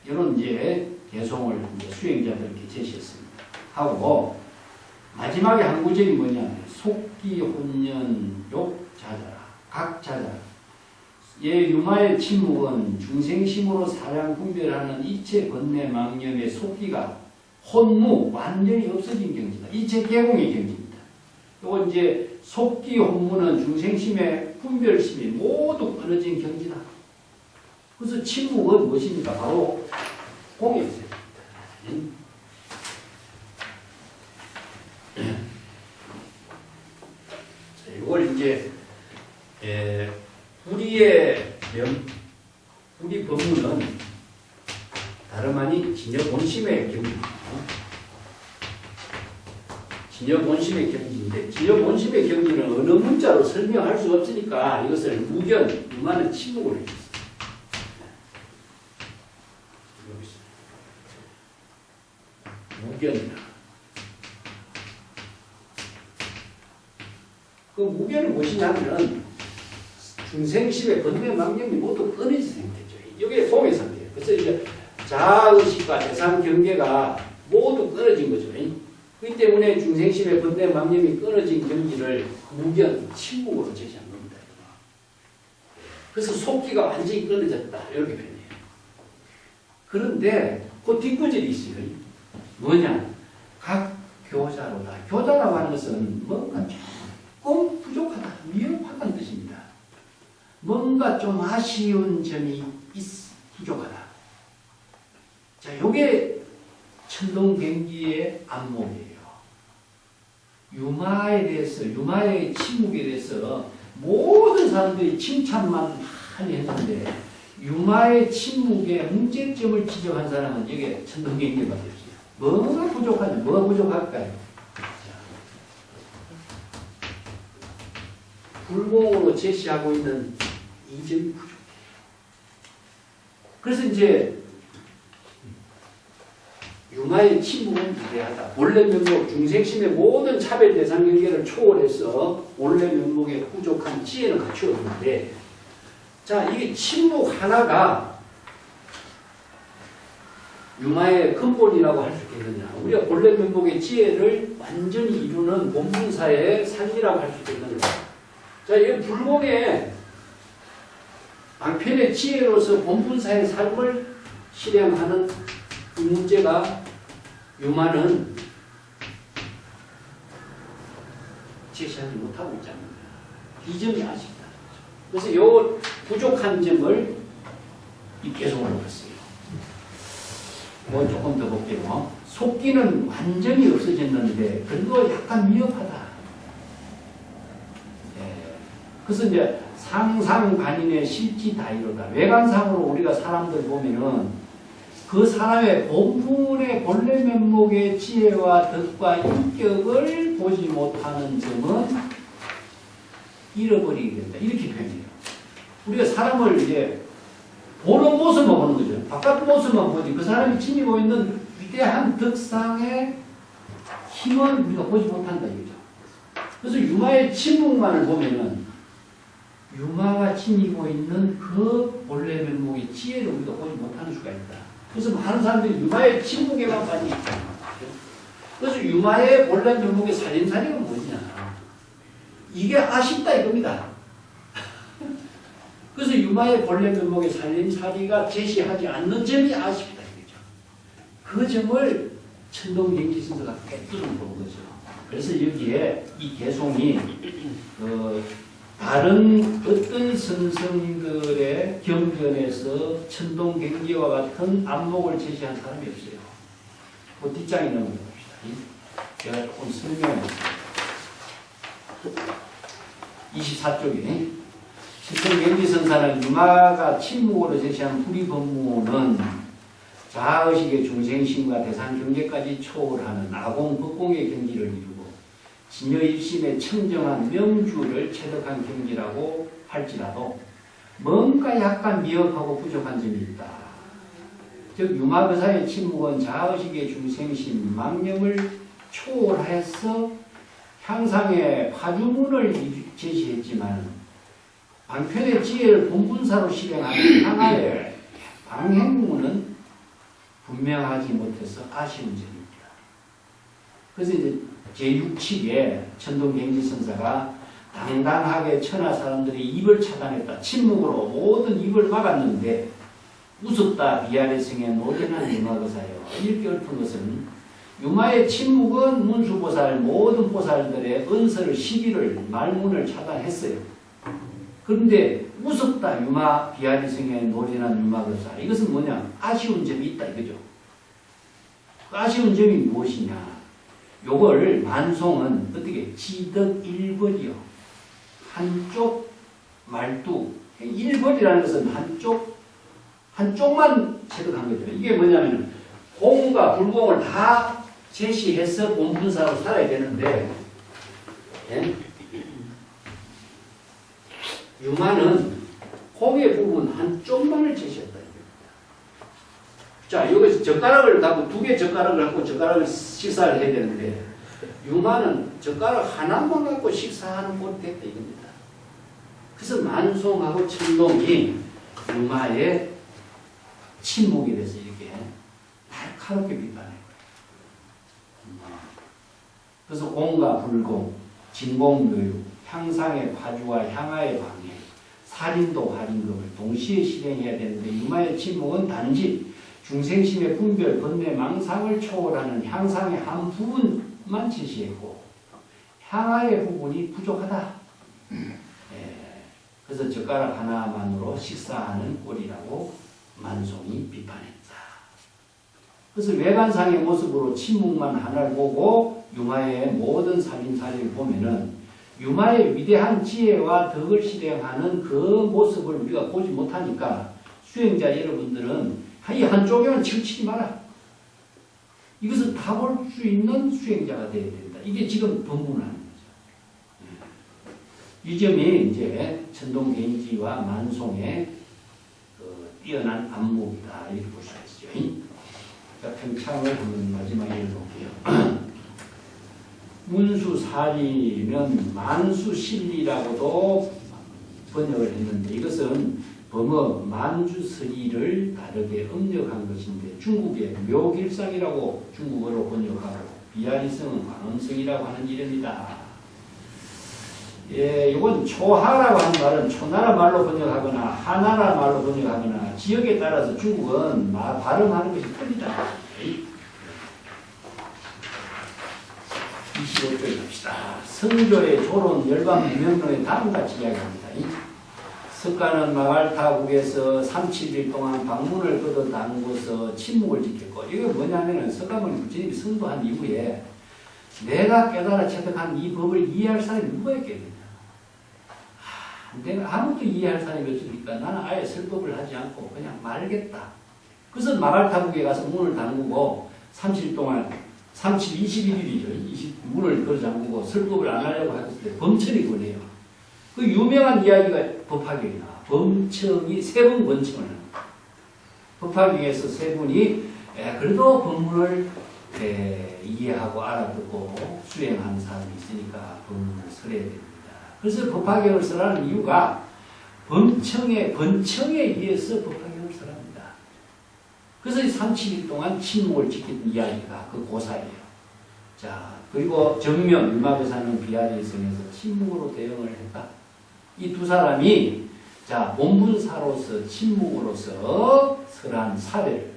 [SPEAKER 1] 이런 이제 개송을 이제 수행자들에게 제시했습니다. 하고 마지막에 한 구절이 뭐냐면 속기 혼년 욕 자자라. 각 자자라. 유마의 침묵은 중생심으로 사량 분별하는 이체 번뇌 망념의 속기가 혼무 완전히 없어진 경지다. 이체 개공의 경지입니다. 요거 이제 속기 혼무는 중생심의 분별심이 모두 끊어진 경지다. 그래서 침묵은 무엇입니까? 바로 공의 세계입니다. 자, 이걸 이제 우리 법문은 다름 아닌 진여본심의 경지입니다. 진여본심의 경지인데 진여본심의 경지는 어느 문자로 설명할 수 없으니까 이것을 무견, 유마는 침묵으로 했습니다. 무견이다. 그 무견은 무엇이냐면 중생심의 번뇌망념이 모두 끊어진 상태죠. 이게 공의 상태예요. 그래서 이제 자의식과 대상 경계가 모두 끊어진 거죠. 그렇기 때문에 중생심의 번뇌망념이 끊어진 경지를 무견, 침묵으로 제시한 겁니다. 그래서 속기가 완전히 끊어졌다. 이렇게 표현해요. 그런데 그 뒷구절이 있어요. 뭐냐? 각 교자로다. 교자라고 하는 것은 뭔가 조금 부족하다, 미흡하다는 뜻입니다. 뭔가 좀 아쉬운 점이 부족하다. 자, 요게 천동뱅기의 안목이에요. 유마에 대해서, 유마의 침묵에 대해서 모든 사람들이 칭찬만 많이 했는데 유마의 침묵의 문제점을 지적한 사람은 여기 천동뱅기밖에 없어요. 뭐가 부족하냐? 뭐가 부족할까요? 불공으로 제시하고 있는 이 점이 부족해요. 그래서 이제 유마의 침묵은 위대하다. 원래 면목, 중생심의 모든 차별 대상 경계를 초월해서 원래 면목의 부족한 지혜는 갖추었는데, 자, 이게 침묵 하나가 유마의 근본이라고 할 수 있겠느냐. 우리가 본래 면목의 지혜를 완전히 이루는 본분사의 삶이라고 할 수 있겠느냐. 자, 이 불공의 방편의 지혜로서 본분사의 삶을 실행하는 이 문제가 유마는 제시하지 못하고 있지 않느냐. 이 점이 아쉽다. 그래서 이 부족한 점을 계속 올려봤어요. 뭐 조금 더 볼게요. 속기는 완전히 없어졌는데 그래도 약간 미흡하다. 예. 그래서 이제 상상반인의 실지다이로다. 외관상으로 우리가 사람들 보면은 그 사람의 본분의 본래 면목의 지혜와 덕과 인격을 보지 못하는 점은 잃어버리게 된다. 이렇게 표현해요. 우리가 사람을 이제 보는 모습만 보는 거죠. 바깥 모습만 보지 그 사람이 지니고 있는 위대한 덕상의 힘을 우리가 보지 못한다 이거죠. 그래서 유마의 침묵만을 보면은 유마가 지니고 있는 그 본래 면목의 지혜를 우리가 보지 못하는 수가 있다. 그래서 많은 사람들이 유마의 침묵에만 빠져 있다. 그래서 유마의 본래 면목의 살림살이는 뭐냐? 이게 아쉽다 이겁니다. 그래서 유마의 본래 면목의 살림살이가 제시하지 않는 점이 아쉽다 이거죠. 그 점을 천동경지선서가 깨뜨려 본 거죠. 그래서 여기에 이 개송이 다른 어떤 선성들의 경전에서 천동경지와 같은 안목을 제시한 사람이 없어요. 그 뒷장에 넘어갑시다. 제가 조금 설명했습니다. 24쪽에 천동경지선사는 유마가 침묵으로 제시한 불이법문은 자아의식의 중생심과 대상경제까지 초월하는 아공, 법공의 경지를 이루고 진여일심의 청정한 명주를 체득한 경지라고 할지라도 뭔가 약간 미흡하고 부족한 점이 있다. 즉 유마거사의 침묵은 자아의식의 중생심, 망념을 초월해서 향상의 화두문을 제시했지만 방편의 지혜를 본분사로 실행하는 향하의 방행문은 분명하지 못해서 아쉬운 점입니다. 그래서 이제 제6칙에 천동경지선사가 당당하게 천하 사람들이 입을 차단했다. 침묵으로 모든 입을 막았는데 우습다 비아래승의 노련한 유마거사요. 이렇게 읊은 것은 유마의 침묵은 문수보살 모든 보살들의 은설을 시비를 말문을 차단했어요. 그런데 우습다 유마 비아리승의 노련한 유마거사 이것은 뭐냐? 아쉬운 점이 있다 이거죠. 그 아쉬운 점이 무엇이냐? 요걸 만송은 어떻게 지덕 일벌이요. 한쪽 말두. 일벌이라는 것은 한쪽만 체득한 거죠. 이게 뭐냐면 공과 불공을 다 제시해서 본분사로 살아야 되는데 예? 유마는 공의 부분 한쪽만을 제시했다. 자, 여기서 젓가락을 갖고 두 개 젓가락을 갖고 젓가락을 식사를 해야 되는데 유마는 젓가락 하나만 갖고 식사하는 꼴이 됐다 이겁니다. 그래서 만송하고 천동이 유마의 침묵에 대해서 이렇게 날카롭게 비판해요. 그래서 공과 불공, 진공묘유, 향상의 과주와 향하의 방해, 살인도 활임금을 동시에 실행해야 되는데 유마의 침묵은 단지 중생심의 분별, 번뇌, 망상을 초월하는 향상의 한 부분만 제시했고 향하의 부분이 부족하다. 그래서 젓가락 하나만으로 식사하는 꼴이라고 만송이 비판했다. 그래서 외관상의 모습으로 침묵만 하나를 보고 유마의 모든 살림살이를 보면은 유마의 위대한 지혜와 덕을 실행하는 그 모습을 우리가 보지 못하니까 수행자 여러분들은 이 한쪽에만 치우치지 마라. 이것을 다 볼 수 있는 수행자가 되어야 된다. 이게 지금 법문하는 거죠. 이 점이 이제 천동개인지와 만송의 뛰어난 안목이다. 이렇게 볼 수가 있죠. 자, 평창을 한번 마지막에 읽어볼게요. 문수사리는 만수실리라고도 번역을 했는데 이것은 범어 만주서리를 다르게 음력한 것인데 중국의 묘길상이라고 중국어로 번역하고 비아리성은 광음성이라고 하는 이름이다. 예, 이건 초하라고 하는 말은 초나라 말로 번역하거나 하나라 말로 번역하거나 지역에 따라서 중국은 발음하는 것이 틀리다. 25쪽에 갑시다. 성조의 조론 열반 무명론에 다음같이 이야기합니다.
[SPEAKER 2] 석가는 마발타국에서 37일 동안 방문을 걷어 담고서 침묵을 지켰고, 이게 뭐냐면은 석가모니 부처님이 성도한 이후에 내가 깨달아 체득한 이 법을 이해할 사람이 누가 있겠느냐. 내가 아무도 이해할 사람이 없으니까 나는 아예 설법을 하지 않고 그냥 말겠다. 그래서 마발타국에 가서 문을 담그고 30일 동안 21일이죠. 문을 걸어 잠그고 설법을 안 하려고 했을 때 범천이 권해요. 그 유명한 이야기가 법화경이나 범청이 세 분 범청을 합니다. 법화경에서 세 분이 그래도 법문을 이해하고 알아듣고 수행하는 사람이 있으니까 법문을 설해야 됩니다. 그래서 법화경을 설하는 이유가 번청에 의해서 법화경을 설합니다. 그래서 30일 동안 침묵을 지킨 이야기가 그 고사예요. 자, 그리고 정명, 율마베사는 비아리 성에서 침묵으로 대응을 했다. 이 두 사람이 자 본분사로서 침묵으로서 설한 사례를.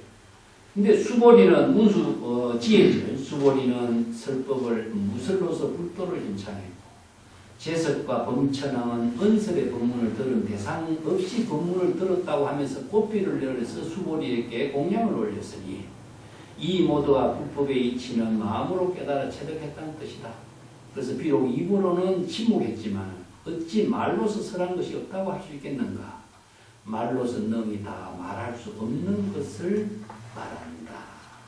[SPEAKER 2] 근데 수보리는 지혜죠. 수보리는 설법을 무설로서 불도를 힘창했고, 제석과 범천왕은 은설의 법문을 들은 대상 없이 법문을 들었다고 하면서 고삐를 내려서 수보리에게 공양을 올렸으니 이 모두가 불법의 이치는 마음으로 깨달아 체득했다는 뜻이다. 그래서 비록 입으로는 침묵했지만 어찌 말로서 설한 것이 없다고 할 수 있겠는가? 말로서 능히 다 말할 수 없는 것을 말한다.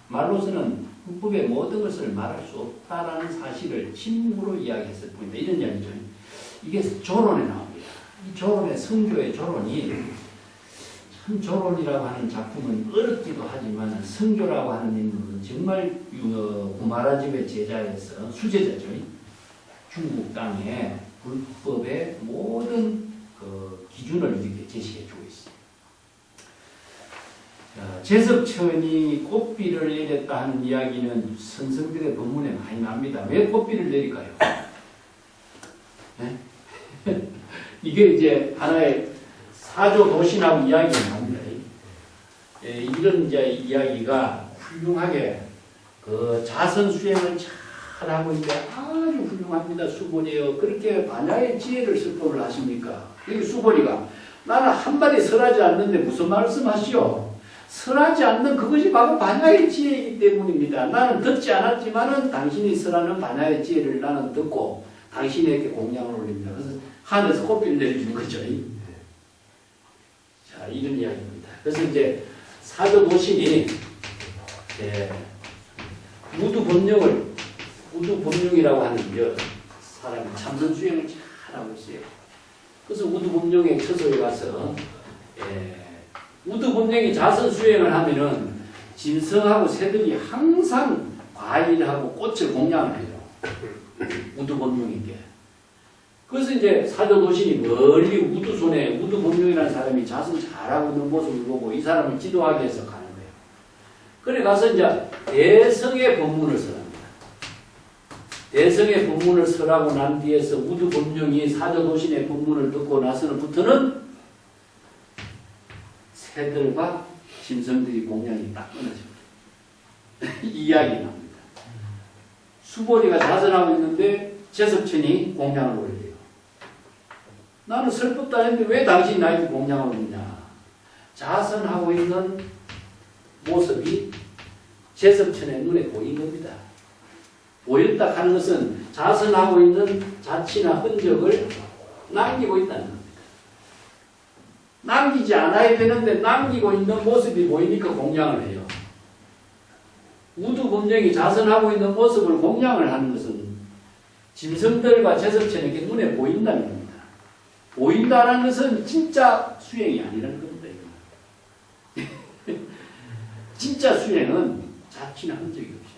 [SPEAKER 2] 말로서는 불법의 모든 것을 말할 수 없다라는 사실을 침묵으로 이야기했을 뿐이다. 이런 이야기죠. 이게 조론에 나옵니다. 이 조론의 성교의 조론이 참 조론이라고 하는 작품은 어렵기도 하지만 성교라고 하는 인물은 정말 구마라집의 제자에서 수제자죠. 중국 땅에 불법의 모든 그 기준을 이렇게 제시해주고 있어요. 제석천이 꽃비를 내렸다 하는 이야기는 선성들의 법문에 많이 납니다. 왜 꽃비를 내릴까요? 네? 이게 이제 하나의 사조도신하고 이야기가 납니다. 이런 이제 이야기가 훌륭하게 그 자선 수행을 잘하고 있는데 아주 훌륭합니다. 수보리요. 그렇게 반야의 지혜를 설법을 하십니까? 이 수보리가 나는 한마디 설하지 않는데 무슨 말씀하시오? 설하지 않는 그것이 바로 반야의 지혜이기 때문입니다. 나는 듣지 않았지만은 당신이 설하는 반야의 지혜를 나는 듣고 당신에게 공양을 올립니다. 그래서 하늘에서 꽃비를 내려주는 거죠. 자, 이런 이야기입니다. 그래서 이제 사조도신이 우두법령이라고 하는 사람이 참선 수행을 잘하고 있어요. 그래서 우두법령의 처소에 가서 우두법령이 자선 수행을 하면은 진성하고 새들이 항상 과일하고 꽃을 공양을 해요. 우두법령인게. 그래서 이제 사조도신이 멀리 우두손에 우두법령이라는 사람이 자선 잘하고 있는 모습을 보고 이 사람을 지도하기 위해서 가는 거예요. 그래 가서 이제 대성의 법문을 설합니다. 대성의 법문을 설하고 난 뒤에서 우두법령이 사조도신의 법문을 듣고 나서부터는 새들과 짐승들이 공양이 딱 끊어집니다. 이 이야기 나옵니다. 수보리가 자선하고 있는데 제석천이 공양을 올려요. 나는 설법도 안 했는데 왜 당신이 나에게 공양을 올리냐. 자선하고 있는 모습이 제석천의 눈에 보인 겁니다. 보였다 하는 것은 자선하고 있는 자취나 흔적을 남기고 있다는 겁니다. 남기지 않아야 되는데 남기고 있는 모습이 보이니까 공양을 해요. 우두법령이 자선하고 있는 모습을 공양을 하는 것은 짐승들과 제석천에게 눈에 보인다는 겁니다. 보인다는 것은 진짜 수행이 아니라는 겁니다. 진짜 수행은 자취나 흔적이 없어요.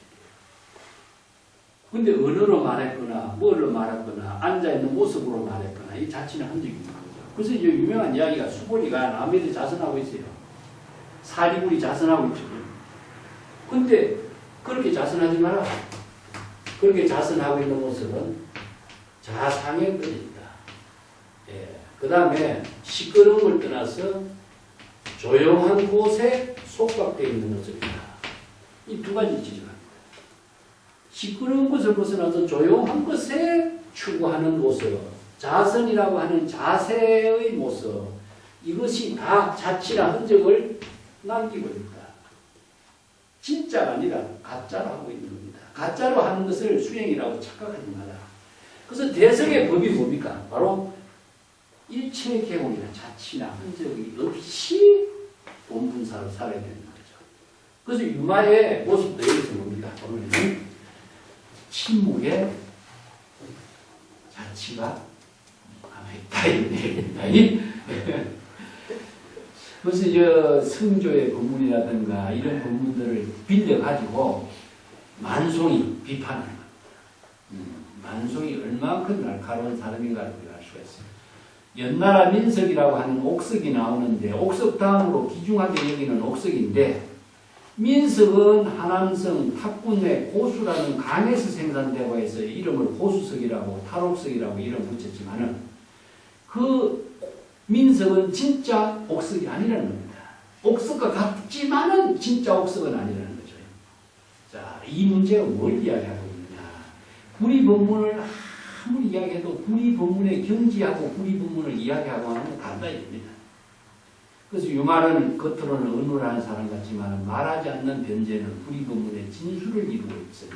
[SPEAKER 2] 근데 언어로 말했거나 뭐로 말했거나 앉아있는 모습으로 말했거나 이 자취나 흔적이 있는 거죠. 그래서 이제 유명한 이야기가 수보리가 남에게 자선하고 있어요. 사리불이 자선하고 있죠. 근데 그렇게 자선하지 마라. 그렇게 자선하고 있는 모습은 자상에 끌립니다. 그 다음에 시끄러운 걸 떠나서 조용한 곳에 속박되어 있는 모습입니다. 이 두 가지 지적합니다. 시끄러운 것을 벗어나서 조용한 것에 추구하는 모습, 자선이라고 하는 자세의 모습, 이것이 다 자취나 흔적을 남기고 있다. 진짜가 아니라 가짜로 하고 있는 겁니다. 가짜로 하는 것을 수행이라고 착각하지 마라. 그래서 대성의 법이 뭡니까? 바로 일체 계곡이나 자취나 흔적이 없이 본분사로 살아야 되는 거죠. 그래서 유마의 모습도 여기서 뭡니까? 보면은 침묵의 자취가 아마 있다. 그래서 저 성조의 법문이라든가 이런 법문들을 빌려가지고 만송이 비판하는 겁니다. 만송이 얼마큼 날카로운 사람인가를 우리가 알 수가 있습니다. 연나라 민석이라고 하는 옥석이 나오는데 옥석 다음으로 귀중하게 여기는 옥석인데 민석은 하남성 탁군의 고수라는 강에서 생산되고 해서 이름을 고수석이라고 탈옥석이라고 이름 붙였지만은 그 민석은 진짜 옥석이 아니라는 겁니다. 옥석과 같지만은 진짜 옥석은 아니라는 거죠. 자, 이 문제가 뭘 이야기하고 있느냐. 구리법문을 아무리 이야기해도 구리법문에 경지하고 구리법문을 이야기하고 하는 건 간단히 됩니다. 그래서 유말은 겉으로는 은밀한 사람 같지만 말하지 않는 변제는 구리법문의 진수를 이루고 있으니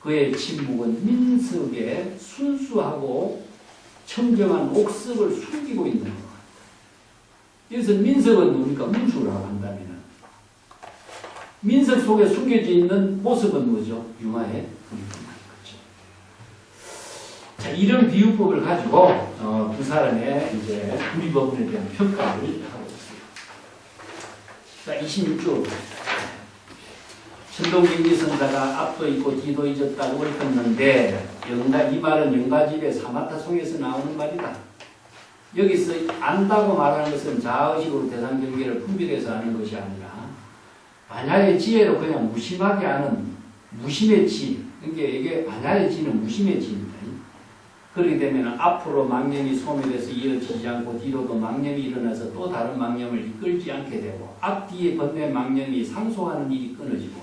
[SPEAKER 2] 그의 침묵은 민석의 순수하고 청정한 옥석을 숨기고 있는 것 같다. 그래서 민석은 뭡니까? 문수라고 한다면 민석 속에 숨겨져 있는 모습은 뭐죠? 유마의 구리법문. 자, 이런 비유법을 가지고 두 사람의 이제 구리법문에 대한 평가를 하고 있습니다. 자, 26조. 천동경지 선사가 앞도 있고 뒤도 잊었다고 읊었는데 이 말은 영가집의 사마타송에서 나오는 말이다. 여기서 안다고 말하는 것은 자의식으로 대상 경계를 분별해서 하는 것이 아니라 반야의 지혜로 그냥 무심하게 하는 무심의 지. 그러니까 이게 반야의 지는 무심의 지입니다. 그렇게 되면 앞으로 망념이 소멸해서 이어지지 않고 뒤로도 망념이 일어나서 또 다른 망념을 이끌지 않게 되고 앞뒤에 번뇌 망념이 상속하는 일이 끊어지고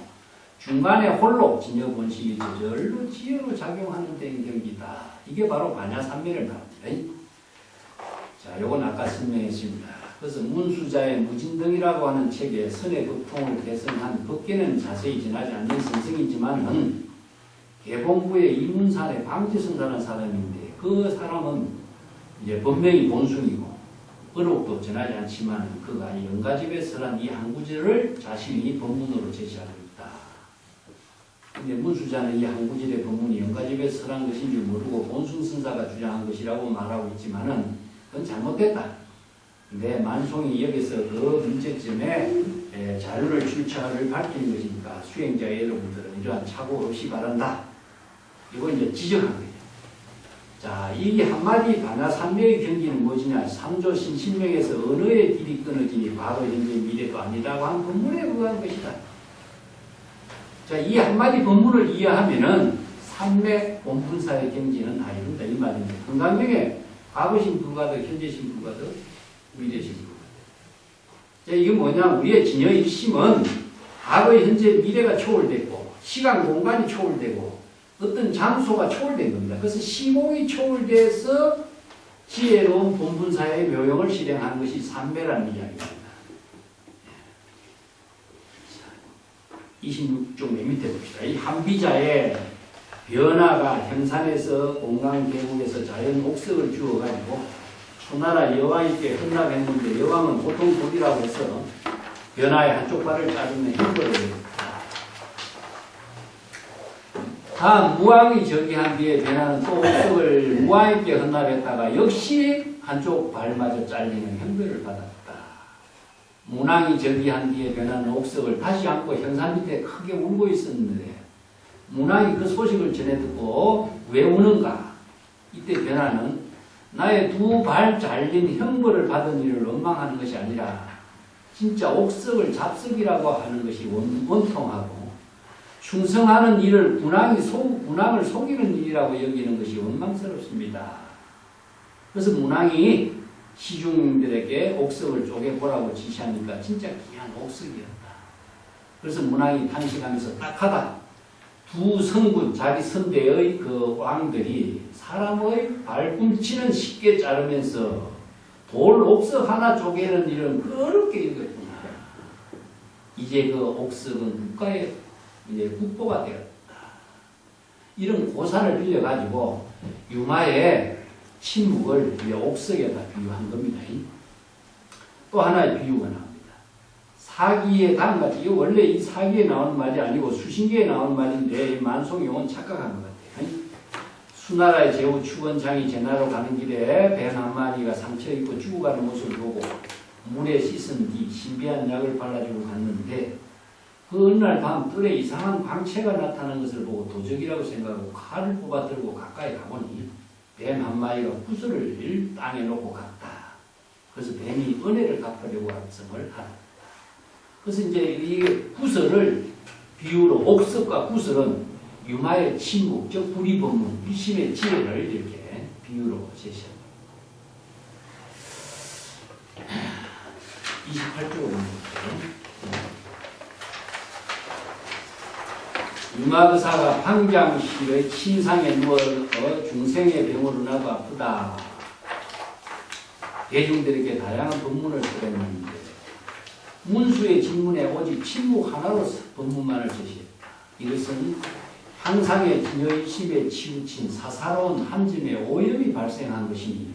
[SPEAKER 2] 중간에 홀로 진여본식이 저절로 지혜로 작용하는 데인 경기다. 이게 바로 반야삼매를 말합니다. 자, 요건 아까 설명했습니다. 그래서 문수자의 무진등이라고 하는 책에 선의 법통을 개성한 법계는 자세히 지나지 않는 선생이지만은 개봉부의 이문산의 방지선사라는 사람인데 그 사람은 이제 본명이 본숭이고 어록도 전하지 않지만 그가 영가집에 설한 이 한 구절을 자신이 본문으로 제시하고 있다. 근데 문수자는 이 한 구절의 본문이 영가집에 설한 것인 줄 모르고 본숭선사가 주장한 것이라고 말하고 있지만은 그건 잘못됐다. 근데 만송이 여기서 그 문제점에 자료를 출처를 밝히는 것이니까 수행자 여러분들은 이러한 착오 없이 바란다. 이거 이제 지적한 거예요. 자, 이 한마디 반야삼매의 경기는 무엇이냐? 삼조 신신명에서 언어의 길이 끊어지니 과거, 현재, 미래도 아니라고 한 본문에 의한 것이다. 자, 이 한마디 본문을 이해하면은 삼매 본분사의 경지는 다 이룬다 이 말입니다. 건강명에 과거신 불가득, 현재신 불가득, 미래신 불가득. 자, 이게 뭐냐? 우리의 진여 일심은 과거, 현재, 미래가 초월됐고 시간, 공간이 초월되고 어떤 장소가 초월된 겁니다. 그래서 시공이 초월돼서 지혜로운 본분사의 묘용을 실행하는 것이 삼매라는 이야기입니다. 26쪽 맨 밑에 봅시다. 이 한비자의 변화가 형산에서 공강계곡에서 자연 옥석을 주어가지고 초나라 여왕에게 헌납했는데 여왕은 보통 법이라고 해서 변화의 한쪽 발을 자르면 형벌을 했다. 다음 무왕이 저기한 뒤에 변화는 또 옥석을 무왕에게 헌납했다가 역시 한쪽 발마저 잘리는 형벌을 받았다. 문왕이 저기한 뒤에 변하는 옥석을 다시 안고 형산 밑에 크게 울고 있었는데 문왕이 그 소식을 전해 듣고 왜 우는가? 이때 변화는 나의 두 발 잘린 형벌을 받은 일을 원망하는 것이 아니라 진짜 옥석을 잡석이라고 하는 것이 원통하고 충성하는 일을 문왕을 속이는 일이라고 여기는 것이 원망스럽습니다. 그래서 문왕이 시중들에게 옥석을 쪼개보라고 지시하니까 진짜 귀한 옥석이었다. 그래서 문왕이 탄식하면서 딱하다. 두 성군, 자기 선대의 그 왕들이 사람의 발꿈치는 쉽게 자르면서 돌 옥석 하나 쪼개는 일은 어렵게 일었구나. 이제 그 옥석은 국가의 이제 국보가 되었다. 이런 고사를 빌려가지고 유마의 침묵을 이 옥석에다 비유한 겁니다. 또 하나의 비유가 나옵니다. 사기의 다음같이, 이거 원래 이 사기에 나오는 말이 아니고 수신기에 나오는 말인데 이 만송용은 착각한 것 같아요. 수나라의 제후 추원창이 제나로 가는 길에 뱀 한 마리가 상처 입고 죽어가는 모습을 보고 물에 씻은 뒤 신비한 약을 발라주고 갔는데 그 어느 날 밤 뜰에 이상한 광채가 나타나는 것을 보고 도적이라고 생각하고 칼을 뽑아 들고 가까이 가보니 뱀 한 마리가 구슬을 땅에 놓고 갔다. 그래서 뱀이 은혜를 갚으려고 합성을 하라. 그래서 이제 이 구슬을 비유로 옥석과 구슬은 유마의 침묵, 즉 불이법문, 일심의 지혜를 이렇게 비유로 제시합니다. 28쪽으로 볼게요. 유마의사가 방장실의 침상에 누워 중생의 병으로 나고 아프다. 대중들에게 다양한 법문을 설했는데 문수의 질문에 오직 침묵 하나로 법문만을 제시했다. 이것은 항상의 진여의심에 치우친 사사로운 한 점의 오염이 발생한 것이니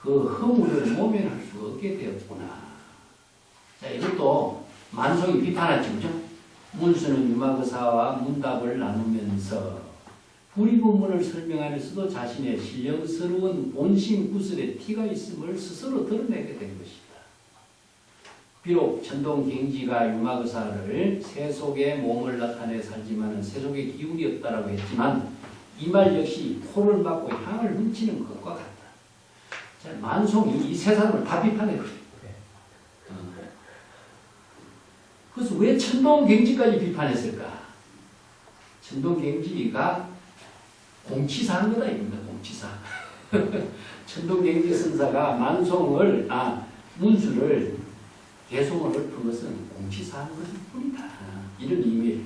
[SPEAKER 2] 그 허물을 모면할 수 없게 되었구나. 자, 이것도 만송이 비판하죠, 그죠? 문수는 유마의사와 문답을 나누면서 불이법문을 설명하면서도 자신의 신령스러운 본심 구슬에 티가 있음을 스스로 드러내게 된 것이다. 비록 천동갱지가 유마의사를 세속의 몸을 나타내 살지만은 세속의 기운이 없다라고 했지만 이 말 역시 코를 막고 향을 훔치는 것과 같다. 자, 만송이 이 세 사람을 다 비판해버려요. 그래서 왜 천동갱지까지 비판했을까? 천동갱지가 공치사한 거다 이겁니다. 공치사. 천동갱지 선사가 문수를 개송을 읊은 것은 공치사한 것일 뿐이다. 이런 의미예요.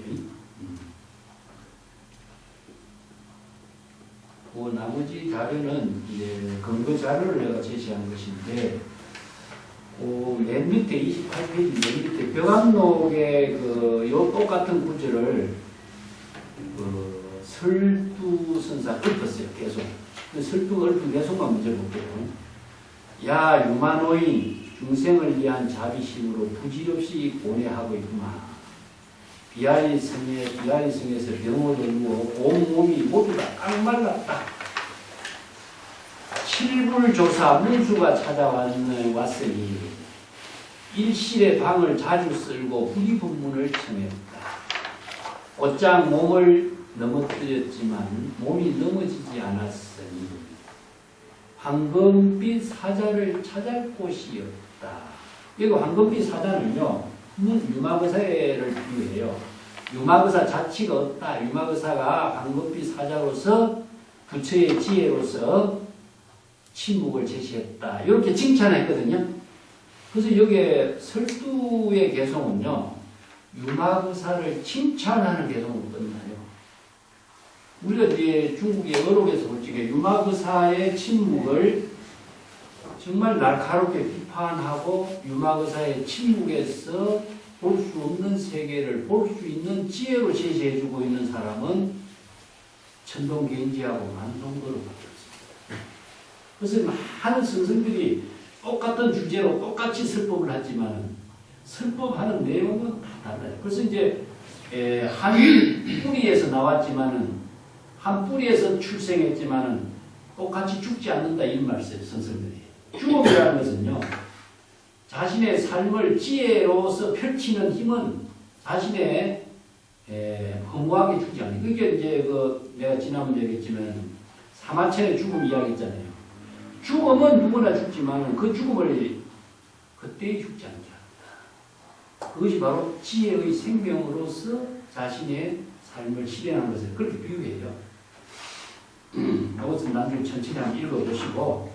[SPEAKER 2] 그 나머지 자료는 이제 근거 자료를 내가 제시한 것인데, 맨 밑에 28페이지 맨 밑에 벽암록의 요 똑같은 구절을 설두 선사 읊었어요. 계속. 설두 읊은 계속만 먼저 볼게요. 야 유만호인 중생을 위한 자비심으로 부질없이 고뇌하고 있구만. 비아리성에서 병을 누워 온몸이 모두 다 깡말랐다. 칠불조사 문수가 찾아왔으니 일실의 방을 자주 쓸고 불이법문을 청했다. 곧장 몸을 넘어뜨렸지만 몸이 넘어지지 않았으니 황금빛 사자를 찾을 곳이 없다. 이거 황금빛 사자는요, 유마의사를 비유해요. 유마의사 자치가 없다. 유마의사가 황금빛 사자로서 부처의 지혜로서 침묵을 제시했다. 이렇게 칭찬했거든요. 그래서 여기에 설두의 개성은요, 유마의사를 칭찬하는 개성으로 끝나요. 우리가 이제 중국의 어록에서 볼 적에 유마의사의 침묵을 정말 날카롭게 비판하고 유마의사의 침묵에서 볼 수 없는 세계를 볼 수 있는 지혜로 제시해주고 있는 사람은 천동갱지하고 만송도를 받았습니다. 그래서 많은 스승들이 똑같은 주제로 똑같이 설법을 하지만 설법하는 내용은 다 달라요. 그래서 이제 한 뿌리에서 나왔지만은 한 뿌리에서 출생했지만은 똑같이 죽지 않는다 이런 말을 써요. 선생들이. 죽음이라는 것은요, 자신의 삶을 지혜로서 펼치는 힘은 자신의 허무하게 죽지 않아요. 그게 이제 내가 지난번에 얘기했지만 사마천의 죽음 이야기했잖아요. 죽음은 누구나 죽지만 그 죽음을 그때 죽지 않다. 그것이 바로 지혜의 생명으로서 자신의 삶을 실현한 것을 그렇게 비유해요. 이것은 나중에 천천히 한번 읽어보시고,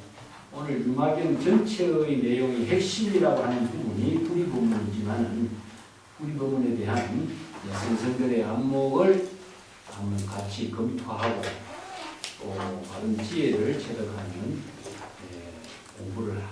[SPEAKER 2] 오늘 유마경 전체의 내용이 핵심이라고 하는 부분이 불이법문이지만 불이법문에 대한 성성들의 안목을 한번 같이 검토하고 또 바른 지혜를 체득하는 공부를